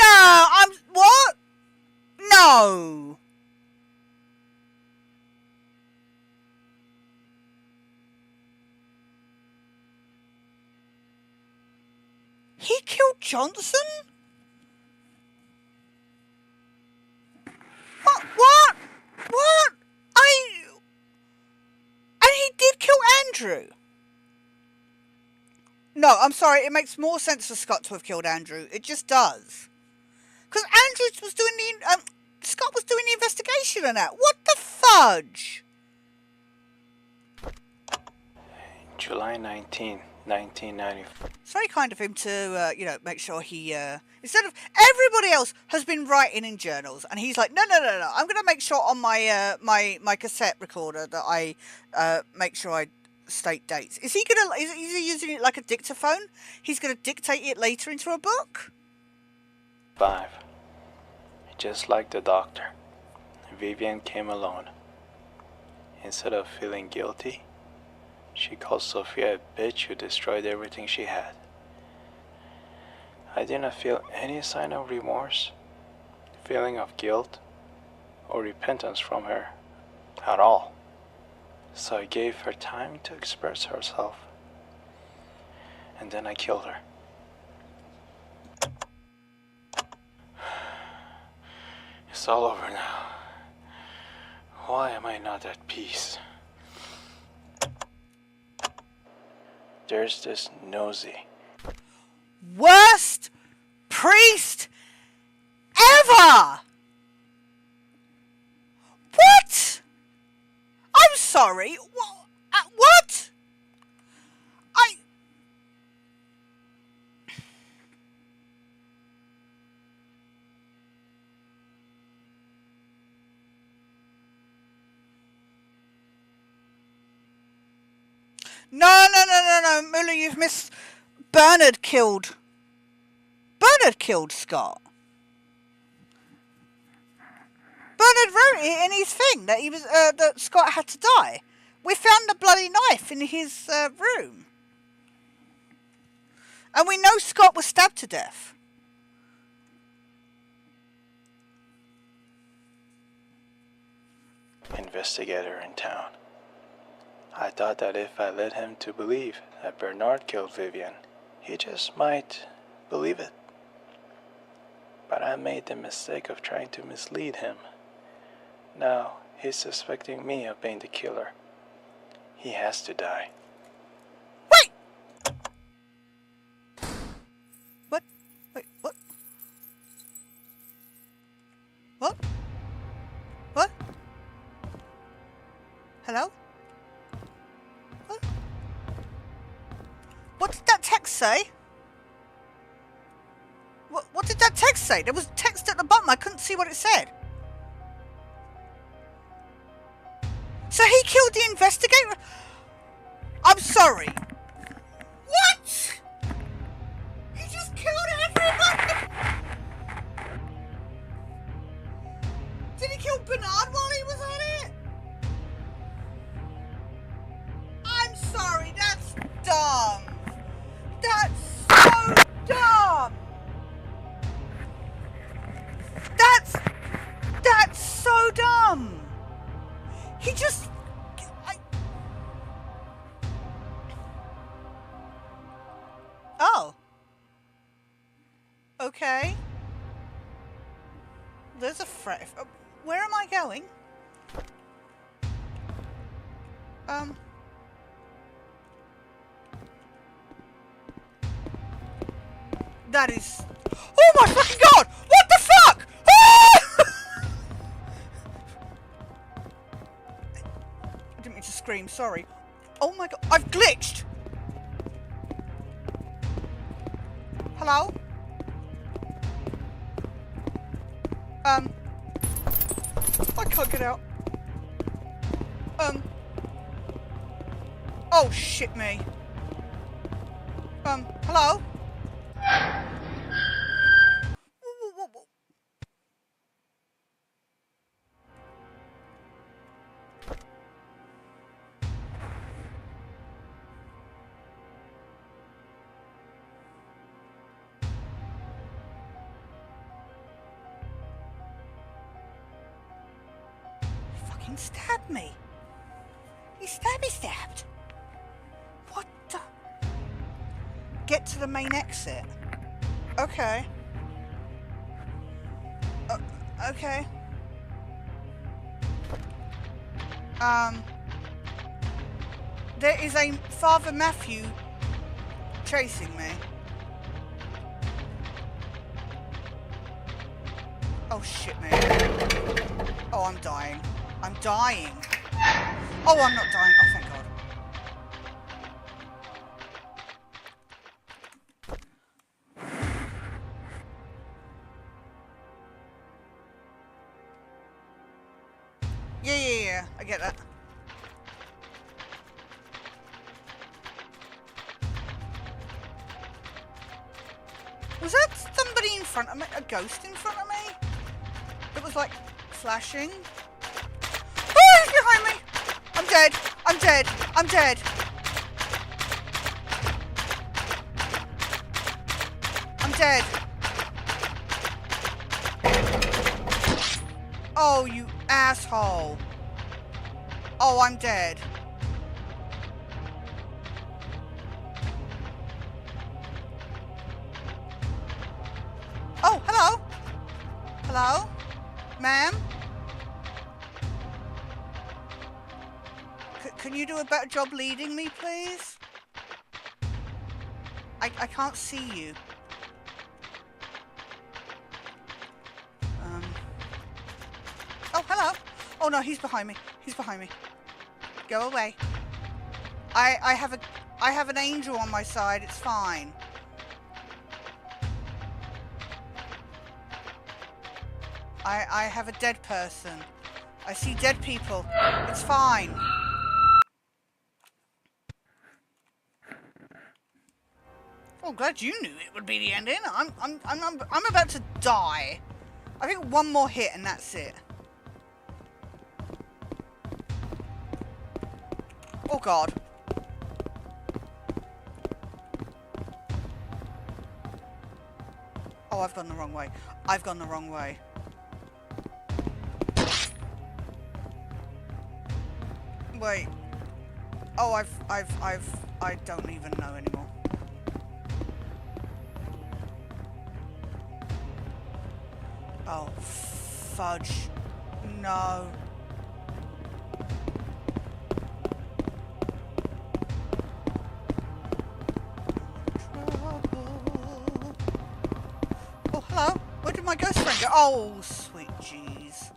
Speaker 1: No, what? No. He killed Johnson? What? And he did kill Andrew? No, I'm sorry, it makes more sense for Scott to have killed Andrew. It just does. Because Andrew was doing Scott was doing the investigation and that. What the fudge?
Speaker 2: July 19, 1994.
Speaker 1: It's very kind of him to, make sure he, instead of everybody else has been writing in journals, and he's like, no, I'm going to make sure on my, my cassette recorder that I, make sure I state dates. Is he using it like a dictaphone? He's going to dictate it later into a book?
Speaker 2: 5. Just like the doctor, Vivian came alone. Instead of feeling guilty, she called Sophia a bitch who destroyed everything she had. I didn't feel any sign of remorse, feeling of guilt, or repentance from her at all. So I gave her time to express herself. And then I killed her. It's all over now. Why am I not at peace? There's this nosy.
Speaker 1: Worst priest ever! What? I'm sorry. What? No, Muller, you've missed. Bernard killed Scott. Bernard wrote it in his thing that he was that Scott had to die. We found the bloody knife in his room, and we know Scott was stabbed to death.
Speaker 2: Investigator in town. I thought that if I led him to believe that Bernard killed Vivian, he just might believe it. But I made the mistake of trying to mislead him. Now he's suspecting me of being the killer. He has to die.
Speaker 1: Wait! What? Wait, what? What? What? Hello? What did that text say? What did that text say? There was text at the bottom. I couldn't see what it said. So he killed the investigator? I'm sorry. What? He just killed everybody? Did he kill Bernard while he was on it? I'm sorry, that's... There's a threat. Where am I going? That is... Oh my fucking god! What the fuck? Ah! I didn't mean to scream, sorry. Oh my god, I've glitched! Hello? I can't get out. Oh shit me. Hello? He stabbed me. He stabbed. What the? Get to the main exit. Okay. Okay. There is a Father Matthew chasing me. Oh shit, man. Oh, I'm dying. I'm dying. Oh, I'm not dying. Oh, thank God. Yeah. I get that. Was that somebody in front of me? A ghost in front of me? It was like flashing. Oh, he's behind me! I'm dead. I'm dead. Oh, you asshole. Oh, I'm dead. Oh, hello. Hello? Ma'am? Can you do a better job leading me, please? I can't see you. Oh, hello. Oh no, he's behind me. Go away. I have an angel on my side. It's fine. I have a dead person. I see dead people. It's fine. Oh, glad you knew it would be the ending. I'm about to die. I think one more hit and that's it. Oh God. Oh, I've gone the wrong way. Wait. Oh, I don't even know anymore. Oh, fudge. No. Oh, hello. Where did my ghost friend go? Oh, sweet jeez.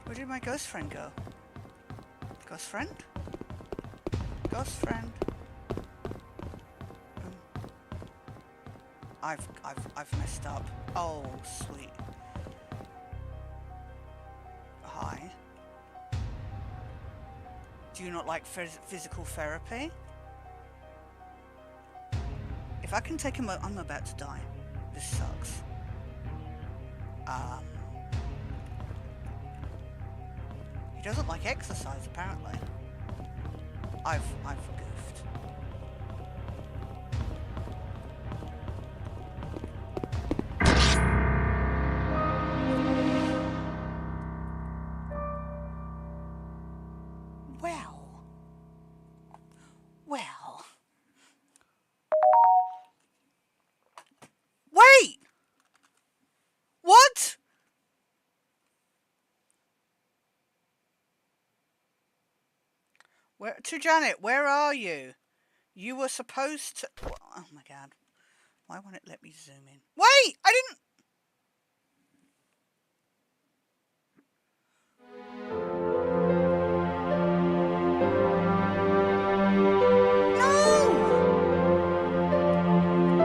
Speaker 1: Where did my ghost friend go? Ghost friend? Ghost friend? I've messed up. Oh, sweet. Hi. Do you not like physical therapy? If I can take him, I'm about to die. This sucks. He doesn't like exercise, apparently. I've goofed. Well. Where to Janet? Where are you? You were supposed to. Oh my god! Why won't it let me zoom in? Wait! I didn't.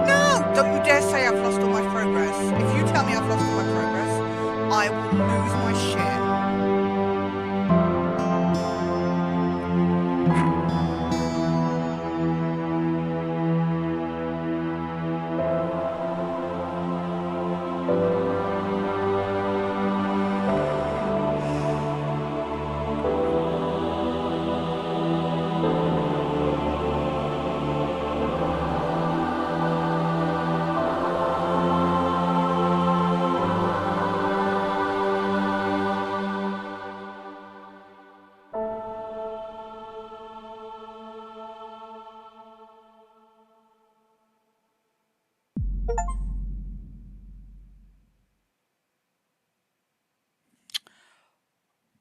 Speaker 1: No! Don't you dare say I've lost all my progress. If you tell me I've lost all my progress, I will lose my shit.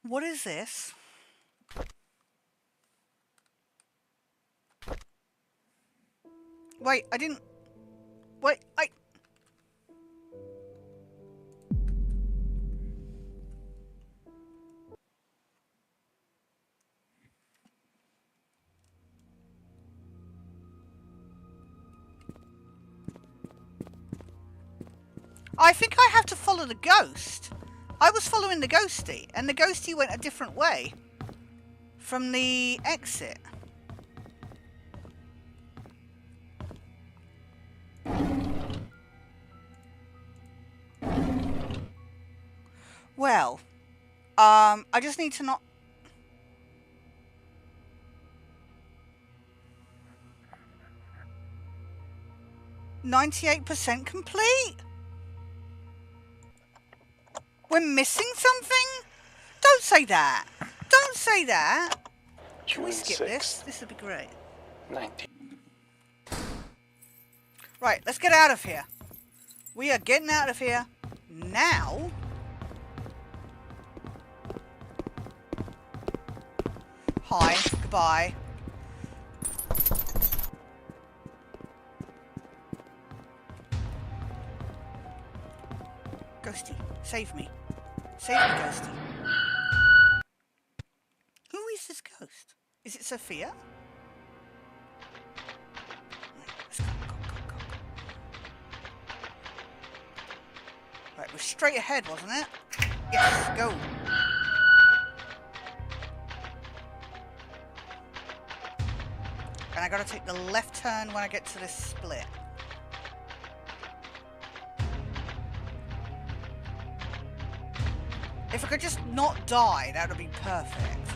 Speaker 1: What is this? Wait, I didn't. Wait, I think I have to follow the ghost. I was following the ghosty, and the ghosty went a different way from the exit. Well, I just need to not. 98% complete? We're missing something? Don't say that. Don't say that. Can we skip this? This would be great.
Speaker 2: 19.
Speaker 1: Right, let's get out of here. We are getting out of here now. Hi, goodbye. Ghosty, save me. Save me, Ghosty. Who is this ghost? Is it Sophia? Let's go. Right, we're straight ahead, wasn't it? Yes, go. And I gotta take the left turn when I get to this split. If I could just not die, that would be perfect.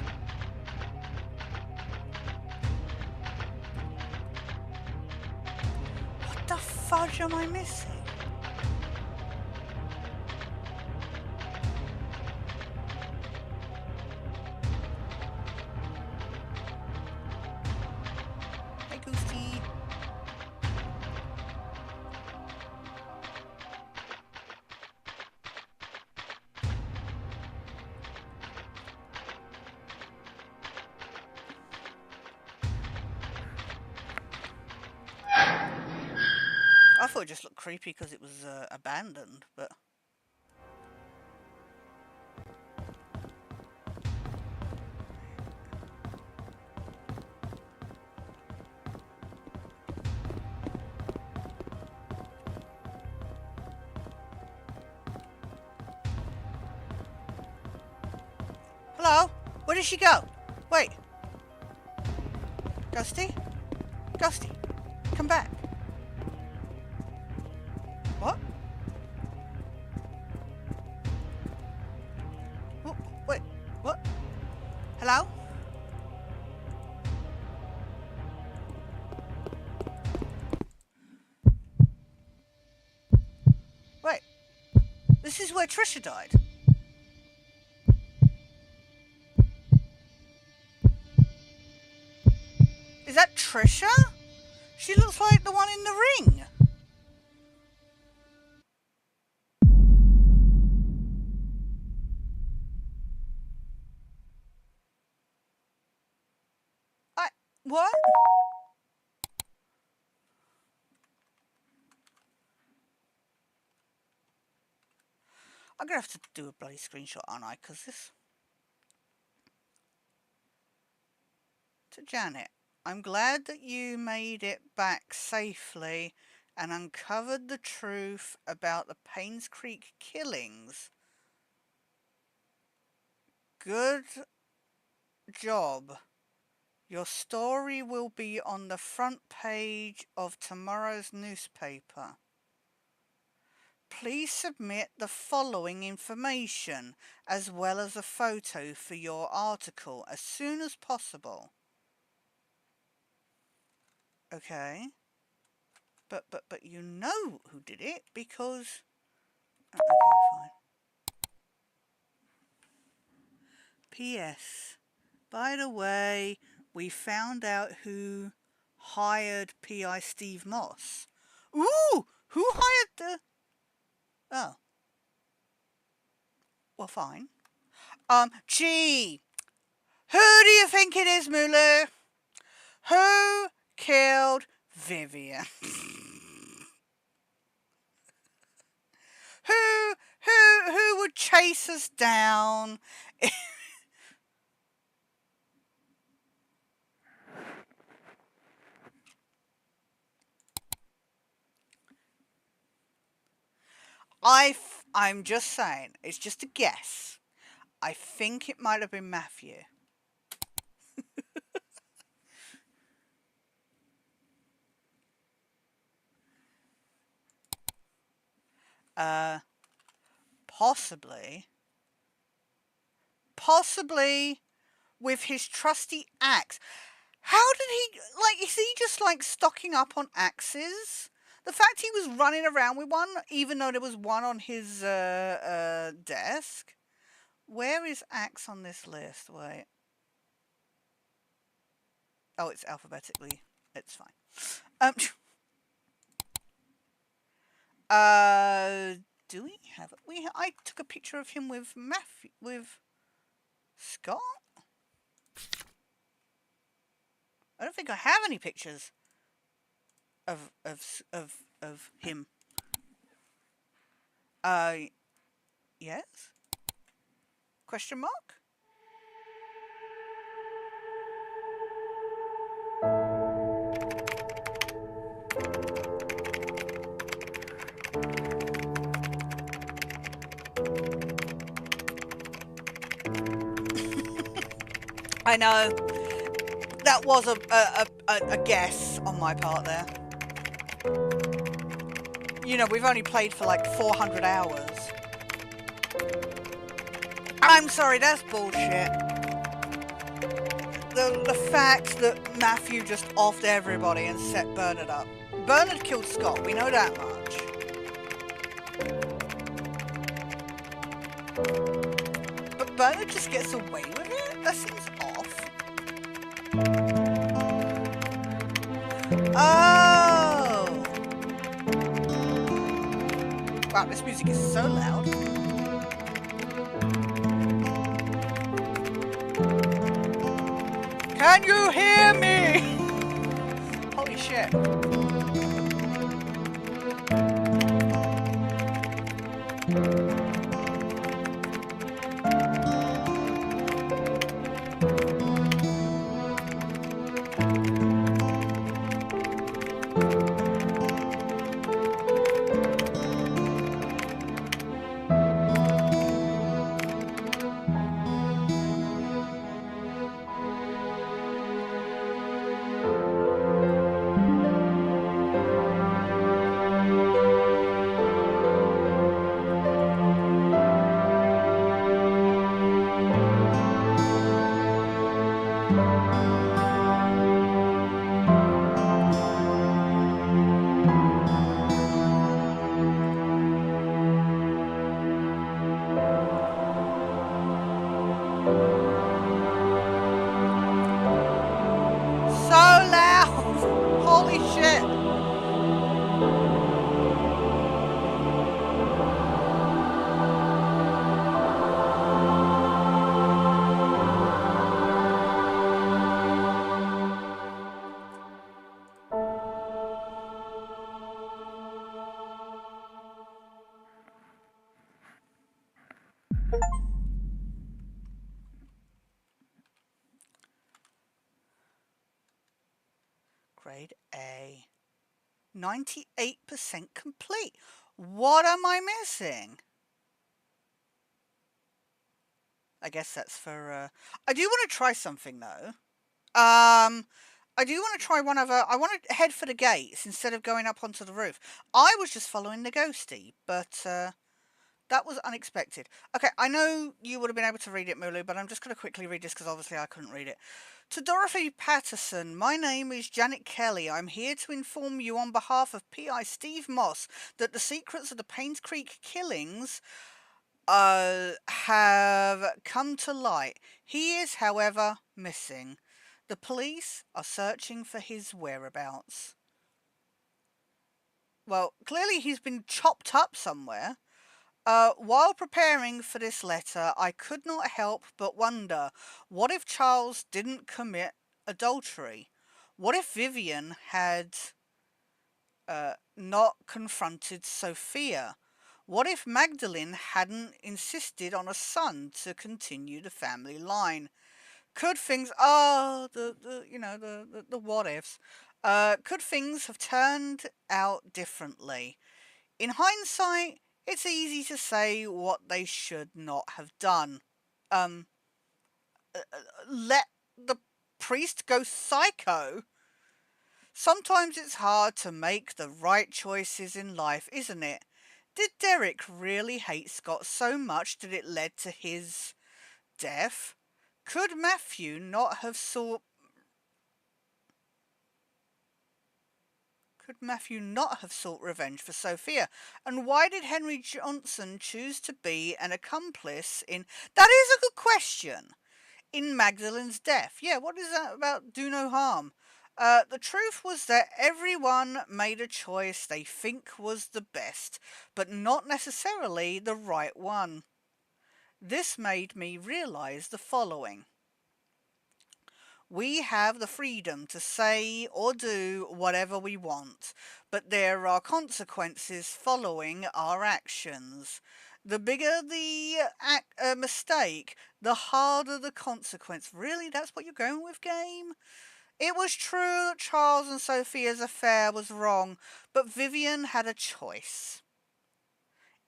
Speaker 1: What the fudge am I missing? Hey, Goosey. I thought it just looked creepy because it was abandoned, but... Hello? Where did she go? Wait. Ghosty? Ghosty, come back. What? Wait, what? Hello? Wait. This is where Trisha died. Is that Trisha? She looks like the one in the ring. What? I'm gonna have to do a bloody screenshot, aren't I? Because this... To Janet. I'm glad that you made it back safely and uncovered the truth about the Painscreek killings. Good job. Your story will be on the front page of tomorrow's newspaper. Please submit the following information as well as a photo for your article as soon as possible. Okay. But you know who did it because... Okay, fine. P.S. By the way, we found out who hired P.I. Steve Moss. Ooh! Who hired the... Oh. Well, fine. Gee! Who do you think it is, Mulu? Who killed Vivian? Who would chase us down? I'm just saying, it's just a guess. I think it might have been Matthew. Possibly with his trusty axe. How did he, like, is he just like stocking up on axes? The fact he was running around with one, even though there was one on his desk. Where is axe on this list? Wait. Oh, it's alphabetically. It's fine. Do we have it? I took a picture of him with Matthew, with Scott. I don't think I have any pictures of him. Yes? Question mark? I know. That was a guess on my part there. You know, we've only played for like 400 hours. I'm sorry, that's bullshit. The fact that Matthew just offed everybody and set Bernard up. Bernard killed Scott, we know that much. But Bernard just gets away with it? That seems off. Oh! Wow, this music is so loud. Can you hear me? Holy shit. Grade A. 98% complete. What am I missing? I guess that's for, I do want to try something, though. I do want to try one of I want to head for the gates instead of going up onto the roof. I was just following the ghosty, but, that was unexpected. Okay, I know you would have been able to read it, Mulu, but I'm just going to quickly read this because obviously I couldn't read it. To Dorothy Patterson, my name is Janet Kelly. I'm here to inform you on behalf of P.I. Steve Moss that the secrets of the Painscreek killings have come to light. He is, however, missing. The police are searching for his whereabouts. Well, clearly he's been chopped up somewhere. While preparing for this letter, I could not help but wonder, what if Charles didn't commit adultery? What if Vivian had not confronted Sophia? What if Magdalene hadn't insisted on a son to continue the family line? Could things, the what ifs, could things have turned out differently? In hindsight, it's easy to say what they should not have done. Let the priest go psycho? Sometimes it's hard to make the right choices in life, isn't it? Did Derek really hate Scott so much that it led to his death? Could Matthew not have sought revenge for Sophia? And why did Henry Johnson choose to be an accomplice in... That is a good question. In Magdalene's death. Yeah, what is that about do no harm? The truth was that everyone made a choice they think was the best, but not necessarily the right one. This made me realize the following. We have the freedom to say or do whatever we want, but there are consequences following our actions. The bigger the mistake, the harder the consequence. Really? That's what you're going with, game? It was true that Charles and Sophia's affair was wrong, but Vivian had a choice.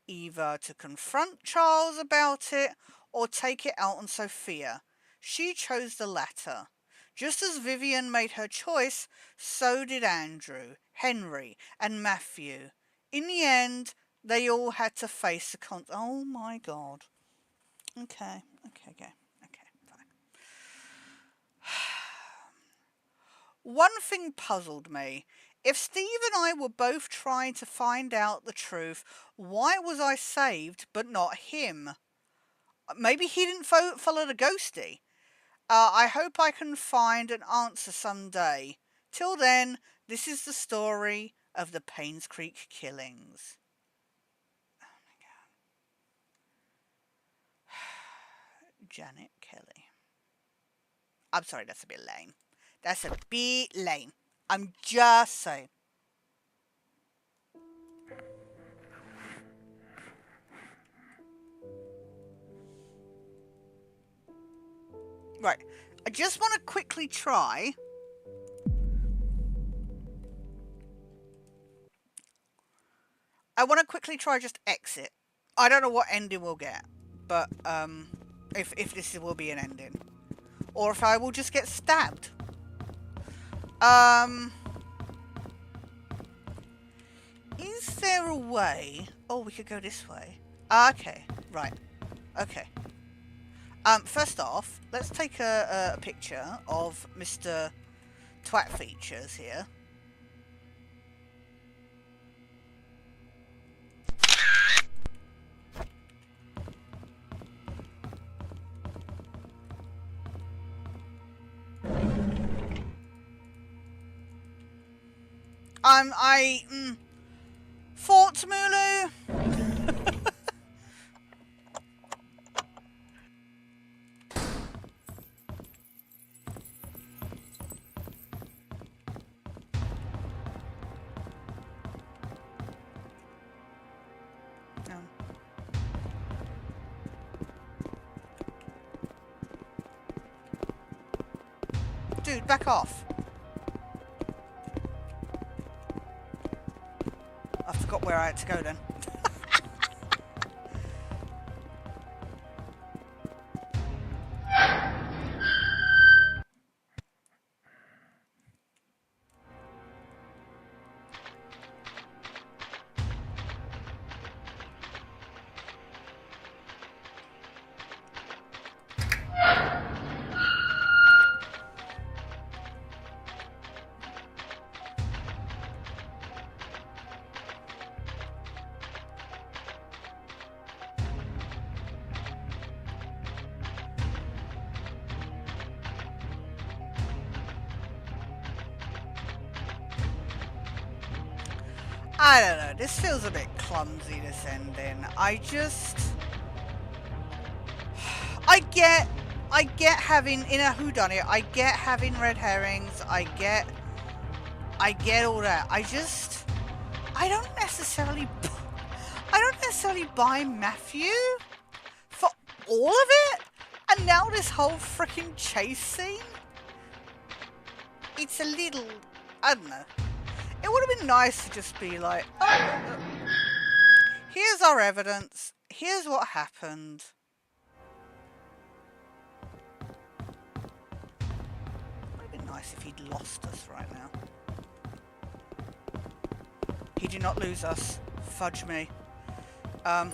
Speaker 1: Either to confront Charles about it or take it out on Sophia. She chose the latter. Just as Vivian made her choice, so did Andrew, Henry, and Matthew. In the end, they all had to face the oh my god. Okay, fine. One thing puzzled me. If Steve and I were both trying to find out the truth, why was I saved but not him? Maybe he didn't follow the ghosty. I hope I can find an answer someday. Till then, this is the story of the Painscreek killings. Oh my god. Janet Kelly. I'm sorry, that's a bit lame. That's a bit lame. I'm just saying. Right. I just want to quickly try. Just exit. I don't know what ending we'll get, but if this will be an ending, or if I will just get stabbed. Is there a way? Oh, we could go this way. Okay, right. Okay. First off, let's take a picture of Mr. Twat Features here. Thoughts, Mulu? Dude, back off. I forgot where I had to go then. I don't know, this feels a bit clumsy, this ending. I get having, in a whodunit, I get having red herrings, I get all that. I don't necessarily buy Matthew for all of it, and now this whole freaking chase scene, it's a little, I don't know. It would have been nice to just be like, oh, here's our evidence, here's what happened. It would have been nice if he'd lost us right now. He did not lose us. Fudge me. Oh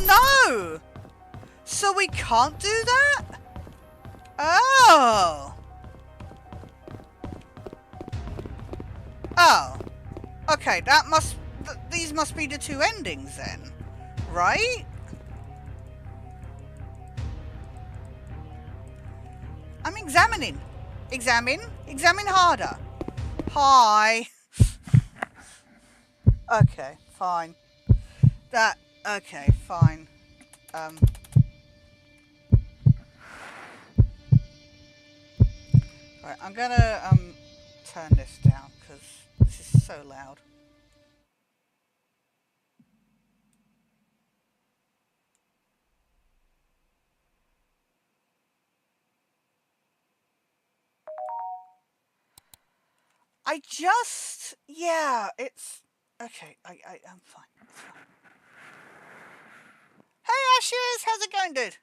Speaker 1: no! So we can't do that? Oh! Oh. Okay, these must be the two endings then. Right? I'm examining. Examine harder. Hi. Okay, fine. Okay, fine. Right, I'm gonna, turn this down, because this is so loud. Yeah, it's, okay, I'm fine. It's fine. Hey Ashes, how's it going, dude?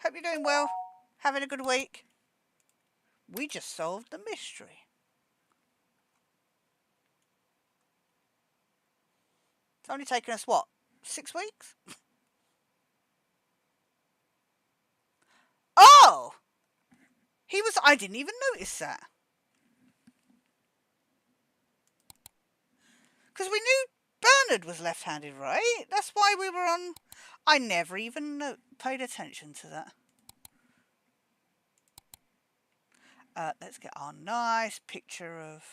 Speaker 1: Hope you're doing well. Having a good week. We just solved the mystery. It's only taken us, what, 6 weeks? Oh! I didn't even notice that. Because we knew Bernard was left-handed, right? That's why we were on... I never even paid attention to that. Let's get our nice picture of...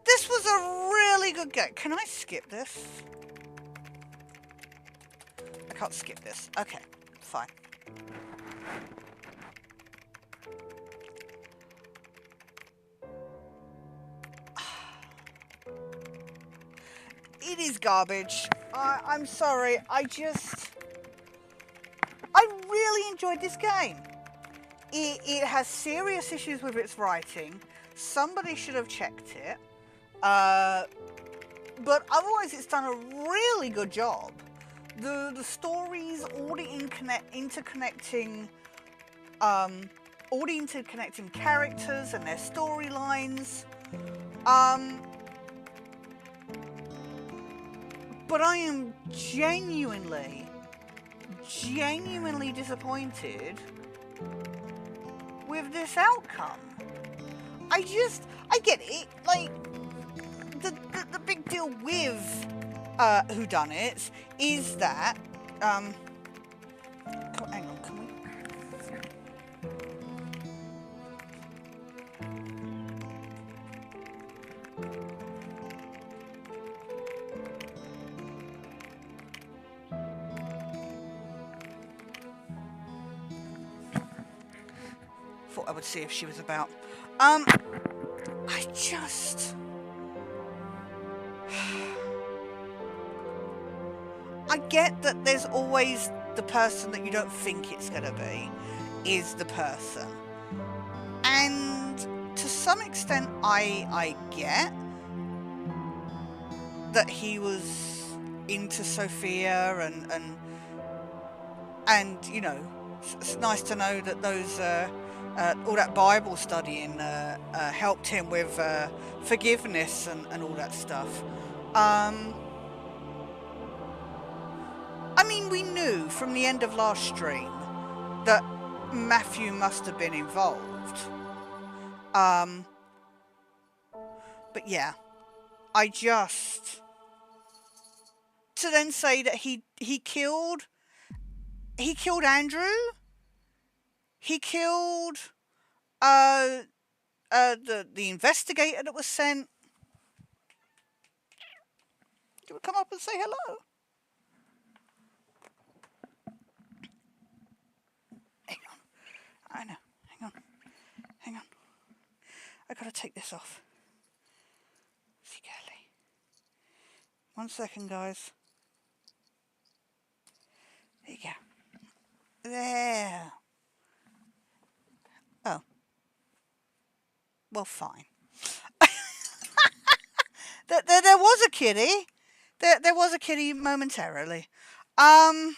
Speaker 1: This was a really good game. Can I skip this? I can't skip this. Okay, fine. It is garbage. I'm sorry. I really enjoyed this game. It has serious issues with its writing. Somebody should have checked it. But otherwise it's done a really good job. The stories, all the interconnecting characters and their storylines. But I am genuinely disappointed with this outcome. I get it, like, the big deal with whodunits is that, hang on, can we? Thought I would see if she was about. I just... get that there's always the person that you don't think it's going to be is the person. And to some extent, I get that he was into Sophia and you know, it's nice to know that those all that Bible studying helped him with forgiveness and all that stuff. I mean, we knew from the end of last stream that Matthew must have been involved. But yeah, I just to then say that he killed Andrew. He killed the investigator that was sent. Do you come up and say hello? Hang on. I know. Hang on. I gotta take this off. See, Kelly. 1 second, guys. There you go. There. Oh. Well, fine. There was a kitty. There was a kitty momentarily. I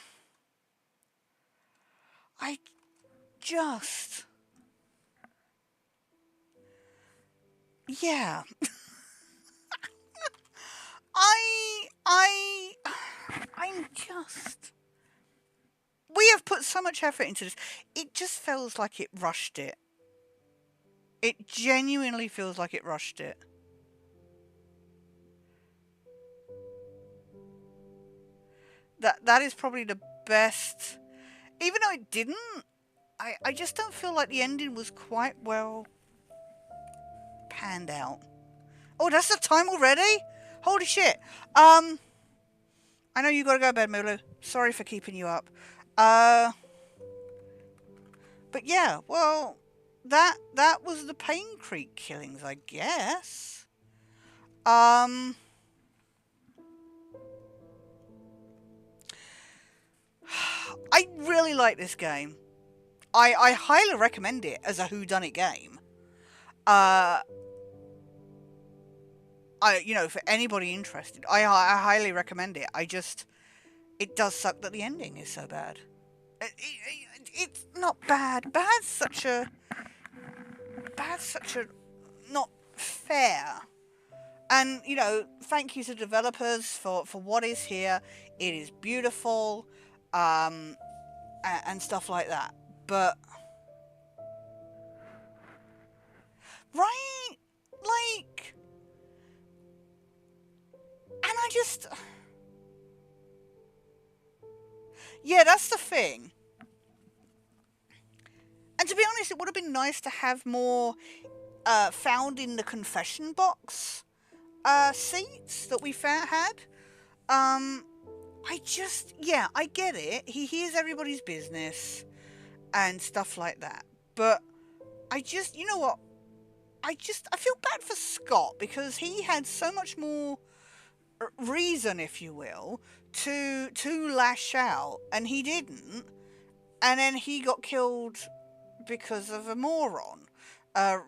Speaker 1: just... Yeah. I'm just... We have put so much effort into this. It just feels like it rushed it. It genuinely feels like it rushed it. That is probably the best. Even though it didn't, I just don't feel like the ending was quite well panned out. Oh, that's the time already? Holy shit. I know you gotta go to bed, Mulu. Sorry for keeping you up. But yeah, well, that was the Painscreek killings, I guess. I really like this game. I highly recommend it as a whodunit game. For anybody interested, I highly recommend it. It does suck that the ending is so bad. It's not bad. Bad's such a not fair. And thank you to developers for what is here. It is beautiful, and stuff like that. But right, like, and I just, yeah, that's the thing. And to be honest, it would have been nice to have more found in the confession box seats that we had. I get it. He hears everybody's business and stuff like that. But you know what? I feel bad for Scott because he had so much more reason, if you will, to lash out, and he didn't. And then he got killed because of a moron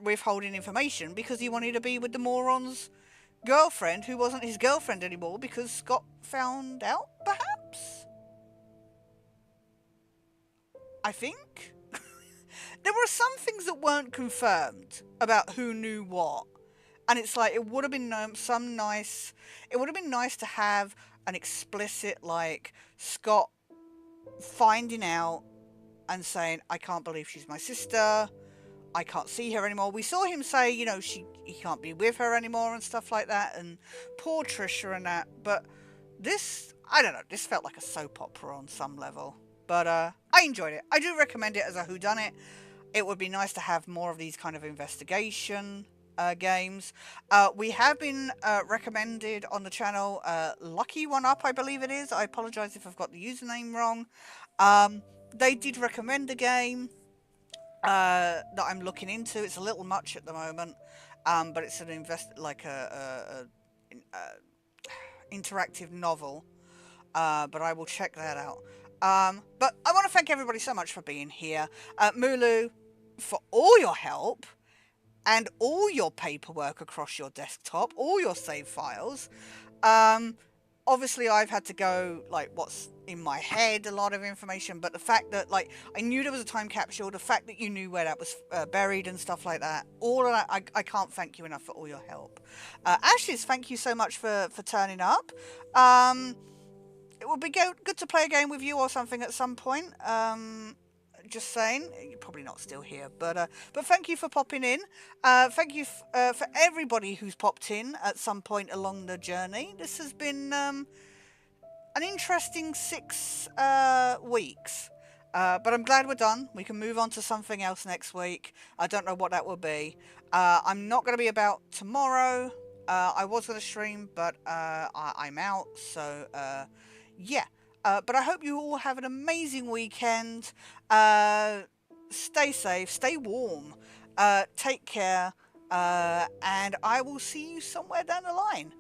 Speaker 1: withholding information because he wanted to be with the moron's girlfriend, who wasn't his girlfriend anymore because Scott found out, perhaps? I think. There were some things that weren't confirmed about who knew what. And it's like, it would have been nice to have an explicit, like, Scott finding out and saying, I can't believe she's my sister. I can't see her anymore. We saw him say, he can't be with her anymore and stuff like that. And poor Trisha and that. But this, I don't know, this felt like a soap opera on some level. But I enjoyed it. I do recommend it as a whodunit. It would be nice to have more of these kind of investigation games. We have been recommended on the channel Lucky One Up, I believe it is. I apologise if I've got the username wrong. They did recommend a game that I'm looking into. It's a little much at the moment, but it's an interactive novel. but I will check that out. But I want to thank everybody so much for being here. Mulu, for all your help and all your paperwork across your desktop, all your save files. Obviously I've had to go like what's in my head, a lot of information, but the fact that like I knew there was a time capsule, the fact that you knew where that was buried and stuff like that, all of that, I can't thank you enough for all your help. Ashes, thank you so much for turning up. It would be good to play a game with you or something at some point. Just saying, you're probably not still here, but thank you for popping in. Thank you for everybody who's popped in at some point along the journey. This has been an interesting 6 weeks, but I'm glad we're done. We can move on to something else next week. I don't know what that will be. I'm not going to be about tomorrow. I was going to stream, but I'm out, so yeah. But I hope you all have an amazing weekend. Stay safe, stay warm, take care, and I will see you somewhere down the line.